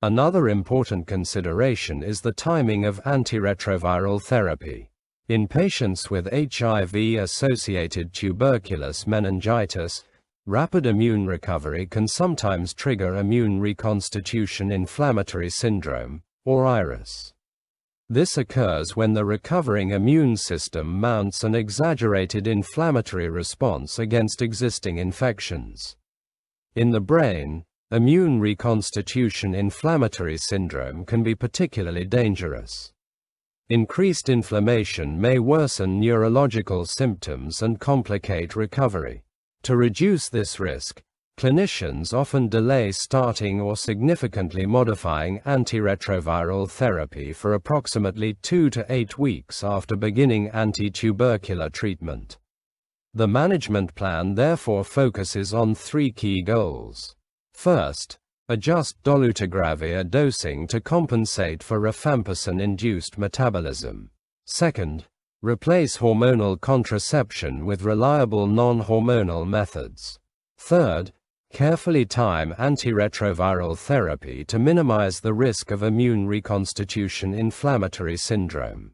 Another important consideration is the timing of antiretroviral therapy. In patients with HIV-associated tuberculous meningitis, rapid immune recovery can sometimes trigger immune reconstitution inflammatory syndrome, or IRIS. This occurs when the recovering immune system mounts an exaggerated inflammatory response against existing infections. In the brain, immune reconstitution inflammatory syndrome can be particularly dangerous. Increased inflammation may worsen neurological symptoms and complicate recovery. To reduce this risk, clinicians often delay starting or significantly modifying antiretroviral therapy for approximately 2 to 8 weeks after beginning anti-tubercular treatment. The management plan therefore focuses on 3 key goals. First, adjust dolutegravir dosing to compensate for rifampicin-induced metabolism. Second, replace hormonal contraception with reliable non-hormonal methods. Third, carefully time antiretroviral therapy to minimize the risk of immune reconstitution inflammatory syndrome.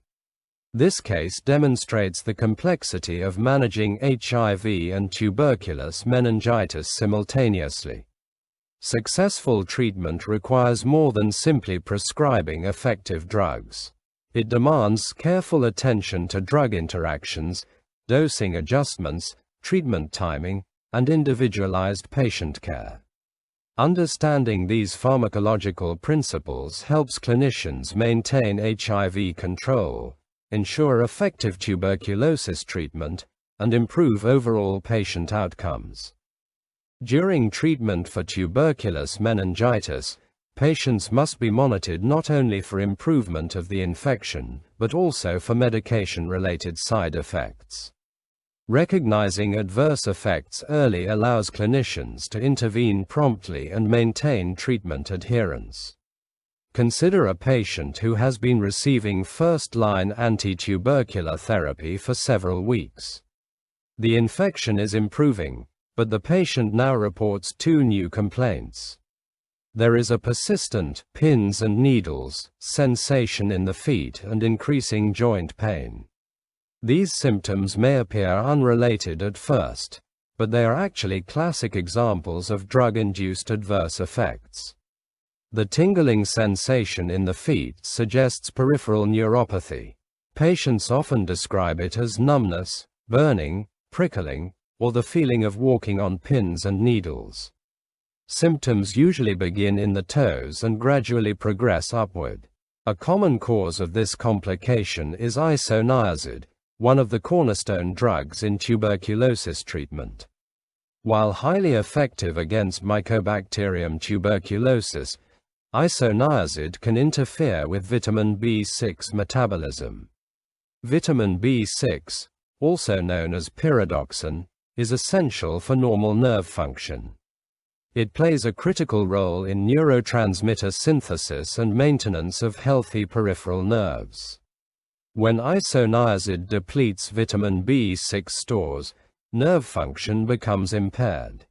This case demonstrates the complexity of managing HIV and tuberculous meningitis simultaneously. Successful treatment requires more than simply prescribing effective drugs. It demands careful attention to drug interactions, dosing adjustments, treatment timing, and individualized patient care. Understanding these pharmacological principles helps clinicians maintain HIV control, ensure effective tuberculosis treatment, and improve overall patient outcomes. During treatment for tuberculous meningitis, patients must be monitored not only for improvement of the infection, but also for medication-related side effects. Recognizing adverse effects early allows clinicians to intervene promptly and maintain treatment adherence. Consider a patient who has been receiving first-line anti-tubercular therapy for several weeks. The infection is improving, but the patient now reports 2 new complaints. There is a persistent pins and needles sensation in the feet and increasing joint pain. These symptoms may appear unrelated at first, but they are actually classic examples of drug-induced adverse effects. The tingling sensation in the feet suggests peripheral neuropathy. Patients often describe it as numbness, burning, prickling, or the feeling of walking on pins and needles. Symptoms usually begin in the toes and gradually progress upward. A common cause of this complication is isoniazid, one of the cornerstone drugs in tuberculosis treatment. While highly effective against Mycobacterium tuberculosis, isoniazid can interfere with vitamin B6 metabolism. Vitamin B6, also known as pyridoxine, is essential for normal nerve function. It plays a critical role in neurotransmitter synthesis and maintenance of healthy peripheral nerves. When isoniazid depletes vitamin B6 stores, nerve function becomes impaired.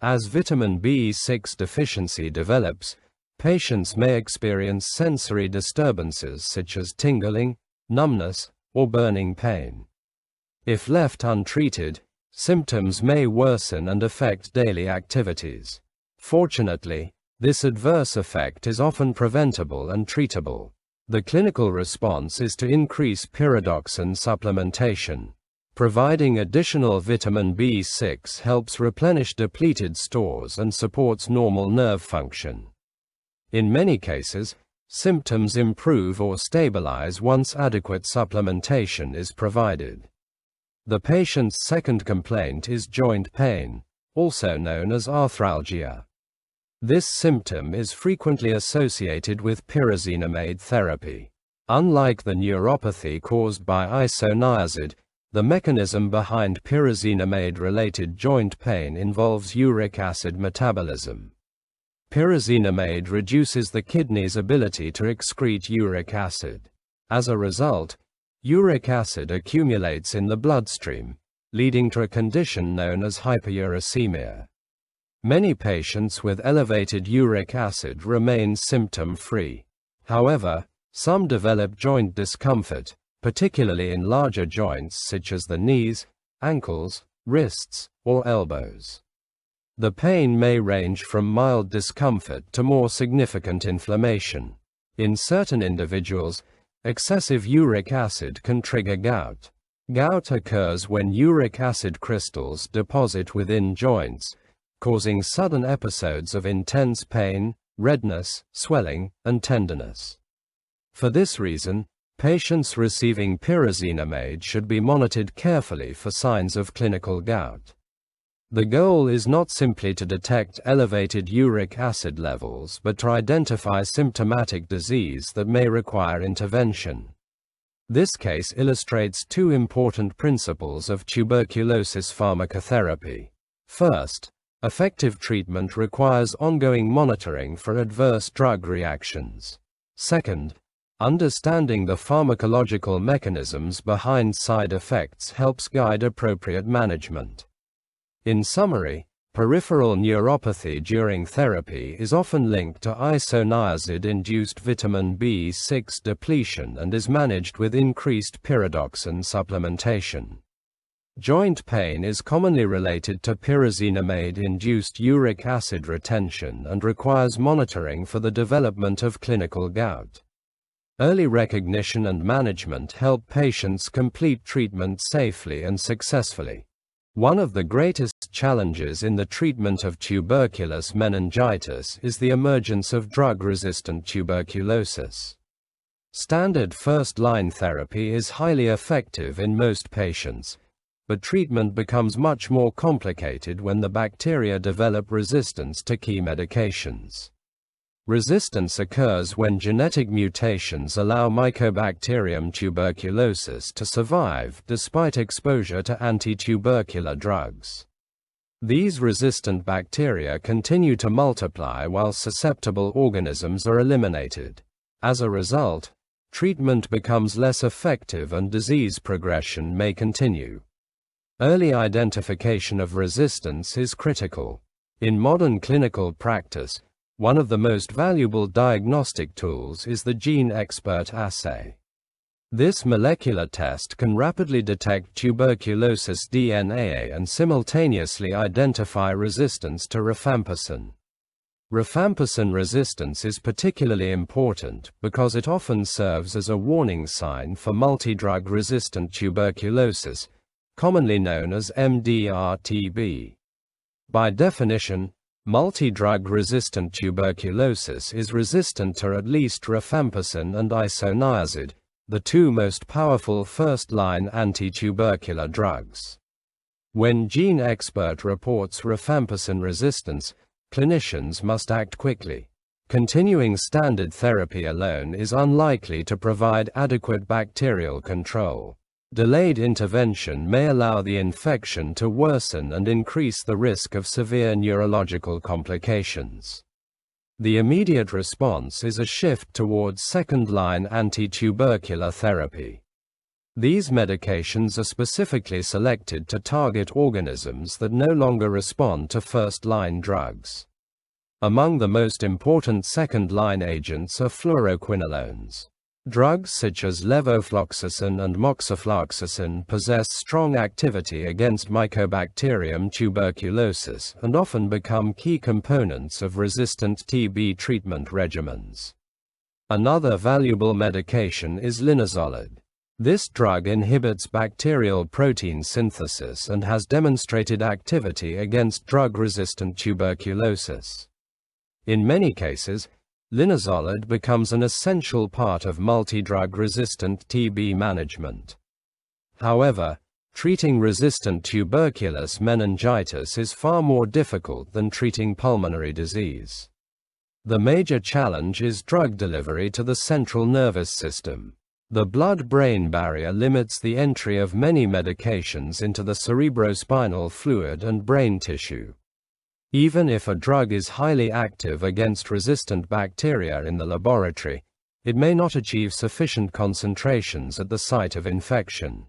As vitamin B6 deficiency develops, patients may experience sensory disturbances such as tingling, numbness, or burning pain. If left untreated, symptoms may worsen and affect daily activities. Fortunately, this adverse effect is often preventable and treatable. The clinical response is to increase pyridoxine supplementation. Providing additional vitamin B6 helps replenish depleted stores and supports normal nerve function. In many cases, symptoms improve or stabilize once adequate supplementation is provided. The patient's second complaint is joint pain, also known as arthralgia. This symptom is frequently associated with pyrazinamide therapy. Unlike the neuropathy caused by isoniazid, The mechanism behind pyrazinamide-related joint pain involves uric acid metabolism. Pyrazinamide reduces the kidney's ability to excrete uric acid. As a result, uric acid accumulates in the bloodstream, leading to a condition known as hyperuricemia. Many patients with elevated uric acid remain symptom-free. However, some develop joint discomfort, particularly in larger joints such as the knees, ankles, wrists, or elbows. The pain may range from mild discomfort to more significant inflammation. In certain individuals, excessive uric acid can trigger gout. Gout occurs when uric acid crystals deposit within joints, causing sudden episodes of intense pain, redness, swelling, and tenderness. For this reason, patients receiving pyrazinamide should be monitored carefully for signs of clinical gout. The goal is not simply to detect elevated uric acid levels but to identify symptomatic disease that may require intervention. This case illustrates two important principles of tuberculosis pharmacotherapy. First, effective treatment requires ongoing monitoring for adverse drug reactions. Second, understanding the pharmacological mechanisms behind side effects helps guide appropriate management. In summary, peripheral neuropathy during therapy is often linked to isoniazid-induced vitamin B6 depletion and is managed with increased pyridoxine supplementation. Joint pain is commonly related to pyrazinamide-induced uric acid retention and requires monitoring for the development of clinical gout. Early recognition and management help patients complete treatment safely and successfully. One of the greatest challenges in the treatment of tuberculous meningitis is the emergence of drug-resistant tuberculosis. Standard first-line therapy is highly effective in most patients, but treatment becomes much more complicated when the bacteria develop resistance to key medications. Resistance occurs when genetic mutations allow Mycobacterium tuberculosis to survive despite exposure to anti-tubercular drugs. These resistant bacteria continue to multiply while susceptible organisms are eliminated. As a result, treatment becomes less effective and disease progression may continue. Early identification of resistance is critical. In modern clinical practice, one of the most valuable diagnostic tools is the gene expert assay. This molecular test can rapidly detect tuberculosis DNA and simultaneously identify resistance to rifampicin. Rifampicin resistance is particularly important because it often serves as a warning sign for multidrug resistant tuberculosis, commonly known as MDR-TB. By definition, multidrug-resistant tuberculosis is resistant to at least rifampicin and isoniazid, the two most powerful first-line anti-tubercular drugs. When gene expert reports rifampicin resistance, clinicians must act quickly. Continuing standard therapy alone is unlikely to provide adequate bacterial control. Delayed intervention may allow the infection to worsen and increase the risk of severe neurological complications. The immediate response is a shift towards second-line anti-tubercular therapy. These medications are specifically selected to target organisms that no longer respond to first-line drugs. Among the most important second-line agents are fluoroquinolones. Drugs such as levofloxacin and moxifloxacin possess strong activity against Mycobacterium tuberculosis and often become key components of resistant TB treatment regimens. Another valuable medication is linezolid. This drug inhibits bacterial protein synthesis and has demonstrated activity against drug-resistant tuberculosis. In many cases, linezolid becomes an essential part of multidrug-resistant TB management. However, treating resistant tuberculous meningitis is far more difficult than treating pulmonary disease. The major challenge is drug delivery to the central nervous system. The blood-brain barrier limits the entry of many medications into the cerebrospinal fluid and brain tissue. Even if a drug is highly active against resistant bacteria in the laboratory, it may not achieve sufficient concentrations at the site of infection.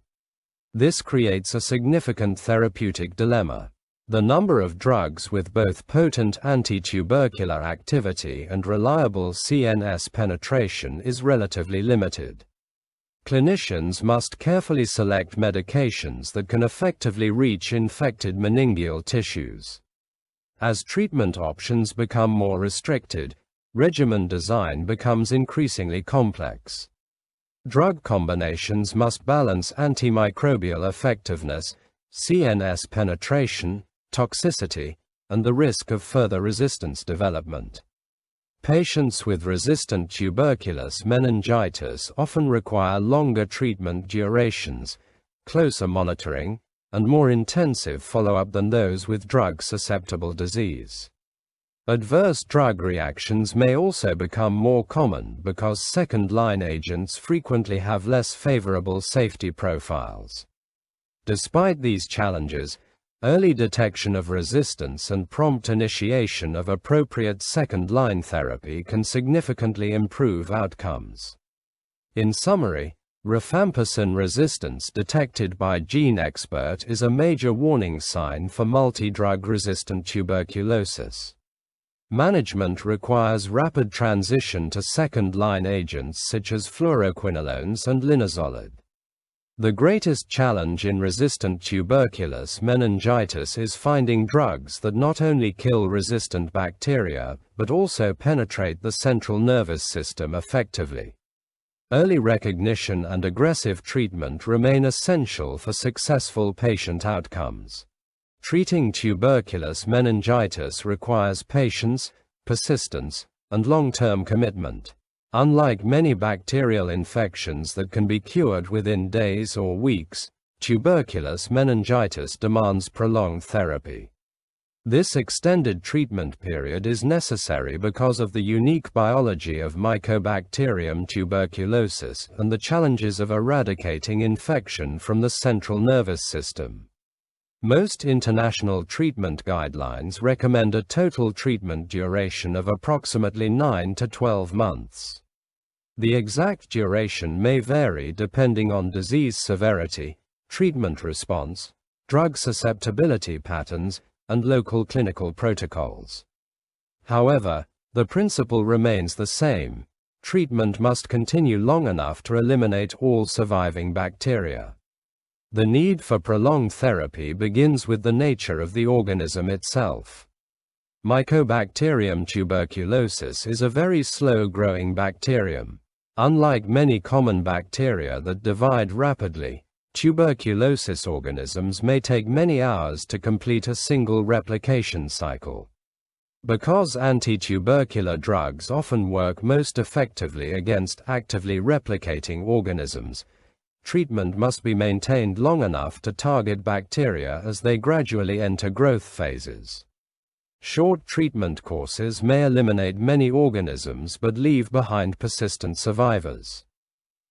This creates a significant therapeutic dilemma. The number of drugs with both potent anti-tubercular activity and reliable CNS penetration is relatively limited. Clinicians must carefully select medications that can effectively reach infected meningeal tissues. As treatment options become more restricted, regimen design becomes increasingly complex. Drug combinations must balance antimicrobial effectiveness, CNS penetration, toxicity, and the risk of further resistance development. Patients with resistant tuberculous meningitis often require longer treatment durations, closer monitoring, and more intensive follow-up than those with drug-susceptible disease. Adverse drug reactions may also become more common because second-line agents frequently have less favorable safety profiles. Despite these challenges, early detection of resistance and prompt initiation of appropriate second-line therapy can significantly improve outcomes. In summary, Rifampicin resistance detected by GeneXpert is a major warning sign for multi-drug-resistant tuberculosis. Management requires rapid transition to second-line agents such as fluoroquinolones and linezolid. The greatest challenge in resistant tuberculous meningitis is finding drugs that not only kill resistant bacteria, but also penetrate the central nervous system effectively. Early recognition and aggressive treatment remain essential for successful patient outcomes. Treating tuberculous meningitis requires patience, persistence, and long-term commitment. Unlike many bacterial infections that can be cured within days or weeks, tuberculous meningitis demands prolonged therapy. This extended treatment period is necessary because of the unique biology of Mycobacterium tuberculosis and the challenges of eradicating infection from the central nervous system. Most international treatment guidelines recommend a total treatment duration of approximately 9 to 12 months. The exact duration may vary depending on disease severity, treatment response, drug susceptibility patterns, and local clinical protocols. However, the principle remains the same. Treatment must continue long enough to eliminate all surviving bacteria. The need for prolonged therapy begins with the nature of the organism itself. Mycobacterium tuberculosis is a very slow-growing bacterium. Unlike many common bacteria that divide rapidly, tuberculosis organisms may take many hours to complete a single replication cycle. Because anti-tubercular drugs often work most effectively against actively replicating organisms, treatment must be maintained long enough to target bacteria as they gradually enter growth phases. Short treatment courses may eliminate many organisms but leave behind persistent survivors.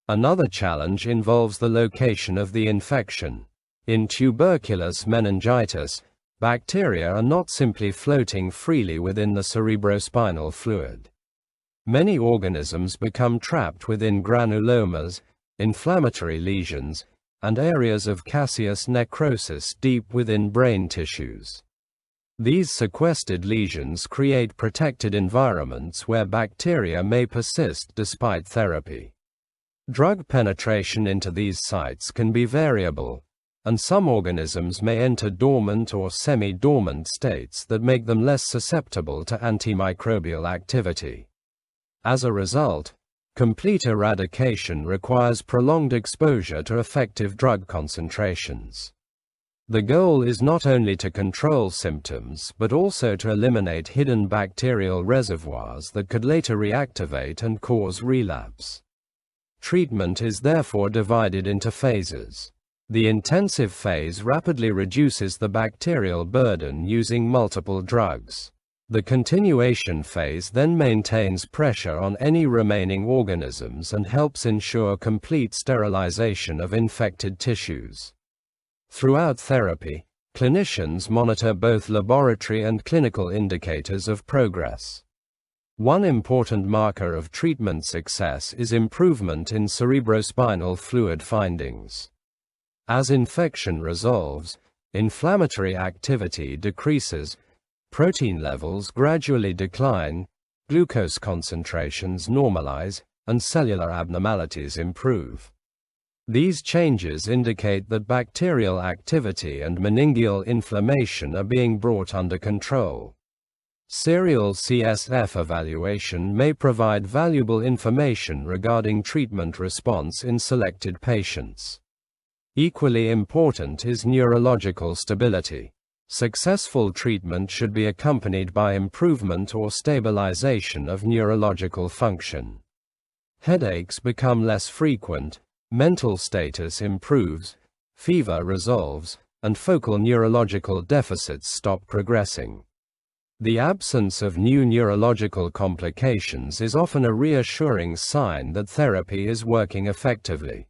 Another challenge involves the location of the infection. In tuberculous meningitis, bacteria are not simply floating freely within the cerebrospinal fluid. Many organisms become trapped within granulomas, inflammatory lesions, and areas of caseous necrosis deep within brain tissues. These sequestered lesions create protected environments where bacteria may persist despite therapy. Drug penetration into these sites can be variable, and some organisms may enter dormant or semi-dormant states that make them less susceptible to antimicrobial activity. As a result, complete eradication requires prolonged exposure to effective drug concentrations. The goal is not only to control symptoms but also to eliminate hidden bacterial reservoirs that could later reactivate and cause relapse. Treatment is therefore divided into phases. The intensive phase rapidly reduces the bacterial burden using multiple drugs. The continuation phase then maintains pressure on any remaining organisms and helps ensure complete sterilization of infected tissues. Throughout therapy, clinicians monitor both laboratory and clinical indicators of progress. One important marker of treatment success is improvement in cerebrospinal fluid findings. As infection resolves, inflammatory activity decreases, protein levels gradually decline, glucose concentrations normalize, and cellular abnormalities improve. These changes indicate that bacterial activity and meningeal inflammation are being brought under control. Serial CSF evaluation may provide valuable information regarding treatment response in selected patients. Equally important is neurological stability. Successful treatment should be accompanied by improvement or stabilization of neurological function. Headaches become less frequent, mental status improves, fever resolves, and focal neurological deficits stop progressing. The absence of new neurological complications is often a reassuring sign that therapy is working effectively.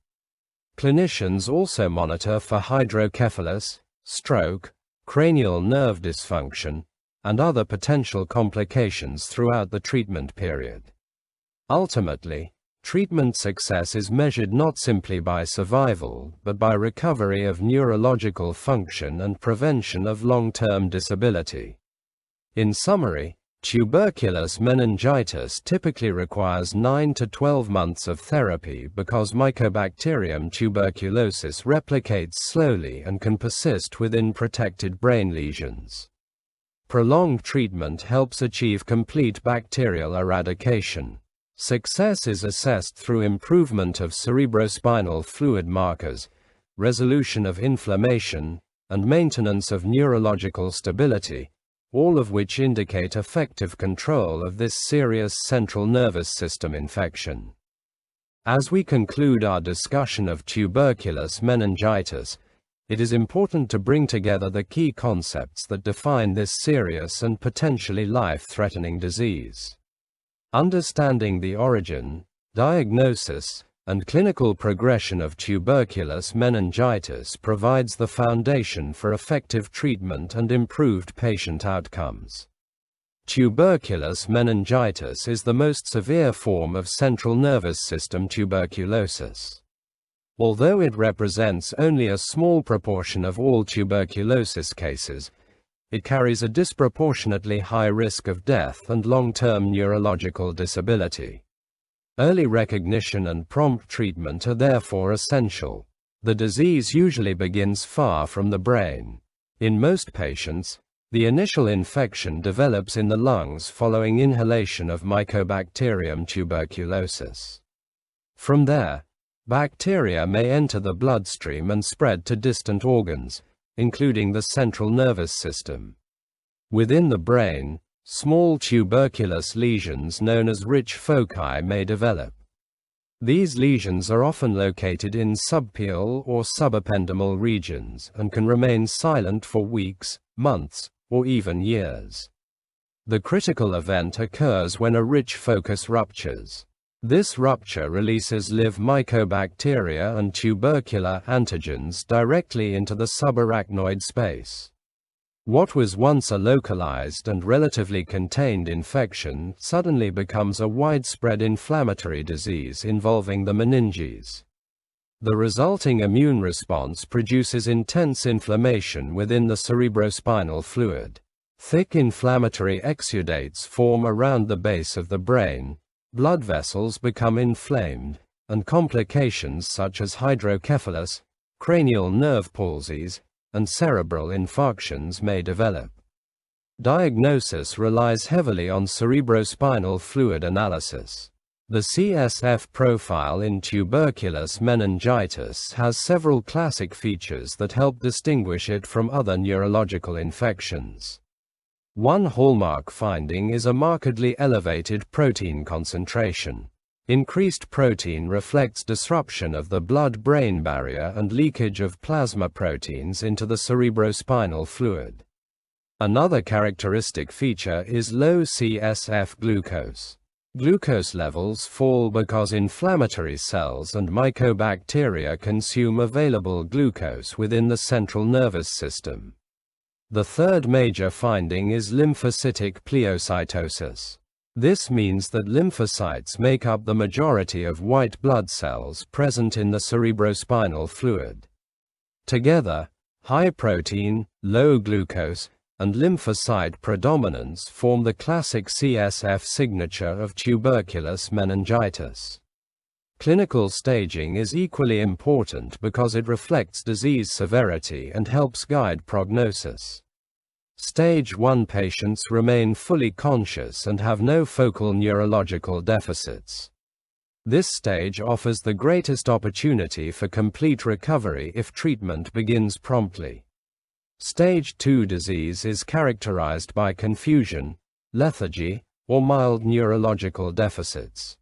Clinicians also monitor for hydrocephalus, stroke, cranial nerve dysfunction, and other potential complications throughout the treatment period. Ultimately, treatment success is measured not simply by survival, but by recovery of neurological function and prevention of long-term disability. In summary, tuberculous meningitis typically requires 9 to 12 months of therapy because Mycobacterium tuberculosis replicates slowly and can persist within protected brain lesions. Prolonged treatment helps achieve complete bacterial eradication. Success is assessed through improvement of cerebrospinal fluid markers, resolution of inflammation, and maintenance of neurological stability, all of which indicate effective control of this serious central nervous system infection. As we conclude our discussion of tuberculous meningitis, it is important to bring together the key concepts that define this serious and potentially life-threatening disease. Understanding the origin, diagnosis, and clinical progression of tuberculous meningitis provides the foundation for effective treatment and improved patient outcomes. Tuberculous meningitis is the most severe form of central nervous system tuberculosis. Although it represents only a small proportion of all tuberculosis cases, it carries a disproportionately high risk of death and long-term neurological disability. Early recognition and prompt treatment are therefore essential. The disease usually begins far from the brain. In most patients, the initial infection develops in the lungs following inhalation of Mycobacterium tuberculosis. From there, bacteria may enter the bloodstream and spread to distant organs, including the central nervous system. Within the brain, small tuberculous lesions known as rich foci may develop. These lesions are often located in subpial or subependymal regions and can remain silent for weeks, months, or even years. The critical event occurs when a rich focus ruptures. This rupture releases live mycobacteria and tubercular antigens directly into the subarachnoid space. What was once a localized and relatively contained infection suddenly becomes a widespread inflammatory disease involving the meninges. The resulting immune response produces intense inflammation within the cerebrospinal fluid. Thick inflammatory exudates form around the base of the brain, blood vessels become inflamed, and complications such as hydrocephalus, cranial nerve palsies, and cerebral infarctions may develop. Diagnosis relies heavily on cerebrospinal fluid analysis. The CSF profile in tuberculous meningitis has several classic features that help distinguish it from other neurological infections. One hallmark finding is a markedly elevated protein concentration. Increased protein reflects disruption of the blood-brain barrier and leakage of plasma proteins into the cerebrospinal fluid. Another characteristic feature is low CSF glucose. Glucose levels fall because inflammatory cells and mycobacteria consume available glucose within the central nervous system. The third major finding is lymphocytic pleocytosis. This means that lymphocytes make up the majority of white blood cells present in the cerebrospinal fluid. Together, high protein, low glucose, and lymphocyte predominance form the classic CSF signature of tuberculous meningitis. Clinical staging is equally important because it reflects disease severity and helps guide prognosis. Stage 1 patients remain fully conscious and have no focal neurological deficits. This stage offers the greatest opportunity for complete recovery if treatment begins promptly. Stage 2 disease is characterized by confusion, lethargy, or mild neurological deficits.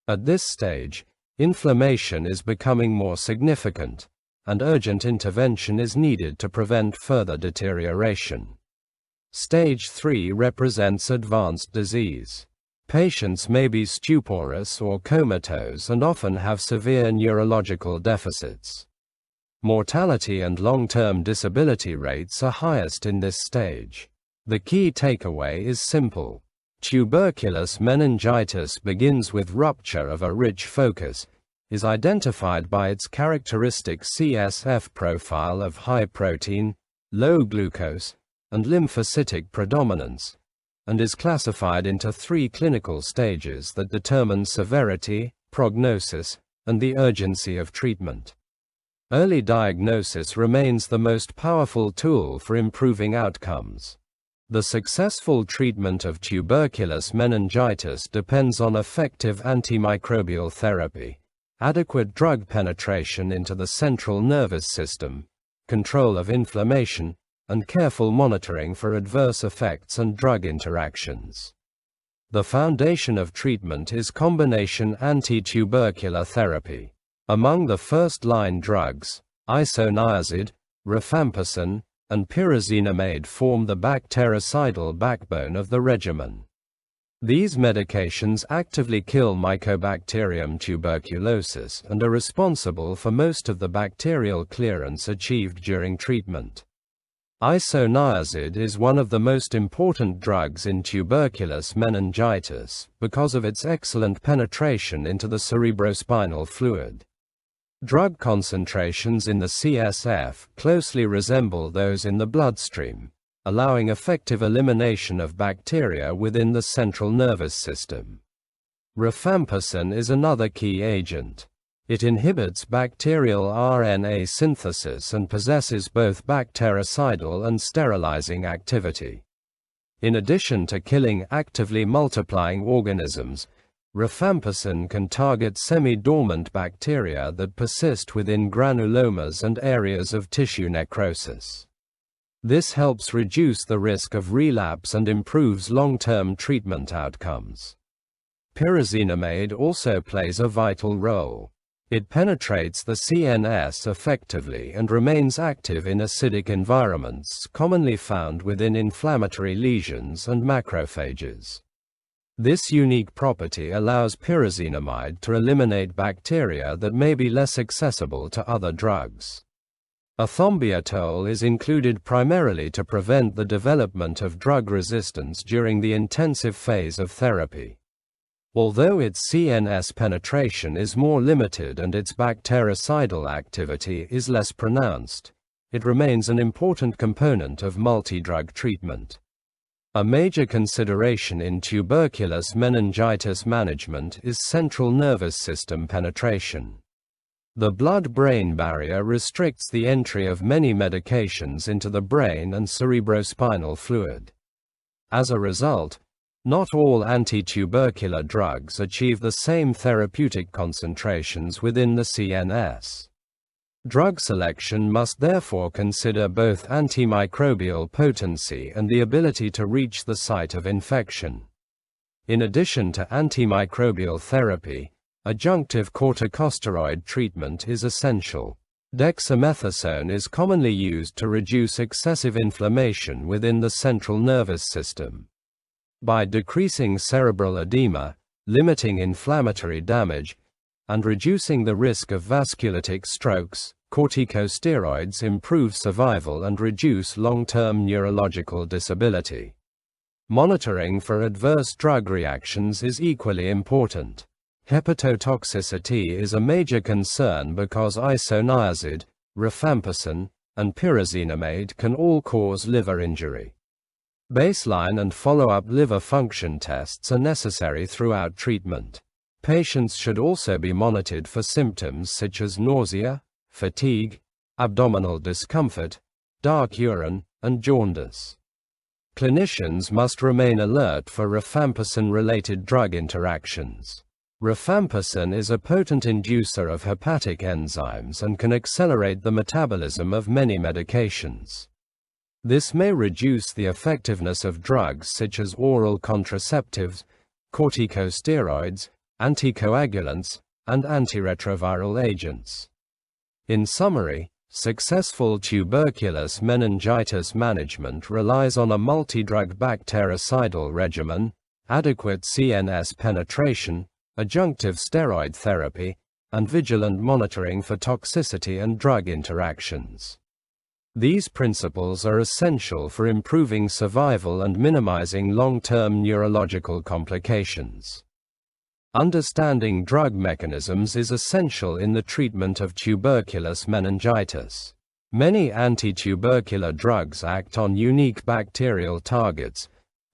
At this stage, inflammation is becoming more significant, and urgent intervention is needed to prevent further deterioration. Stage 3 represents advanced disease. Patients may be stuporous or comatose and often have severe neurological deficits. Mortality and long-term disability rates are highest in this stage. The key takeaway is simple. Tuberculous meningitis begins with rupture of a rich focus, is identified by its characteristic CSF profile of high protein, low glucose, and lymphocytic predominance, and is classified into 3 clinical stages that determine severity, prognosis, and the urgency of treatment. Early diagnosis remains the most powerful tool for improving outcomes. The successful treatment of tuberculous meningitis depends on effective antimicrobial therapy, adequate drug penetration into the central nervous system, control of inflammation, and careful monitoring for adverse effects and drug interactions. The foundation of treatment is combination anti-tubercular therapy. Among the first-line drugs, Isoniazid, Rifampicin, and Pyrazinamide form the bactericidal backbone of the regimen. These medications actively kill Mycobacterium tuberculosis and are responsible for most of the bacterial clearance achieved during treatment. Isoniazid is one of the most important drugs in tuberculous meningitis because of its excellent penetration into the cerebrospinal fluid. Drug concentrations in the CSF closely resemble those in the bloodstream, allowing effective elimination of bacteria within the central nervous system. Rifampicin is another key agent. It inhibits bacterial RNA synthesis and possesses both bactericidal and sterilizing activity. In addition to killing actively multiplying organisms, Rifampicin can target semi-dormant bacteria that persist within granulomas and areas of tissue necrosis. This helps reduce the risk of relapse and improves long-term treatment outcomes. Pyrazinamide also plays a vital role. It penetrates the CNS effectively and remains active in acidic environments commonly found within inflammatory lesions and macrophages. This unique property allows pyrazinamide to eliminate bacteria that may be less accessible to other drugs. Ethambutol is included primarily to prevent the development of drug resistance during the intensive phase of therapy. Although its CNS penetration is more limited and its bactericidal activity is less pronounced, it remains an important component of multi-drug treatment. A major consideration in tuberculous meningitis management is central nervous system penetration. The blood-brain barrier restricts the entry of many medications into the brain and cerebrospinal fluid. As a result, not all anti-tubercular drugs achieve the same therapeutic concentrations within the CNS. Drug selection must therefore consider both antimicrobial potency and the ability to reach the site of infection. In addition to antimicrobial therapy, adjunctive corticosteroid treatment is essential. Dexamethasone is commonly used to reduce excessive inflammation within the central nervous system. By decreasing cerebral edema, limiting inflammatory damage, and reducing the risk of vasculitic strokes, corticosteroids improve survival and reduce long-term neurological disability. Monitoring for adverse drug reactions is equally important. Hepatotoxicity is a major concern because Isoniazid, Rifampicin, and Pyrazinamide can all cause liver injury. Baseline and follow-up liver function tests are necessary throughout treatment. Patients should also be monitored for symptoms such as nausea, fatigue, abdominal discomfort, dark urine, and jaundice. Clinicians must remain alert for rifampicin-related drug interactions. Rifampicin is a potent inducer of hepatic enzymes and can accelerate the metabolism of many medications. This may reduce the effectiveness of drugs such as oral contraceptives, corticosteroids, anticoagulants, and antiretroviral agents. In summary, successful tuberculous meningitis management relies on a multi-drug bactericidal regimen, adequate CNS penetration, adjunctive steroid therapy, and vigilant monitoring for toxicity and drug interactions. These principles are essential for improving survival and minimizing long-term neurological complications. Understanding drug mechanisms is essential in the treatment of tuberculous meningitis. Many anti-tubercular drugs act on unique bacterial targets,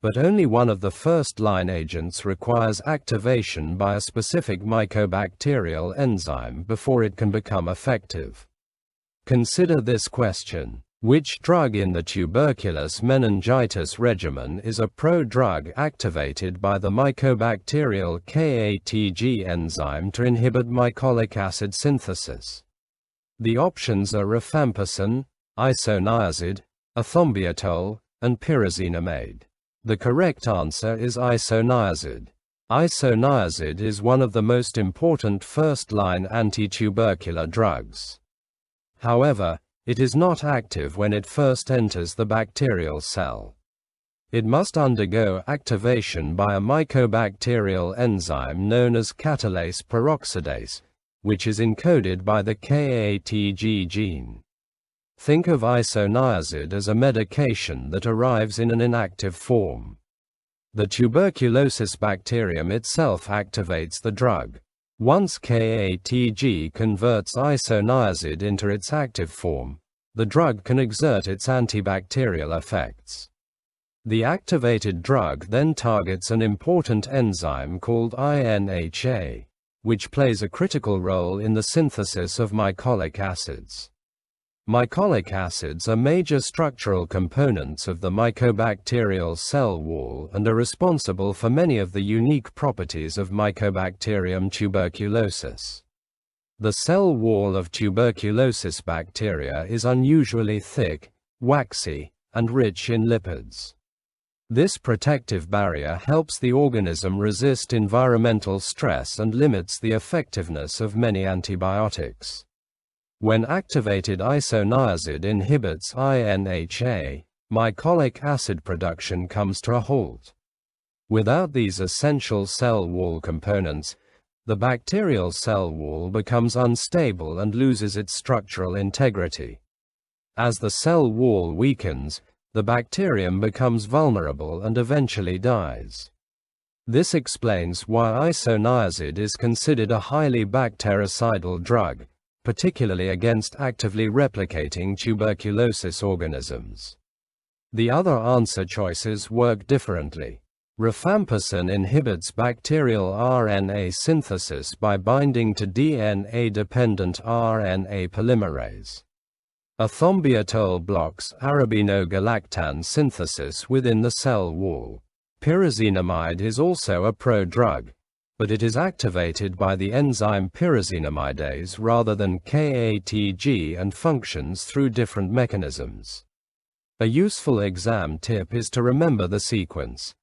but only one of the first-line agents requires activation by a specific mycobacterial enzyme before it can become effective. Consider this question: which drug in the tuberculous meningitis regimen is a prodrug activated by the mycobacterial KATG enzyme to inhibit mycolic acid synthesis? The options are Rifampicin, Isoniazid, Ethambutol, and Pyrazinamide. The correct answer is Isoniazid. Isoniazid is one of the most important first-line anti-tubercular drugs. However, it is not active when it first enters the bacterial cell. It must undergo activation by a mycobacterial enzyme known as catalase peroxidase, which is encoded by the KATG gene. Think of Isoniazid as a medication that arrives in an inactive form. The tuberculosis bacterium itself activates the drug. Once KATG converts Isoniazid into its active form, the drug can exert its antibacterial effects. The activated drug then targets an important enzyme called INHA, which plays a critical role in the synthesis of mycolic acids. Mycolic acids are major structural components of the mycobacterial cell wall and are responsible for many of the unique properties of Mycobacterium tuberculosis. The cell wall of tuberculosis bacteria is unusually thick, waxy, and rich in lipids. This protective barrier helps the organism resist environmental stress and limits the effectiveness of many antibiotics. When activated, Isoniazid inhibits INHA, mycolic acid production comes to a halt. Without these essential cell wall components, the bacterial cell wall becomes unstable and loses its structural integrity. As the cell wall weakens, the bacterium becomes vulnerable and eventually dies. This explains why Isoniazid is considered a highly bactericidal drug, particularly against actively replicating tuberculosis organisms. The other answer choices work differently. Rifampicin inhibits bacterial RNA synthesis by binding to DNA-dependent RNA polymerase. Ethambutol blocks arabinogalactan synthesis within the cell wall. Pyrazinamide is also a prodrug, but it is activated by the enzyme pyrazinamidase rather than KATG and functions through different mechanisms. A useful exam tip is to remember the sequence.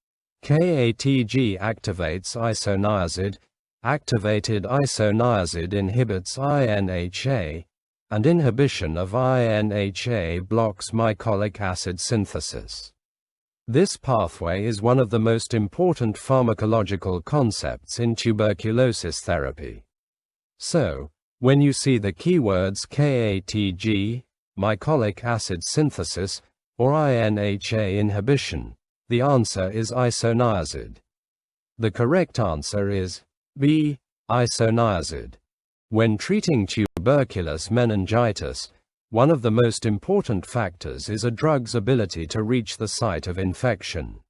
KATG activates Isoniazid, activated Isoniazid inhibits INHA, and inhibition of INHA blocks mycolic acid synthesis. This pathway is one of the most important pharmacological concepts in tuberculosis therapy. So, when you see the keywords KATG, mycolic acid synthesis, or INHA inhibition, the answer is isoniazid. The correct answer is B. Isoniazid. When treating tuberculous meningitis, one of the most important factors is a drug's ability to reach the site of infection.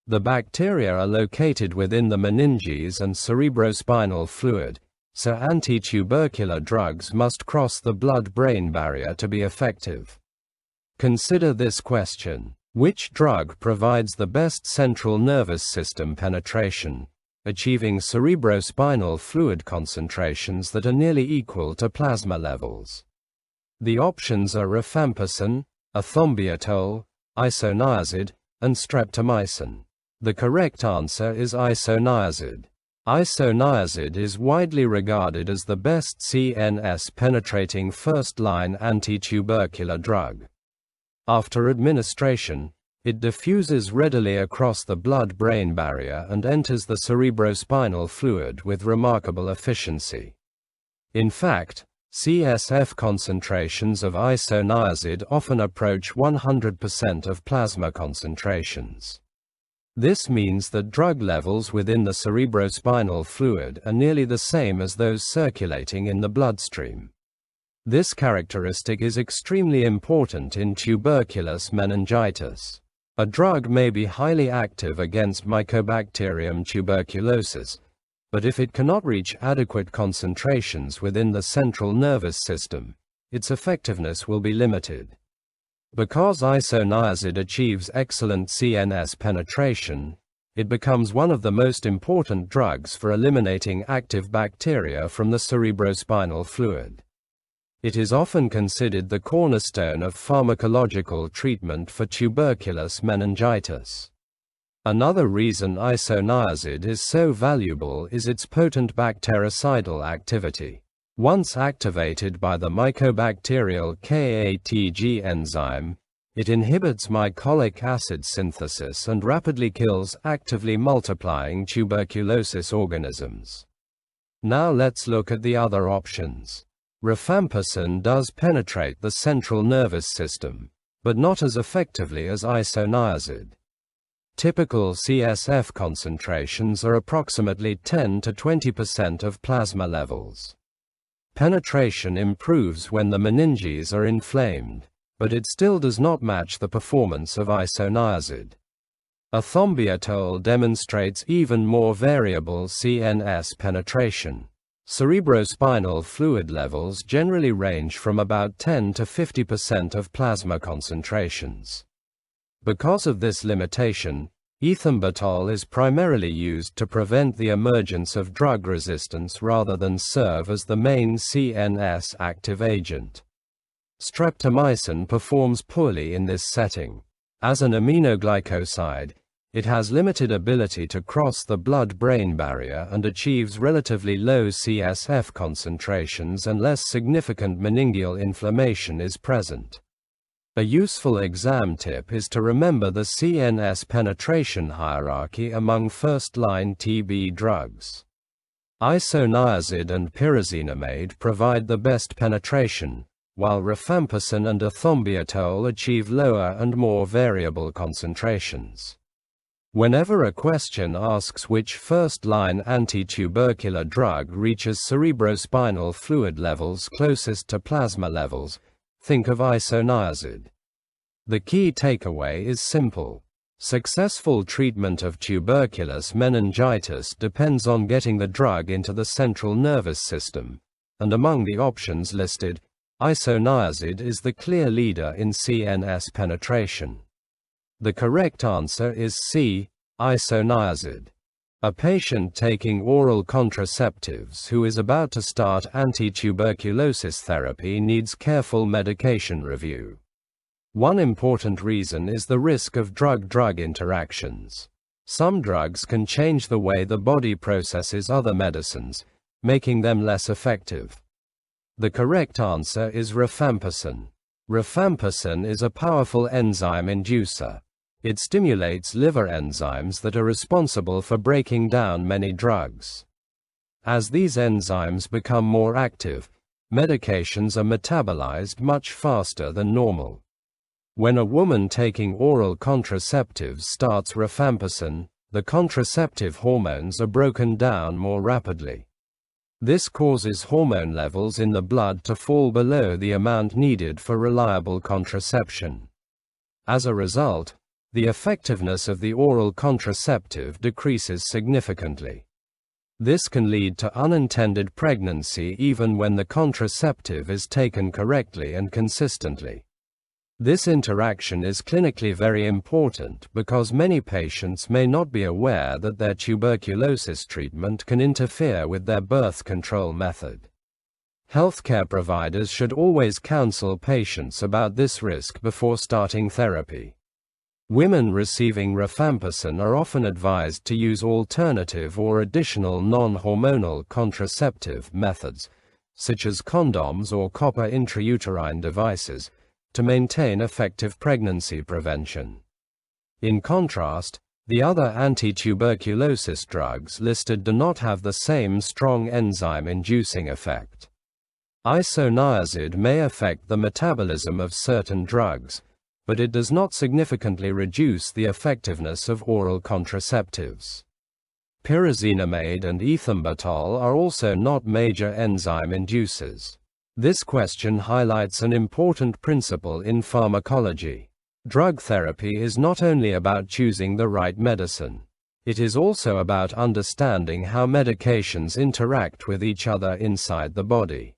The bacteria are located within the meninges and cerebrospinal fluid, so anti-tubercular drugs must cross the blood-brain barrier to be effective. Consider this question: which drug provides the best central nervous system penetration, achieving cerebrospinal fluid concentrations that are nearly equal to plasma levels? The options are Rifampicin, Ethambutol, Isoniazid, and Streptomycin. The correct answer is Isoniazid. Isoniazid is widely regarded as the best CNS-penetrating first-line anti-tubercular drug. After administration, it diffuses readily across the blood-brain barrier and enters the cerebrospinal fluid with remarkable efficiency. In fact, CSF concentrations of isoniazid often approach 100% of plasma concentrations. This means that drug levels within the cerebrospinal fluid are nearly the same as those circulating in the bloodstream. This characteristic is extremely important in tuberculous meningitis. A drug may be highly active against Mycobacterium tuberculosis, but if it cannot reach adequate concentrations within the central nervous system, its effectiveness will be limited. Because isoniazid achieves excellent CNS penetration, it becomes one of the most important drugs for eliminating active bacteria from the cerebrospinal fluid. It is often considered the cornerstone of pharmacological treatment for tuberculous meningitis. Another reason isoniazid is so valuable is its potent bactericidal activity. Once activated by the mycobacterial KATG enzyme, it inhibits mycolic acid synthesis and rapidly kills actively multiplying tuberculosis organisms. Now let's look at the other options. Rifampicin does penetrate the central nervous system, but not as effectively as isoniazid. Typical CSF concentrations are approximately 10 to 20% of plasma levels. Penetration improves when the meninges are inflamed, but it still does not match the performance of isoniazid. Ethambutol demonstrates even more variable CNS penetration. Cerebrospinal fluid levels generally range from about 10 to 50% of plasma concentrations. Because of this limitation, ethambutol is primarily used to prevent the emergence of drug resistance rather than serve as the main CNS active agent. Streptomycin performs poorly in this setting. As an aminoglycoside, it has limited ability to cross the blood-brain barrier and achieves relatively low CSF concentrations unless significant meningeal inflammation is present. A useful exam tip is to remember the CNS penetration hierarchy among first-line TB drugs. Isoniazid and pyrazinamide provide the best penetration, while rifampicin and ethambutol achieve lower and more variable concentrations. Whenever a question asks which first-line anti-tubercular drug reaches cerebrospinal fluid levels closest to plasma levels, think of isoniazid. The key takeaway is simple. Successful treatment of tuberculous meningitis depends on getting the drug into the central nervous system, and among the options listed, isoniazid is the clear leader in CNS penetration. The correct answer is C. Isoniazid. A patient taking oral contraceptives who is about to start anti-tuberculosis therapy needs careful medication review. One important reason is the risk of drug-drug interactions. Some drugs can change the way the body processes other medicines, making them less effective. The correct answer is rifampicin. Rifampicin is a powerful enzyme inducer. It stimulates liver enzymes that are responsible for breaking down many drugs. As these enzymes become more active, medications are metabolized much faster than normal. When a woman taking oral contraceptives starts rifampicin, the contraceptive hormones are broken down more rapidly. This causes hormone levels in the blood to fall below the amount needed for reliable contraception. As a result, the effectiveness of the oral contraceptive decreases significantly. This can lead to unintended pregnancy even when the contraceptive is taken correctly and consistently. This interaction is clinically very important because many patients may not be aware that their tuberculosis treatment can interfere with their birth control method. Healthcare providers should always counsel patients about this risk before starting therapy. Women receiving rifampicin are often advised to use alternative or additional non-hormonal contraceptive methods, such as condoms or copper intrauterine devices, to maintain effective pregnancy prevention. In contrast, the other anti-tuberculosis drugs listed do not have the same strong enzyme-inducing effect. Isoniazid may affect the metabolism of certain drugs, but it does not significantly reduce the effectiveness of oral contraceptives. Pyrazinamide and Ethambutol are also not major enzyme inducers. This question highlights an important principle in pharmacology. Drug therapy is not only about choosing the right medicine. It is also about understanding how medications interact with each other inside the body.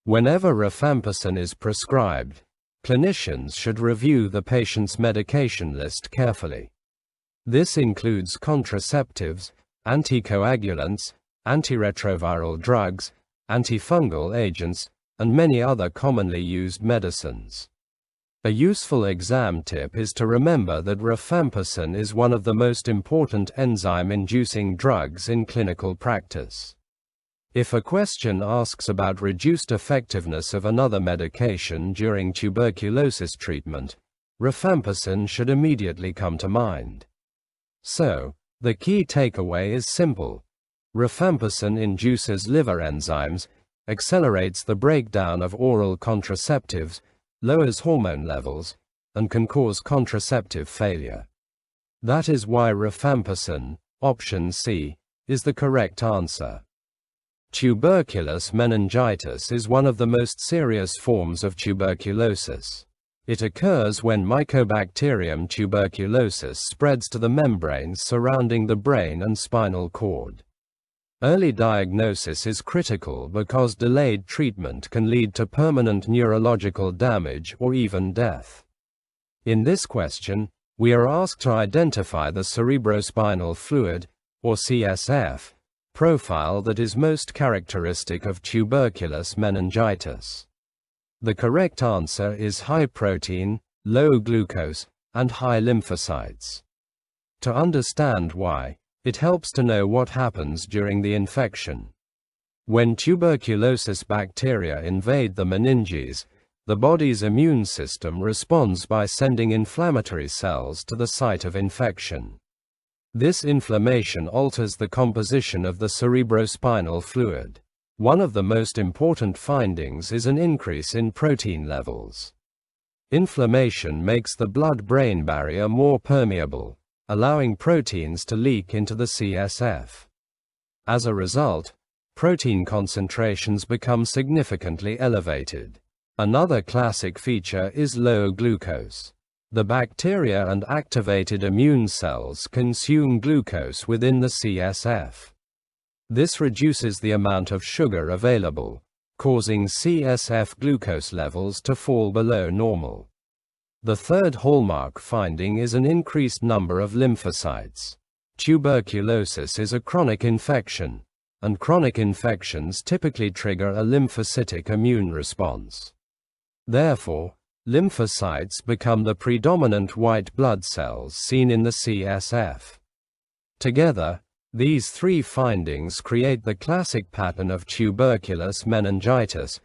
Whenever rifampicin is prescribed, clinicians should review the patient's medication list carefully. This includes contraceptives, anticoagulants, antiretroviral drugs, antifungal agents, and many other commonly used medicines. A useful exam tip is to remember that rifampicin is one of the most important enzyme-inducing drugs in clinical practice. If a question asks about reduced effectiveness of another medication during tuberculosis treatment, rifampicin should immediately come to mind. So, the key takeaway is simple. Rifampicin induces liver enzymes, accelerates the breakdown of oral contraceptives, lowers hormone levels, and can cause contraceptive failure. That is why rifampicin, option C, is the correct answer. Tuberculous meningitis is one of the most serious forms of tuberculosis. It occurs when Mycobacterium tuberculosis spreads to the membranes surrounding the brain and spinal cord. Early diagnosis is critical because delayed treatment can lead to permanent neurological damage or even death. In this question, we are asked to identify the cerebrospinal fluid, or CSF, profile that is most characteristic of tuberculous meningitis. The correct answer is high protein, low glucose, and high lymphocytes. To understand why, it helps to know what happens during the infection. When tuberculosis bacteria invade the meninges, the body's immune system responds by sending inflammatory cells to the site of infection. This inflammation alters the composition of the cerebrospinal fluid. One of the most important findings is an increase in protein levels. Inflammation makes the blood-brain barrier more permeable, allowing proteins to leak into the CSF. As a result, protein concentrations become significantly elevated. Another classic feature is low glucose. The bacteria and activated immune cells consume glucose within the CSF. This reduces the amount of sugar available, causing CSF glucose levels to fall below normal. The third hallmark finding is an increased number of lymphocytes. Tuberculosis is a chronic infection, and chronic infections typically trigger a lymphocytic immune response. Therefore, lymphocytes become the predominant white blood cells seen in the CSF. Together, these three findings create the classic pattern of tuberculous meningitis,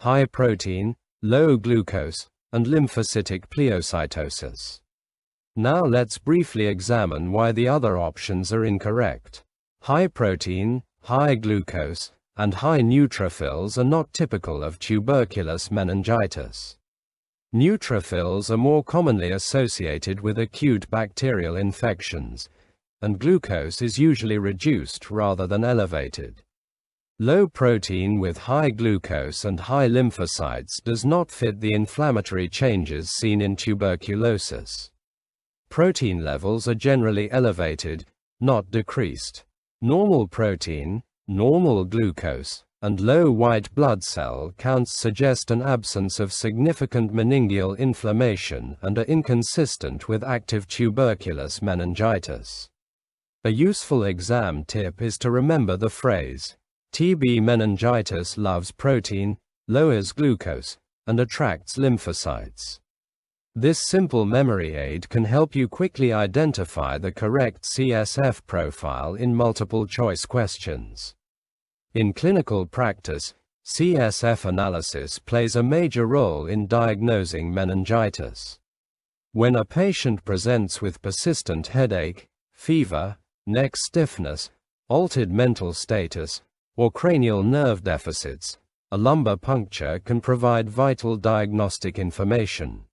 high protein, low glucose, and lymphocytic pleocytosis. Now let's briefly examine why the other options are incorrect. High protein, high glucose, and high neutrophils are not typical of tuberculous meningitis. Neutrophils are more commonly associated with acute bacterial infections, and glucose is usually reduced rather than elevated. Low protein with high glucose and high lymphocytes does not fit the inflammatory changes seen in tuberculosis. Protein levels are generally elevated, not decreased. Normal protein, normal glucose, and low white blood cell counts suggest an absence of significant meningeal inflammation and are inconsistent with active tuberculous meningitis. A useful exam tip is to remember the phrase, TB meningitis loves protein, lowers glucose, and attracts lymphocytes. This simple memory aid can help you quickly identify the correct CSF profile in multiple-choice questions. In clinical practice, CSF analysis plays a major role in diagnosing meningitis. When a patient presents with persistent headache, fever, neck stiffness, altered mental status, or cranial nerve deficits, a lumbar puncture can provide vital diagnostic information.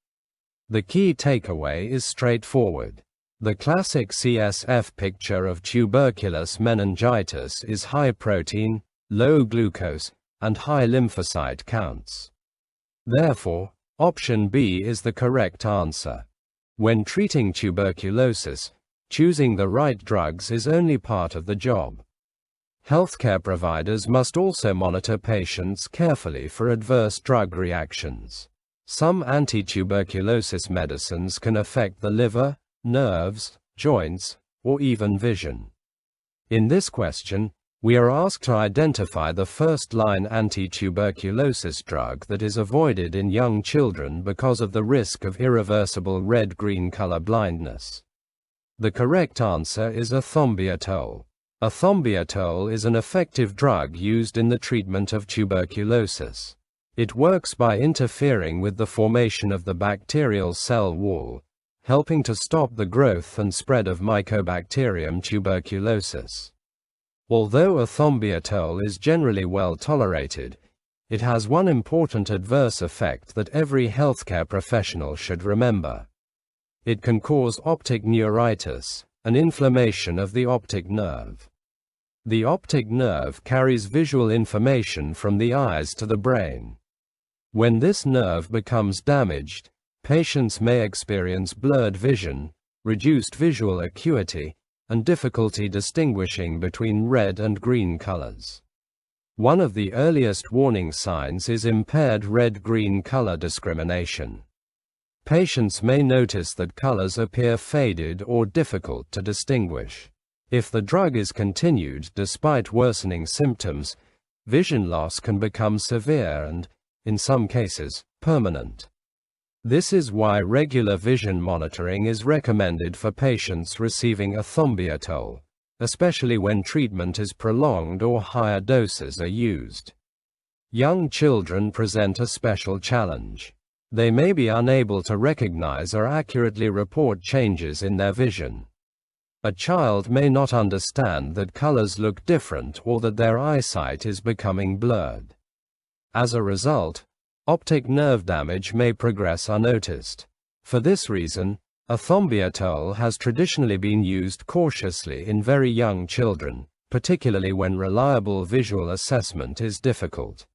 The key takeaway is straightforward. The classic CSF picture of tuberculous meningitis is high protein, low glucose, and high lymphocyte counts. Therefore, option B is the correct answer. When treating tuberculosis, choosing the right drugs is only part of the job. Healthcare providers must also monitor patients carefully for adverse drug reactions. Some anti-tuberculosis medicines can affect the liver, nerves, joints, or even vision. In this question, we are asked to identify the first-line anti-tuberculosis drug that is avoided in young children because of the risk of irreversible red-green color blindness. The correct answer is Ethambutol. Ethambutol is an effective drug used in the treatment of tuberculosis. It works by interfering with the formation of the bacterial cell wall, helping to stop the growth and spread of Mycobacterium tuberculosis. Although Ethambutol is generally well tolerated, it has one important adverse effect that every healthcare professional should remember. It can cause optic neuritis, an inflammation of the optic nerve. The optic nerve carries visual information from the eyes to the brain. When this nerve becomes damaged, patients may experience blurred vision, reduced visual acuity, and difficulty distinguishing between red and green colors. One of the earliest warning signs is impaired red-green color discrimination. Patients may notice that colors appear faded or difficult to distinguish. If the drug is continued despite worsening symptoms, vision loss can become severe and, in some cases, permanent. This is why regular vision monitoring is recommended for patients receiving Ethambutol, especially when treatment is prolonged or higher doses are used. Young children present a special challenge. They may be unable to recognize or accurately report changes in their vision. A child may not understand that colors look different or that their eyesight is becoming blurred. As a result, optic nerve damage may progress unnoticed. For this reason, Ethambutol has traditionally been used cautiously in very young children, particularly when reliable visual assessment is difficult.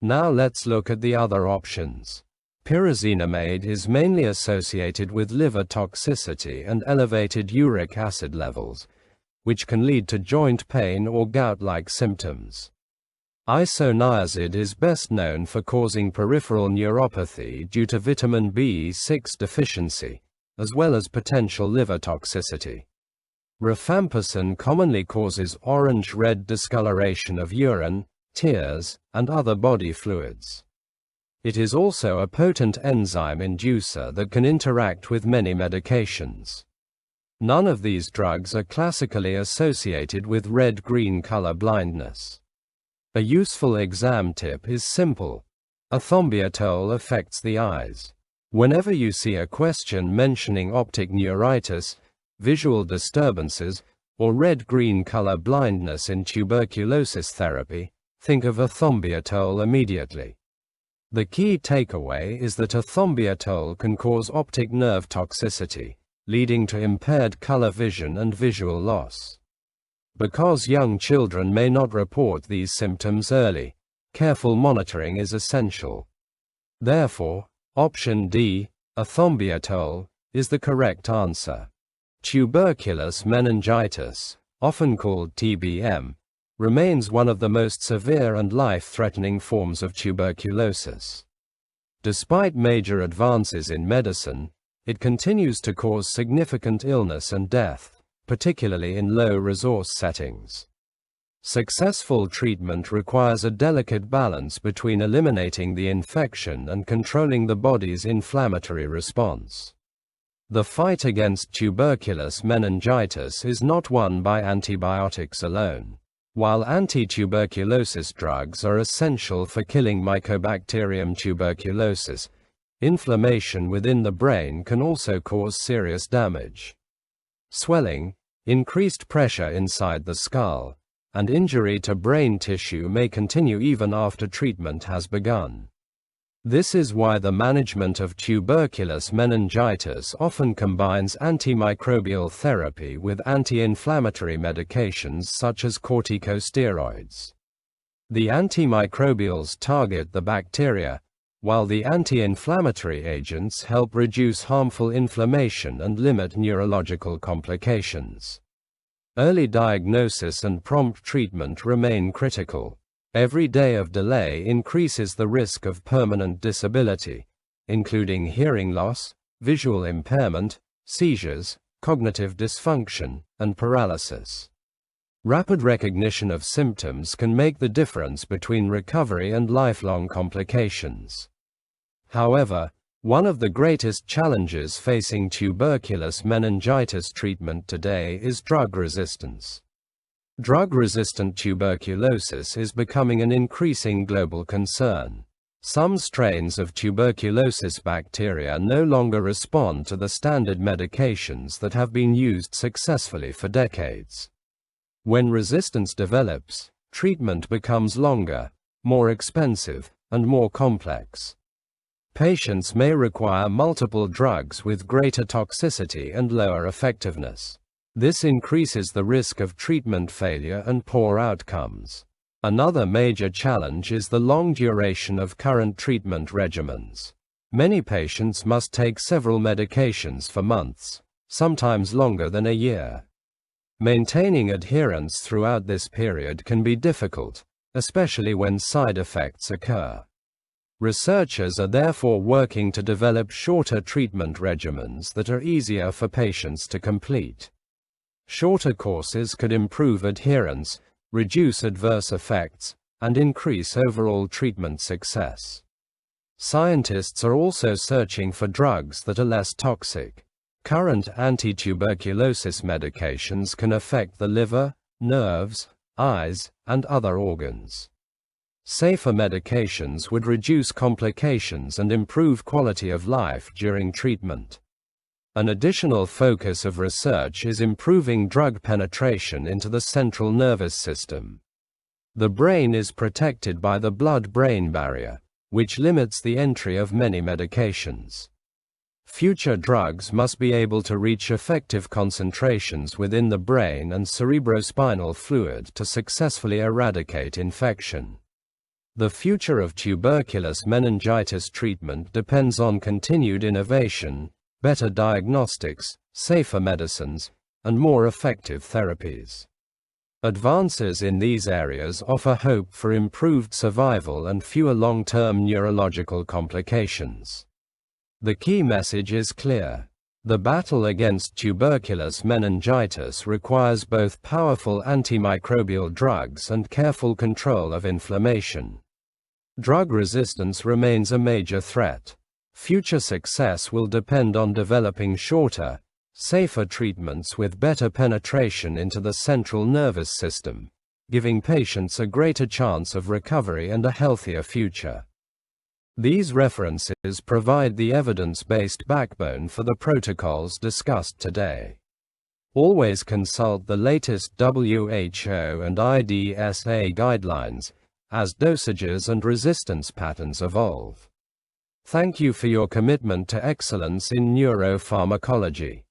Now let's look at the other options. Pyrazinamide is mainly associated with liver toxicity and elevated uric acid levels, which can lead to joint pain or gout-like symptoms. Isoniazid is best known for causing peripheral neuropathy due to vitamin B6 deficiency, as well as potential liver toxicity. Rifampicin commonly causes orange-red discoloration of urine, tears, and other body fluids. It is also a potent enzyme inducer that can interact with many medications. None of these drugs are classically associated with red-green color blindness. A useful exam tip is simple. Ethambutol affects the eyes. Whenever you see a question mentioning optic neuritis, visual disturbances, or red-green color blindness in tuberculosis therapy, think of ethambutol immediately. The key takeaway is that ethambutol can cause optic nerve toxicity, leading to impaired color vision and visual loss. Because young children may not report these symptoms early, careful monitoring is essential. Therefore, option D, ethambutol, is the correct answer. Tuberculous meningitis, often called TBM, remains one of the most severe and life-threatening forms of tuberculosis. Despite major advances in medicine, it continues to cause significant illness and death, particularly in low-resource settings. Successful treatment requires a delicate balance between eliminating the infection and controlling the body's inflammatory response. The fight against tuberculous meningitis is not won by antibiotics alone. While anti-tuberculosis drugs are essential for killing Mycobacterium tuberculosis, inflammation within the brain can also cause serious damage. Swelling, increased pressure inside the skull, and injury to brain tissue may continue even after treatment has begun. This is why the management of tuberculous meningitis often combines antimicrobial therapy with anti-inflammatory medications such as corticosteroids. The antimicrobials target the bacteria, while the anti-inflammatory agents help reduce harmful inflammation and limit neurological complications. Early diagnosis and prompt treatment remain critical. Every day of delay increases the risk of permanent disability, including hearing loss, visual impairment, seizures, cognitive dysfunction, and paralysis. Rapid recognition of symptoms can make the difference between recovery and lifelong complications. However, one of the greatest challenges facing tuberculous meningitis treatment today is drug resistance. Drug-resistant tuberculosis is becoming an increasing global concern. Some strains of tuberculosis bacteria no longer respond to the standard medications that have been used successfully for decades. When resistance develops, treatment becomes longer, more expensive, and more complex. Patients may require multiple drugs with greater toxicity and lower effectiveness. This increases the risk of treatment failure and poor outcomes. Another major challenge is the long duration of current treatment regimens. Many patients must take several medications for months, sometimes longer than a year. Maintaining adherence throughout this period can be difficult, especially when side effects occur. Researchers are therefore working to develop shorter treatment regimens that are easier for patients to complete. Shorter courses could improve adherence, reduce adverse effects, and increase overall treatment success. Scientists are also searching for drugs that are less toxic. Current anti-tuberculosis medications can affect the liver, nerves, eyes, and other organs. Safer medications would reduce complications and improve quality of life during treatment. An additional focus of research is improving drug penetration into the central nervous system. The brain is protected by the blood-brain barrier, which limits the entry of many medications. Future drugs must be able to reach effective concentrations within the brain and cerebrospinal fluid to successfully eradicate infection. The future of tuberculous meningitis treatment depends on continued innovation, better diagnostics, safer medicines, and more effective therapies. Advances in these areas offer hope for improved survival and fewer long-term neurological complications. The key message is clear. The battle against tuberculous meningitis requires both powerful antimicrobial drugs and careful control of inflammation. Drug resistance remains a major threat. Future success will depend on developing shorter, safer treatments with better penetration into the central nervous system, giving patients a greater chance of recovery and a healthier future. These references provide the evidence-based backbone for the protocols discussed today. Always consult the latest WHO and IDSA guidelines, as dosages and resistance patterns evolve. Thank you for your commitment to excellence in neuropharmacology.